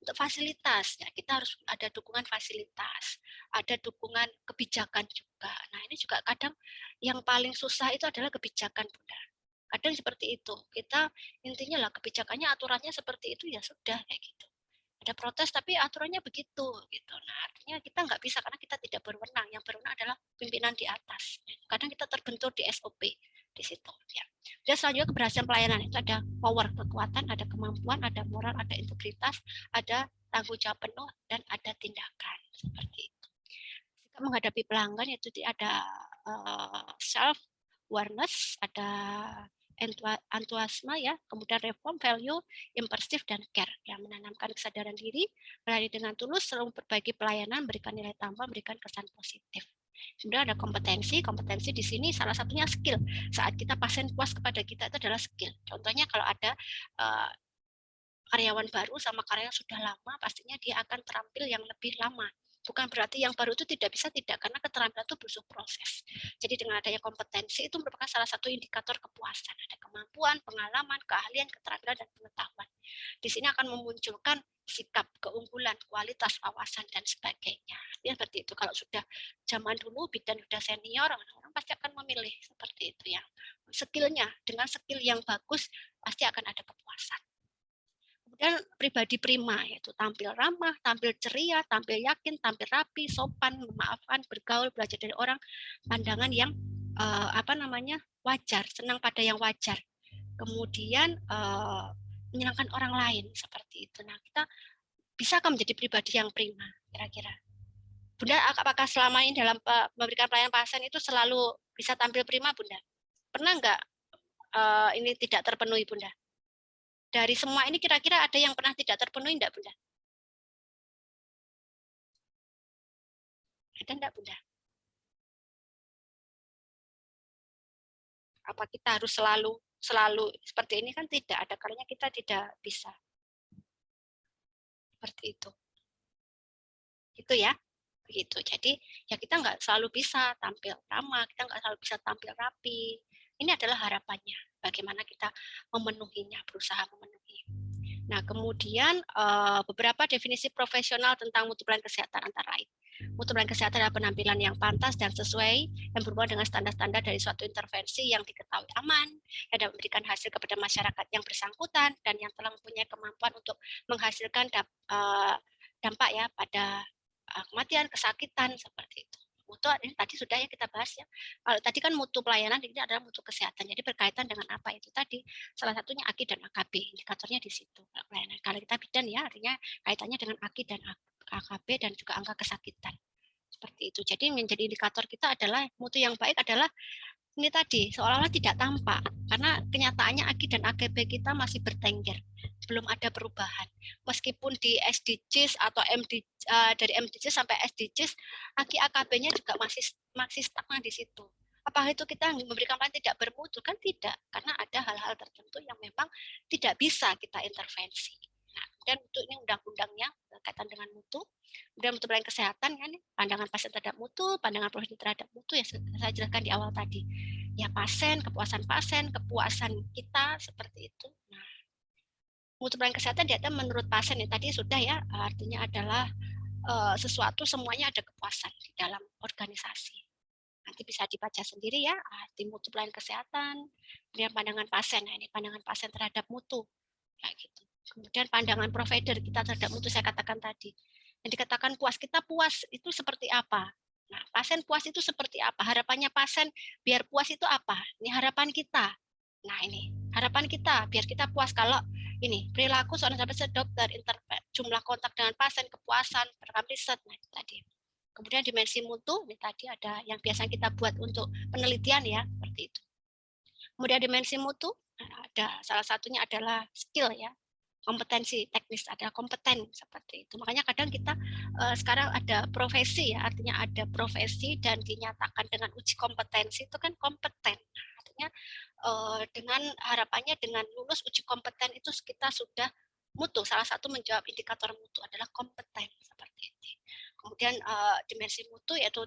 Untuk fasilitas, ya kita harus ada dukungan fasilitas, ada dukungan kebijakan juga. Nah ini juga kadang yang paling susah itu adalah kebijakan Bunda. Kadang seperti itu, kita intinya lah kebijakannya, aturannya seperti itu ya sudah kayak gitu. Ada protes tapi aturannya begitu gitu. Nah artinya kita nggak bisa karena kita tidak berwenang. Yang berwenang adalah pimpinan di atas. Kadang kita terbentur di SOP di situ. Ya. Dan selanjutnya keberhasilan pelayanan itu ada power, kekuatan, ada kemampuan, ada moral, ada integritas, ada tanggung jawab penuh, dan ada tindakan seperti itu. Jika menghadapi pelanggan itu ada self awareness, ada entusiasme ya, kemudian reform, value, immersif, dan care yang menanamkan kesadaran diri, berani dengan tulus, selalu berbagi pelayanan, berikan nilai tambah, berikan kesan positif. Kemudian ada kompetensi, kompetensi di sini salah satunya skill. Saat kita pasien puas kepada kita itu adalah skill. Contohnya kalau ada karyawan baru sama karyawan sudah lama, pastinya dia akan terampil yang lebih lama. Bukan berarti yang baru itu tidak bisa, tidak, karena keterampilan itu butuh proses. Jadi dengan adanya kompetensi itu merupakan salah satu indikator kepuasan. Ada kemampuan, pengalaman, keahlian, keterampilan, dan pengetahuan. Di sini akan memunculkan sikap, keunggulan, kualitas, wawasan, dan sebagainya. Ya seperti itu. Kalau sudah zaman dulu bidan sudah senior, orang pasti akan memilih seperti itu ya. Skillnya, dengan skill yang bagus pasti akan ada kepuasan. Kemudian pribadi prima, yaitu tampil ramah, tampil ceria, tampil yakin, tampil rapi, sopan, memaafkan, bergaul, belajar dari orang, pandangan yang wajar, senang pada yang wajar. Kemudian menyenangkan orang lain seperti itu. Nah, kita bisakah menjadi pribadi yang prima kira-kira? Bunda, apakah selama ini dalam memberikan pelayanan pasien itu selalu bisa tampil prima, Bunda? Pernah enggak ini tidak terpenuhi, Bunda? Dari semua ini kira-kira ada yang pernah tidak terpenuhi enggak, Bunda? Ada enggak, Bunda? Apa kita harus selalu seperti ini? Kan tidak, ada kalanya kita tidak bisa. Seperti itu. Gitu ya. Begitu. Jadi ya kita nggak selalu bisa tampil ramah, kita nggak selalu bisa tampil rapi. Ini adalah harapannya. Bagaimana kita memenuhinya, berusaha memenuhi. Nah, kemudian beberapa definisi profesional tentang mutu pelayanan kesehatan antara lain. Mutu pelayanan kesehatan adalah penampilan yang pantas dan sesuai yang berhubungan dengan standar-standar dari suatu intervensi yang diketahui aman, yang dapat memberikan hasil kepada masyarakat yang bersangkutan, dan yang telah mempunyai kemampuan untuk menghasilkan dampak ya pada kematian, kesakitan, seperti itu. Mutu ini tadi sudah ya kita bahas ya. Kalau tadi kan mutu pelayanan, ini adalah mutu kesehatan. Jadi berkaitan dengan apa itu tadi? Salah satunya AKI dan AKB. Indikatornya di situ. Pelayanan. Kalau kita bidan ya, artinya kaitannya dengan AKI dan AKB dan juga angka kesakitan. Seperti itu. Jadi menjadi indikator kita adalah mutu yang baik adalah ini tadi seolah-olah tidak tampak karena kenyataannya AKI dan AKB kita masih bertengger, belum ada perubahan. Meskipun di SDGs atau dari MDGs sampai SDGs, AKI AKB-nya juga masih stagnan di situ. Apakah itu kita memberikan pelayanan tidak bermutu? Kan tidak, karena ada hal-hal tertentu yang memang tidak bisa kita intervensi. Nah, dan untuk ini undang-undangnya berkaitan dengan mutu, kemudian mutu pelayanan kesehatan kan, pandangan pasien terhadap mutu, pandangan profesi terhadap mutu yang saya jelaskan di awal tadi. Ya pasien, kepuasan kita seperti itu. Nah, mutu pelayanan kesehatan dia menurut pasien ya tadi sudah ya, artinya adalah sesuatu semuanya ada kepuasan di dalam organisasi. Nanti bisa dibaca sendiri ya, arti mutu pelayanan kesehatan, kemudian pandangan pasien. Nah, ini pandangan pasien terhadap mutu. Kayak gitu. Kemudian pandangan provider kita terhadap mutu saya katakan tadi. Yang dikatakan puas, kita puas itu seperti apa? Nah, pasien puas itu seperti apa? Harapannya pasien biar puas itu apa? Ini harapan kita. Nah, ini harapan kita biar kita puas kalau ini perilaku seorang dokter, jumlah kontak dengan pasien, kepuasan, rekam riset, nah itu tadi. Kemudian dimensi mutu, ini tadi ada yang biasa kita buat untuk penelitian ya, seperti itu. Kemudian dimensi mutu, ada salah satunya adalah skill ya. kompetensi teknis, ada kompeten seperti itu. Makanya kadang kita sekarang ada profesi ya, artinya ada profesi dan dinyatakan dengan uji kompetensi itu kan kompeten. Artinya dengan harapannya dengan lulus uji kompeten itu kita sudah mutu. Salah satu menjawab indikator mutu adalah kompeten seperti itu. Kemudian dimensi mutu yaitu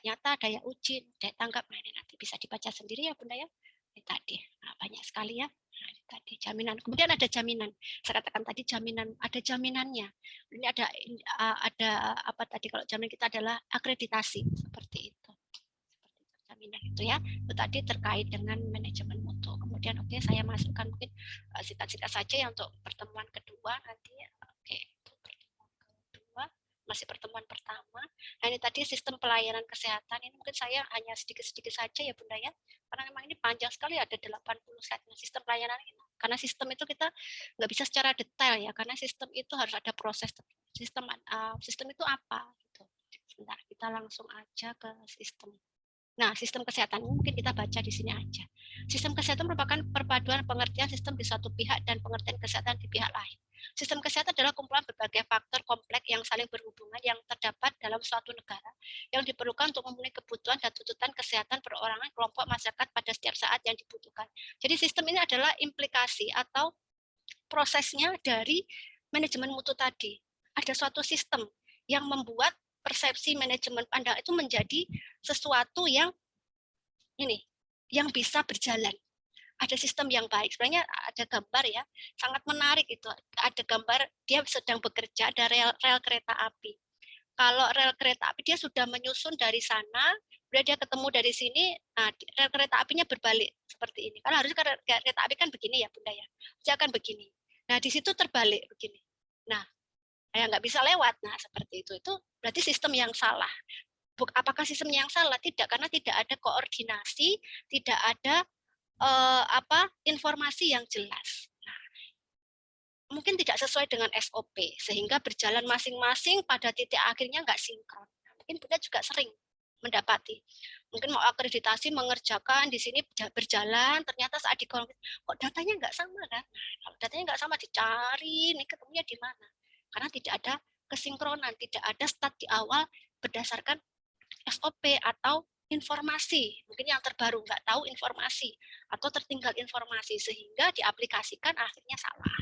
nyata, daya uji, daya tanggap. Nah, ini nanti bisa dibaca sendiri ya Bunda ya. Ini tadi banyak sekali ya. Nah, ini tadi jaminan. Kemudian ada jaminan. Saya katakan tadi jaminan, ada jaminannya. Ini ada apa tadi kalau jaminan kita adalah akreditasi seperti itu. Seperti jaminan itu ya. Itu tadi terkait dengan manajemen mutu. Kemudian saya masukkan mungkin singkat-singkat saja ya untuk pertemuan kedua nanti. Itu pertemuan kedua, masih pertemuan pertama. Nah, ini tadi sistem pelayanan kesehatan. Ini mungkin saya hanya sedikit-sedikit saja ya Bunda ya. Karena memang ini panjang sekali, ada 80 slide sistem pelayanan ini. Karena sistem itu kita nggak bisa secara detail ya, karena sistem itu harus ada proses. Sistem itu apa? Gitu. Sebentar, kita langsung aja ke sistem. Nah, sistem kesehatan mungkin kita baca di sini aja. Sistem kesehatan merupakan perpaduan pengertian sistem di suatu pihak dan pengertian kesehatan di pihak lain. Sistem kesehatan adalah kumpulan berbagai faktor kompleks yang saling berhubungan yang terdapat dalam suatu negara yang diperlukan untuk memenuhi kebutuhan dan tuntutan kesehatan perorangan kelompok masyarakat pada setiap saat yang dibutuhkan. Jadi sistem ini adalah implikasi atau prosesnya dari manajemen mutu tadi. Ada suatu sistem yang membuat persepsi manajemen pandang itu menjadi sesuatu yang bisa berjalan. Ada sistem yang baik. Sebenarnya ada gambar ya, sangat menarik itu. Ada gambar dia sedang bekerja, ada rel kereta api. Kalau rel kereta api dia sudah menyusun dari sana, dia ketemu dari sini, nah, rel kereta apinya berbalik seperti ini. Karena harusnya kereta api kan begini ya Bunda ya, dia akan begini. Nah di situ terbalik begini. Nah, ya nggak bisa lewat. Nah seperti itu berarti sistem yang salah. Apakah sistem yang salah? Tidak, karena tidak ada koordinasi, tidak ada informasi yang jelas. Nah, mungkin tidak sesuai dengan SOP, sehingga berjalan masing-masing pada titik akhirnya nggak sinkron. Mungkin Bunda juga sering mendapati. Mungkin mau akreditasi mengerjakan di sini berjalan, ternyata saat kok datanya nggak sama kan? Nah, kalau datanya nggak sama dicari, ini ketemunya di mana? Karena tidak ada kesinkronan, tidak ada start di awal berdasarkan SOP atau informasi, mungkin yang terbaru nggak tahu informasi atau tertinggal informasi sehingga diaplikasikan akhirnya salah.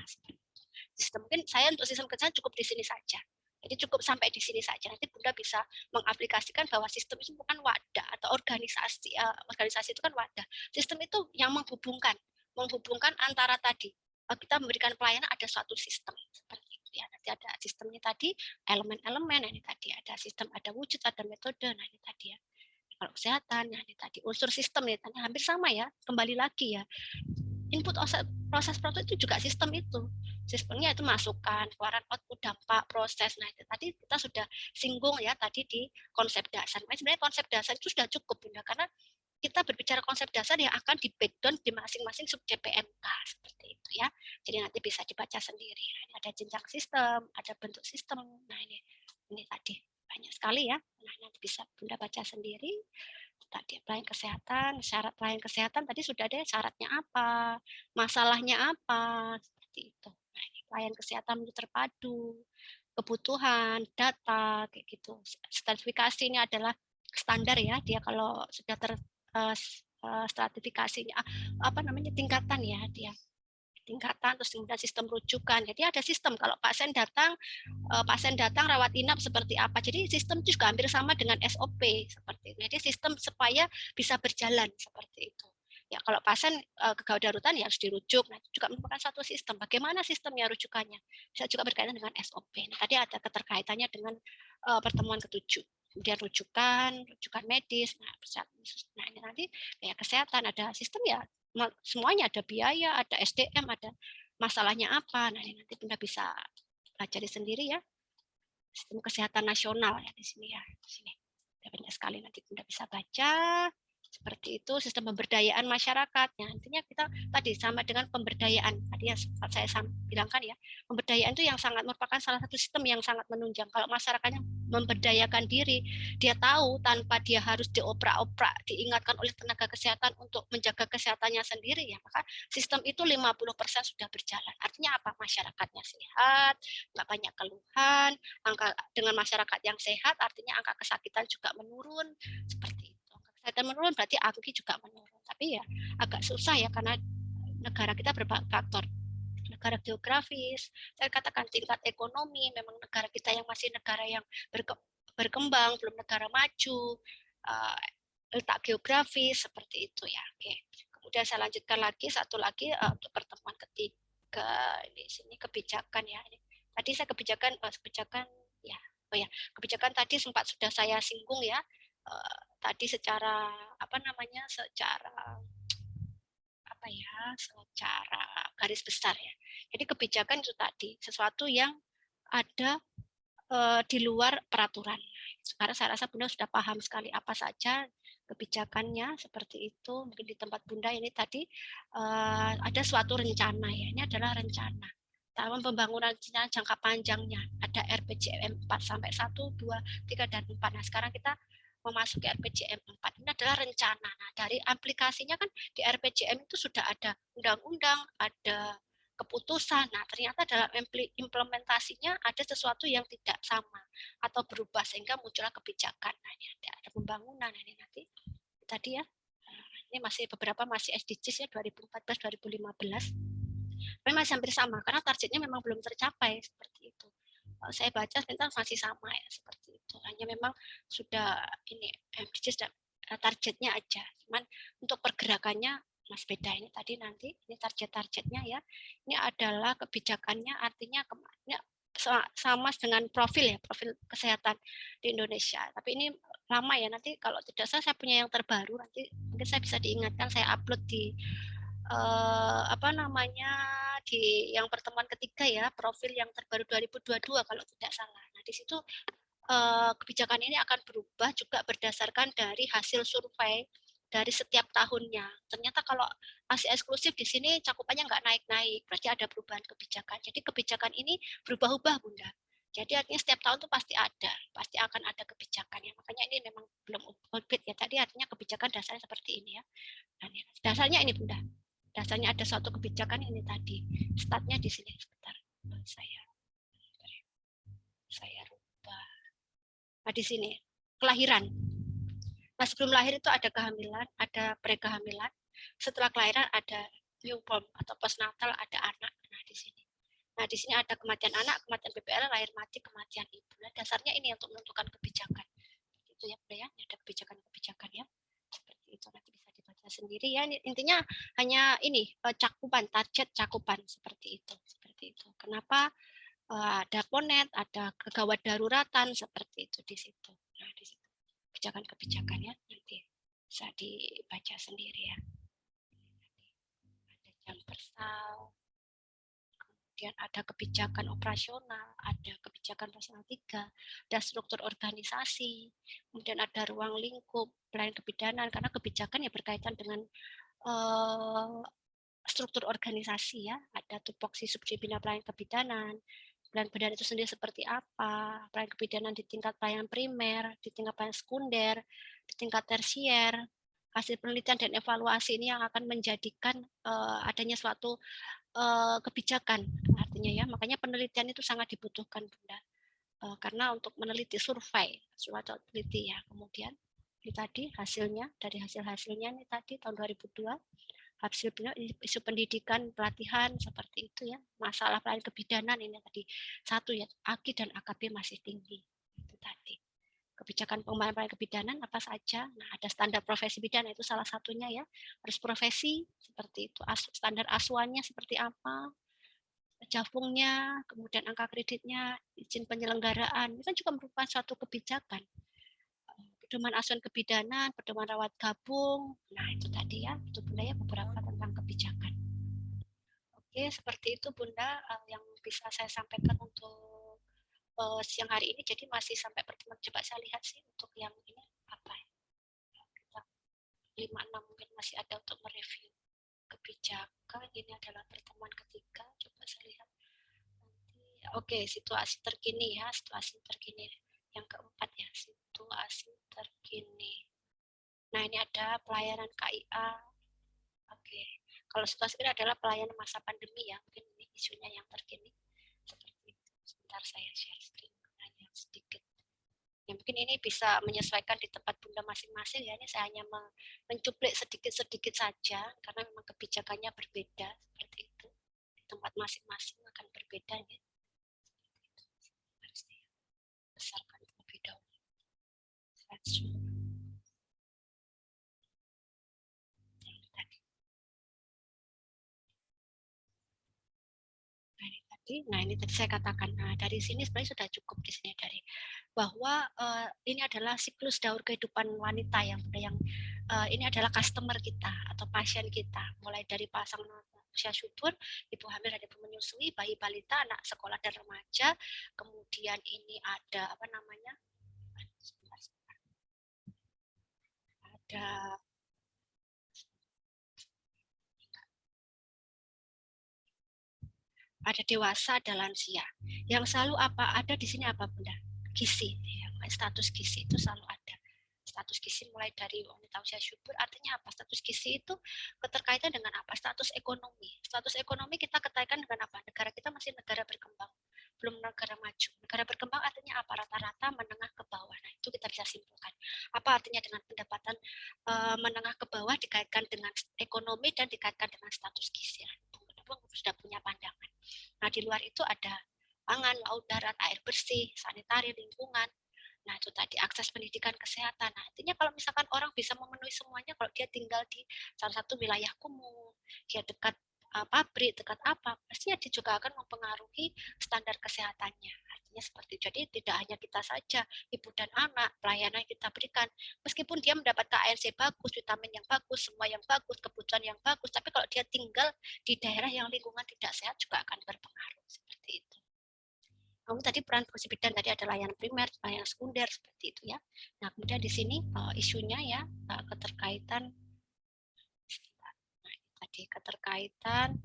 Sistem mungkin saya untuk sistem kesehatan cukup di sini saja. Jadi cukup sampai di sini saja. Nanti Bunda bisa mengaplikasikan bahwa sistem itu bukan wadah atau organisasi. Organisasi itu kan wadah. Sistem itu yang menghubungkan antara tadi kita memberikan pelayanan ada suatu sistem seperti itu ya. Nanti ada sistemnya tadi elemen-elemen. Nah, ini tadi ada sistem, ada wujud, ada metode. Nah ini tadi ya. Kalau kesehatan, nah ini tadi unsur sistem ya, hampir sama ya. Kembali lagi ya. Input proses itu juga sistem itu. Sistemnya itu masukan, keluaran output, dampak, proses. Nah, itu tadi kita sudah singgung ya tadi di konsep dasar. Nah, sebenarnya konsep dasar itu sudah cukup Bunda, karena kita berbicara konsep dasar yang akan di breakdown di masing-masing sub JPMK seperti itu ya. Jadi nanti bisa dibaca sendiri. Nah, ini ada jenjang sistem, ada bentuk sistem. Nah, ini tadi banyak sekali ya. Nah, nanti bisa Bunda baca sendiri. Tadi pelayanan kesehatan, syarat pelayanan kesehatan tadi sudah ada syaratnya apa, masalahnya apa, seperti itu. Nah, ini pelayanan kesehatan terpadu, kebutuhan, data, kayak gitu. Stratifikasi ini adalah standar ya, dia kalau sudah stratifikasinya tingkatan ya dia. Tingkatan, terus kemudian sistem rujukan. Jadi ada sistem kalau pasien datang rawat inap seperti apa. Jadi sistem itu juga hampir sama dengan SOP seperti itu. Jadi sistem supaya bisa berjalan seperti itu. Ya kalau pasien kegawat darurat ya harus dirujuk. Nah, itu juga merupakan satu sistem. Bagaimana sistemnya rujukannya? Bisa juga berkaitan dengan SOP. Nah, tadi ada keterkaitannya dengan pertemuan ke-7. Kemudian rujukan medis. Nah, ini nanti ya kesehatan ada sistem ya semuanya, ada biaya, ada SDM, ada masalahnya apa. Nah, ini nanti Bunda bisa pelajari sendiri ya. Sistem kesehatan nasional ya di sini ya. Di sini. Banyak sekali nanti Bunda bisa baca. Seperti itu sistem pemberdayaan masyarakat. Ya, intinya kita tadi sama dengan pemberdayaan. Tadi yang saya bilangkan ya, pemberdayaan itu yang sangat merupakan salah satu sistem yang sangat menunjang. Kalau masyarakatnya memberdayakan diri. Dia tahu tanpa dia harus dioprak-oprak, diingatkan oleh tenaga kesehatan untuk menjaga kesehatannya sendiri ya, maka sistem itu 50% sudah berjalan. Artinya apa? Masyarakatnya sehat, nggak banyak keluhan, angka dengan masyarakat yang sehat artinya angka kesakitan juga menurun, seperti itu. Angka kesehatan menurun berarti angka juga menurun. Tapi ya agak susah ya karena negara kita berbagai faktor, negara geografis, saya katakan tingkat ekonomi, memang negara kita yang masih negara yang berkembang, belum negara maju, letak geografis seperti itu ya. Oke. Kemudian saya lanjutkan lagi satu lagi untuk pertemuan ketiga di sini kebijakan ya. Tadi saya kebijakan ya. Oh ya, kebijakan tadi sempat sudah saya singgung ya. Tadi secara secara garis besar ya. Jadi kebijakan itu tadi sesuatu yang ada di luar peraturan. Sekarang saya rasa Bunda sudah paham sekali apa saja kebijakannya seperti itu. Mungkin di tempat Bunda ini tadi ada suatu rencana ya. Ini adalah rencana. Tahun pembangunan jangka panjangnya ada RPJM 4 sampai 1, 2, 3 dan 4. Nah, sekarang kita memasuki RPJM 4. Ini adalah rencana. Nah, dari aplikasinya kan di RPJM itu sudah ada undang-undang, ada keputusan. Nah, ternyata dalam implementasinya ada sesuatu yang tidak sama atau berubah sehingga muncullah kebijakan. Nah, ini ada pembangunan. Nah, ini nanti tadi ya. Ini masih beberapa masih SDGs ya 2014-2015. Tapi masih hampir sama karena targetnya memang belum tercapai seperti itu. Saya baca sebentar masih sama ya seperti itu. Hanya memang sudah ini MDGs targetnya aja. Cuman untuk pergerakannya Mas beda ini tadi nanti ini targetnya ya. Ini adalah kebijakannya artinya sama dengan profil kesehatan di Indonesia. Tapi ini lama ya nanti kalau tidak salah saya punya yang terbaru nanti mungkin saya bisa diingatkan saya upload di di yang pertemuan ketiga ya profil yang terbaru 2022 kalau tidak salah. Nah di situ kebijakan ini akan berubah juga berdasarkan dari hasil survei dari setiap tahunnya. Ternyata kalau masih eksklusif di sini cakupannya nggak naik-naik, berarti ada perubahan kebijakan. Jadi kebijakan ini berubah-ubah Bunda. Jadi artinya setiap tahun tuh pasti akan ada kebijakan ya. Makanya ini memang belum update ya. Tadi artinya kebijakan dasarnya seperti ini ya. Dan dasarnya ini Bunda. Dasarnya ada suatu kebijakan ini tadi. Startnya di sini sebentar. Saya rubah. Nah di sini kelahiran. Nah sebelum lahir itu ada kehamilan, ada prekehamilan. Setelah kelahiran ada newborn atau postnatal, ada anak. Nah di sini. Nah di sini ada kematian anak, kematian BPL, lahir mati, kematian ibu. Nah dasarnya ini untuk menentukan kebijakan. Itu ya, ya. Ada kebijakan-kebijakan ya. Seperti itu nanti bisa dibaca sendiri ya. Intinya hanya ini cakupan, target cakupan seperti itu. Kenapa ada ponet, ada kegawat daruratan seperti itu di situ. Nah di situ kebijakan-kebijakan ya nanti bisa dibaca sendiri ya. Ada jam persal, kemudian ada kebijakan operasional, ada kebijakan pasal 3, ada struktur organisasi, kemudian ada ruang lingkup pelayanan kebidanan karena kebijakan ya berkaitan dengan struktur organisasi ya, ada tupoksi subdivina pelayanan kebidanan, pelayanan kebidanan itu sendiri seperti apa, pelayanan kebidanan di tingkat pelayanan primer, di tingkat pelayanan sekunder, di tingkat tersier, hasil penelitian dan evaluasi ini yang akan menjadikan adanya suatu kebijakan artinya ya, makanya penelitian itu sangat dibutuhkan Bunda, karena untuk meneliti survei suatu peneliti ya, kemudian ini tadi hasilnya dari hasilnya ini tadi tahun 2002 hasil isu pendidikan pelatihan seperti itu ya, masalah pelayanan kebidanan ini tadi satu ya, AKI dan AKB masih tinggi itu tadi. Kebijakan pengembangan pelayanan kebidanan apa saja? Nah, ada standar profesi bidan itu salah satunya ya, harus profesi seperti itu, standar asuhannya seperti apa, jafungnya, kemudian angka kreditnya, izin penyelenggaraan, itu kan juga merupakan suatu kebijakan. Pedoman asuhan kebidanan, pedoman rawat gabung, nah itu tadi ya, itu Bunda ya beberapa tentang kebijakan. Oke, seperti itu Bunda yang bisa saya sampaikan untuk siang hari ini. Jadi masih sampai pertemuan, coba saya lihat sih untuk yang ini apa ya. 5-6 mungkin masih ada untuk mereview kebijakan. Ini adalah pertemuan ketiga, coba saya lihat nanti. Oke, situasi terkini ya, situasi terkini yang keempat. situasi terkini. Nah, ini ada pelayanan KIA. Oke. Kalau situasi ini adalah pelayanan masa pandemi ya, mungkin ini isunya yang terkini. Seperti itu. Sebentar saya share screen hanya sedikit. Ya, mungkin ini bisa menyesuaikan di tempat Bunda masing-masing ya. Ini saya hanya mencuplik sedikit-sedikit saja karena memang kebijakannya berbeda seperti itu. Di tempat masing-masing akan berbeda ya. Harus dibesarkan terlebih dahulu. Nah, ini tadi saya katakan, nah, dari sini sebenarnya sudah cukup di sini dari bahwa ini adalah siklus daur kehidupan wanita yang ini adalah customer kita atau pasien kita, mulai dari pasangan usia subur, ibu hamil dan ibu menyusui, bayi balita, anak sekolah dan remaja, kemudian ini ada apa namanya? Ada dewasa, ada lansia. Yang selalu ada di sini apa, Bunda? Gizi, ya, status gizi itu selalu ada. Status gizi mulai dari wanita usia subur, artinya apa? Status gizi itu keterkaitan dengan apa? Status ekonomi. Status ekonomi kita kaitkan dengan apa? Negara kita masih negara berkembang, belum negara maju. Negara berkembang artinya apa? Rata-rata menengah ke bawah. Nah, itu kita bisa simpulkan. Apa artinya dengan pendapatan menengah ke bawah dikaitkan dengan ekonomi dan dikaitkan dengan status gizi? Sudah punya pandangan. Nah, di luar itu ada pangan, laut, darat, air bersih, sanitari, lingkungan. Nah, itu tadi akses pendidikan, kesehatan. Nah, artinya kalau misalkan orang bisa memenuhi semuanya, kalau dia tinggal di salah satu wilayah kumuh, dia dekat pabrik, dekat apa, pastinya dia juga akan mempengaruhi standar kesehatannya. Artinya seperti itu. Jadi tidak hanya kita saja, ibu dan anak, pelayanan yang kita berikan, meskipun dia mendapatkan ANC bagus, vitamin yang bagus, semua yang bagus, kebutuhan yang bagus, tapi kalau dia tinggal di daerah yang lingkungan tidak sehat juga akan berpengaruh seperti itu. Kamu tadi peran fungsi bidan tadi ada layanan primer, layanan sekunder seperti itu ya. Nah, kemudian di sini isunya ya keterkaitan tadi keterkaitan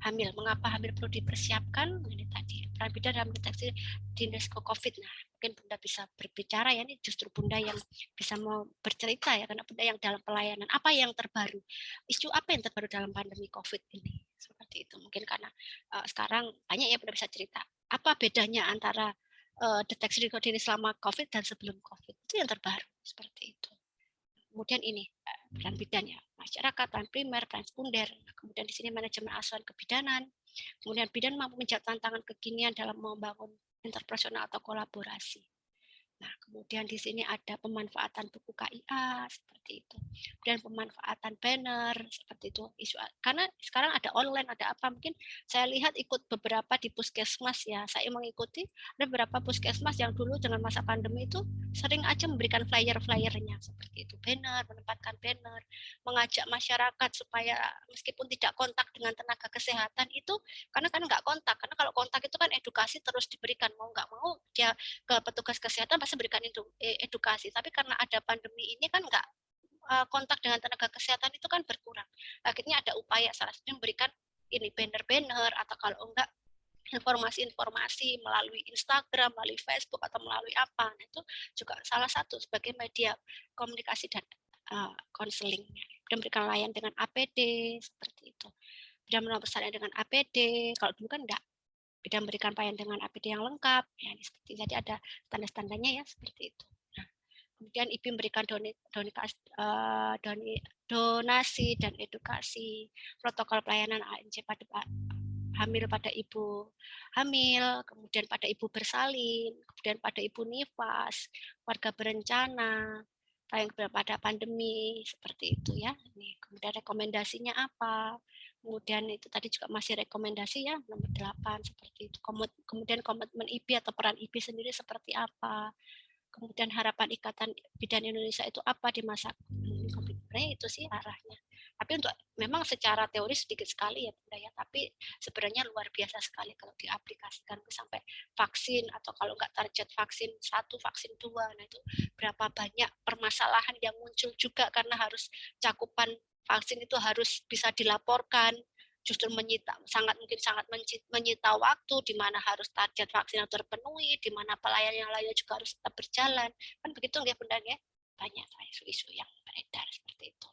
hamil. Mengapa hamil perlu dipersiapkan? Ini tadi peran bidan dalam deteksi dini risiko COVID. Nah, mungkin Bunda bisa berbicara ya, ini justru Bunda yang bisa mau bercerita ya, karena Bunda yang dalam pelayanan. Apa yang terbaru? Isu apa yang terbaru dalam pandemi COVID ini? Seperti itu. Mungkin karena sekarang banyak ya Bunda bisa cerita. Apa bedanya antara deteksi risiko dini selama COVID dan sebelum COVID? Itu yang terbaru seperti itu. Kemudian ini peran bidan ya, masyarakat, peran primer, peran sekunder. Kemudian di sini manajemen asuhan kebidanan. Kemudian bidan mampu menjawab tantangan kekinian dalam membangun interpersonal atau kolaborasi. Nah, kemudian di sini ada pemanfaatan buku KIA seperti itu. Kemudian pemanfaatan banner seperti itu. Isu karena sekarang ada online, ada apa? Mungkin saya lihat ikut beberapa di puskesmas ya. Saya mengikuti ada beberapa puskesmas yang dulu dengan masa pandemi itu sering aja memberikan flyer-flyernya seperti itu. Banner, menempatkan banner, mengajak masyarakat supaya meskipun tidak kontak dengan tenaga kesehatan itu karena kan nggak kontak. Karena kalau kontak itu kan edukasi terus diberikan, mau nggak mau dia ke petugas kesehatan pasti berikan edukasi. Tapi karena ada pandemi ini kan nggak kontak dengan tenaga kesehatan itu kan berkurang. Akhirnya ada upaya salah satunya memberikan ini banner-banner atau kalau enggak informasi-informasi melalui Instagram, melalui Facebook atau melalui apa. Nah, itu juga salah satu sebagai media komunikasi dan konseling. Dan memberikan layanan dengan APD seperti itu. Dan melalui dengan APD. Kalau dulu kan enggak. Beda memberikan pelayanan dengan APD yang lengkap, ya, seperti jadi ada tanda-tandanya ya seperti itu. Nah, kemudian IPI memberikan donasi dan edukasi protokol pelayanan ANC pada hamil pada ibu hamil, kemudian pada ibu bersalin, kemudian pada ibu nifas, warga berencana, pada pandemi seperti itu ya. Nih, kemudian rekomendasinya apa? Kemudian itu tadi juga masih rekomendasi ya nomor 8 seperti itu. Kemudian komitmen IPI atau peran IPI sendiri seperti apa? Kemudian harapan Ikatan Bidan Indonesia itu apa di masa COVID? Itu sih arahnya. Tapi untuk memang secara teori sedikit sekali ya Bunda ya, tapi sebenarnya luar biasa sekali kalau diaplikasikan sampai vaksin atau kalau nggak target vaksin 1, vaksin 2. Nah itu berapa banyak permasalahan yang muncul juga karena harus cakupan vaksin itu harus bisa dilaporkan, justru sangat menyita waktu, di mana harus target vaksin yang terpenuhi, di mana pelayan yang lainnya juga harus tetap berjalan. Kan begitu nggih Bunda nggih? Banyak isu-isu yang beredar seperti itu.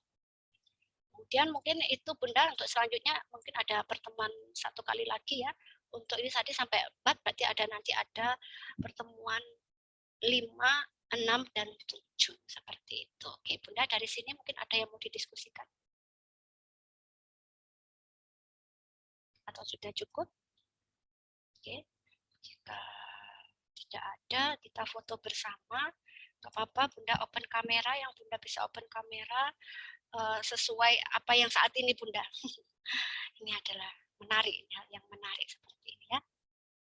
Kemudian mungkin itu Bunda untuk selanjutnya mungkin ada pertemuan 1 kali lagi ya. Untuk ini tadi sampai 4 berarti nanti ada pertemuan 5, 6 dan 7 seperti itu. Oke, Bunda dari sini mungkin ada yang mau didiskusikan? Atau sudah cukup? Oke, jika tidak ada, kita foto bersama. Gak apa-apa, Bunda open kamera, yang Bunda bisa open kamera sesuai apa yang saat ini Bunda. Ini adalah menarik, yang menarik seperti ini ya.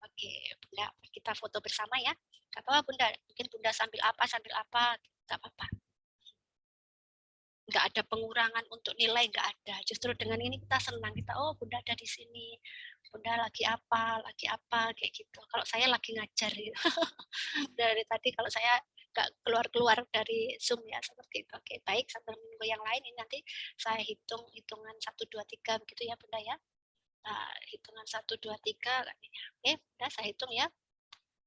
Oke, Bunda, kita foto bersama ya. Gak apa-apa Bunda, mungkin Bunda sambil apa, gak apa-apa. Nggak ada pengurangan untuk nilai, nggak ada. Justru dengan ini kita senang, kita oh Bunda ada di sini, Bunda lagi apa kayak gitu. Kalau saya lagi ngajar gitu. Dari tadi kalau saya nggak keluar dari Zoom ya seperti itu. Oke, baik, sambil menunggu yang lain ini nanti saya hitungan 1 2 3 begitu ya Bunda ya. Nah, hitungan 1 2 3 katanya. Oke, Bunda saya hitung ya.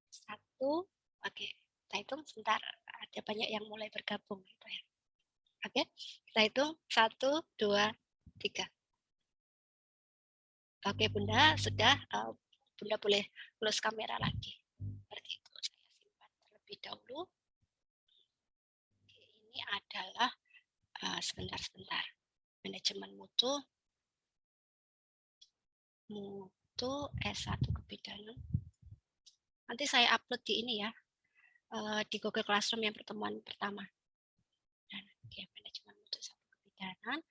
1, oke. Kita hitung sebentar, ada banyak yang mulai bergabung gitu ya. Oke, kita hitung 1 2 3. Oke Bunda, sudah. Bunda boleh close kamera lagi. Seperti itu, saya simpan terlebih dahulu. Oke, ini adalah sebentar. Manajemen mutu S1 kebidanan. Nanti saya upload di ini ya, di Google Classroom yang pertemuan pertama. Dan oke, manajemen mutu S1 kebidanan.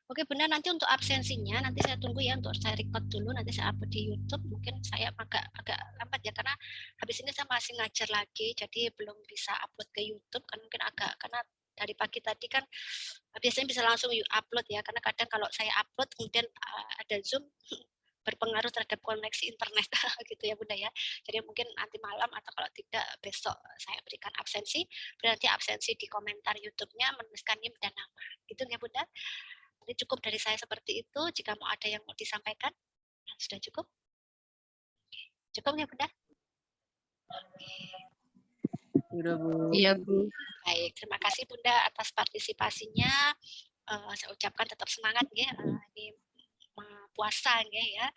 Oke Bunda, nanti untuk absensinya nanti saya tunggu ya, untuk saya record dulu, nanti saya upload di YouTube. Mungkin saya agak lambat ya, karena habis ini saya masih ngajar lagi, jadi belum bisa upload ke YouTube kan, mungkin karena dari pagi tadi kan biasanya bisa langsung upload ya, karena kadang kalau saya upload kemudian ada Zoom berpengaruh terhadap koneksi internet gitu ya Bunda ya. Jadi mungkin nanti malam atau kalau tidak besok saya berikan absensi, berarti absensi di komentar YouTube-nya menuliskan NIM dan nama. Gitu ya Bunda. Jadi cukup dari saya seperti itu. Jika mau ada yang mau disampaikan, sudah cukup? Cukup ya Bunda? Sudah Bu. Iya Bu. Baik, terima kasih Bunda atas partisipasinya. Saya ucapkan tetap semangat ya. Ini puasa ya.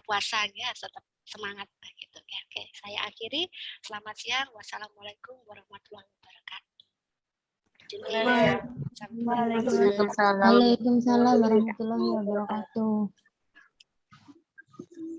Puasa ya, tetap semangat gitu ya. Oke, saya akhiri. Selamat siang. Wassalamualaikum warahmatullahi wabarakatuh. Waalaikumsalam warahmatullahi wabarakatuh.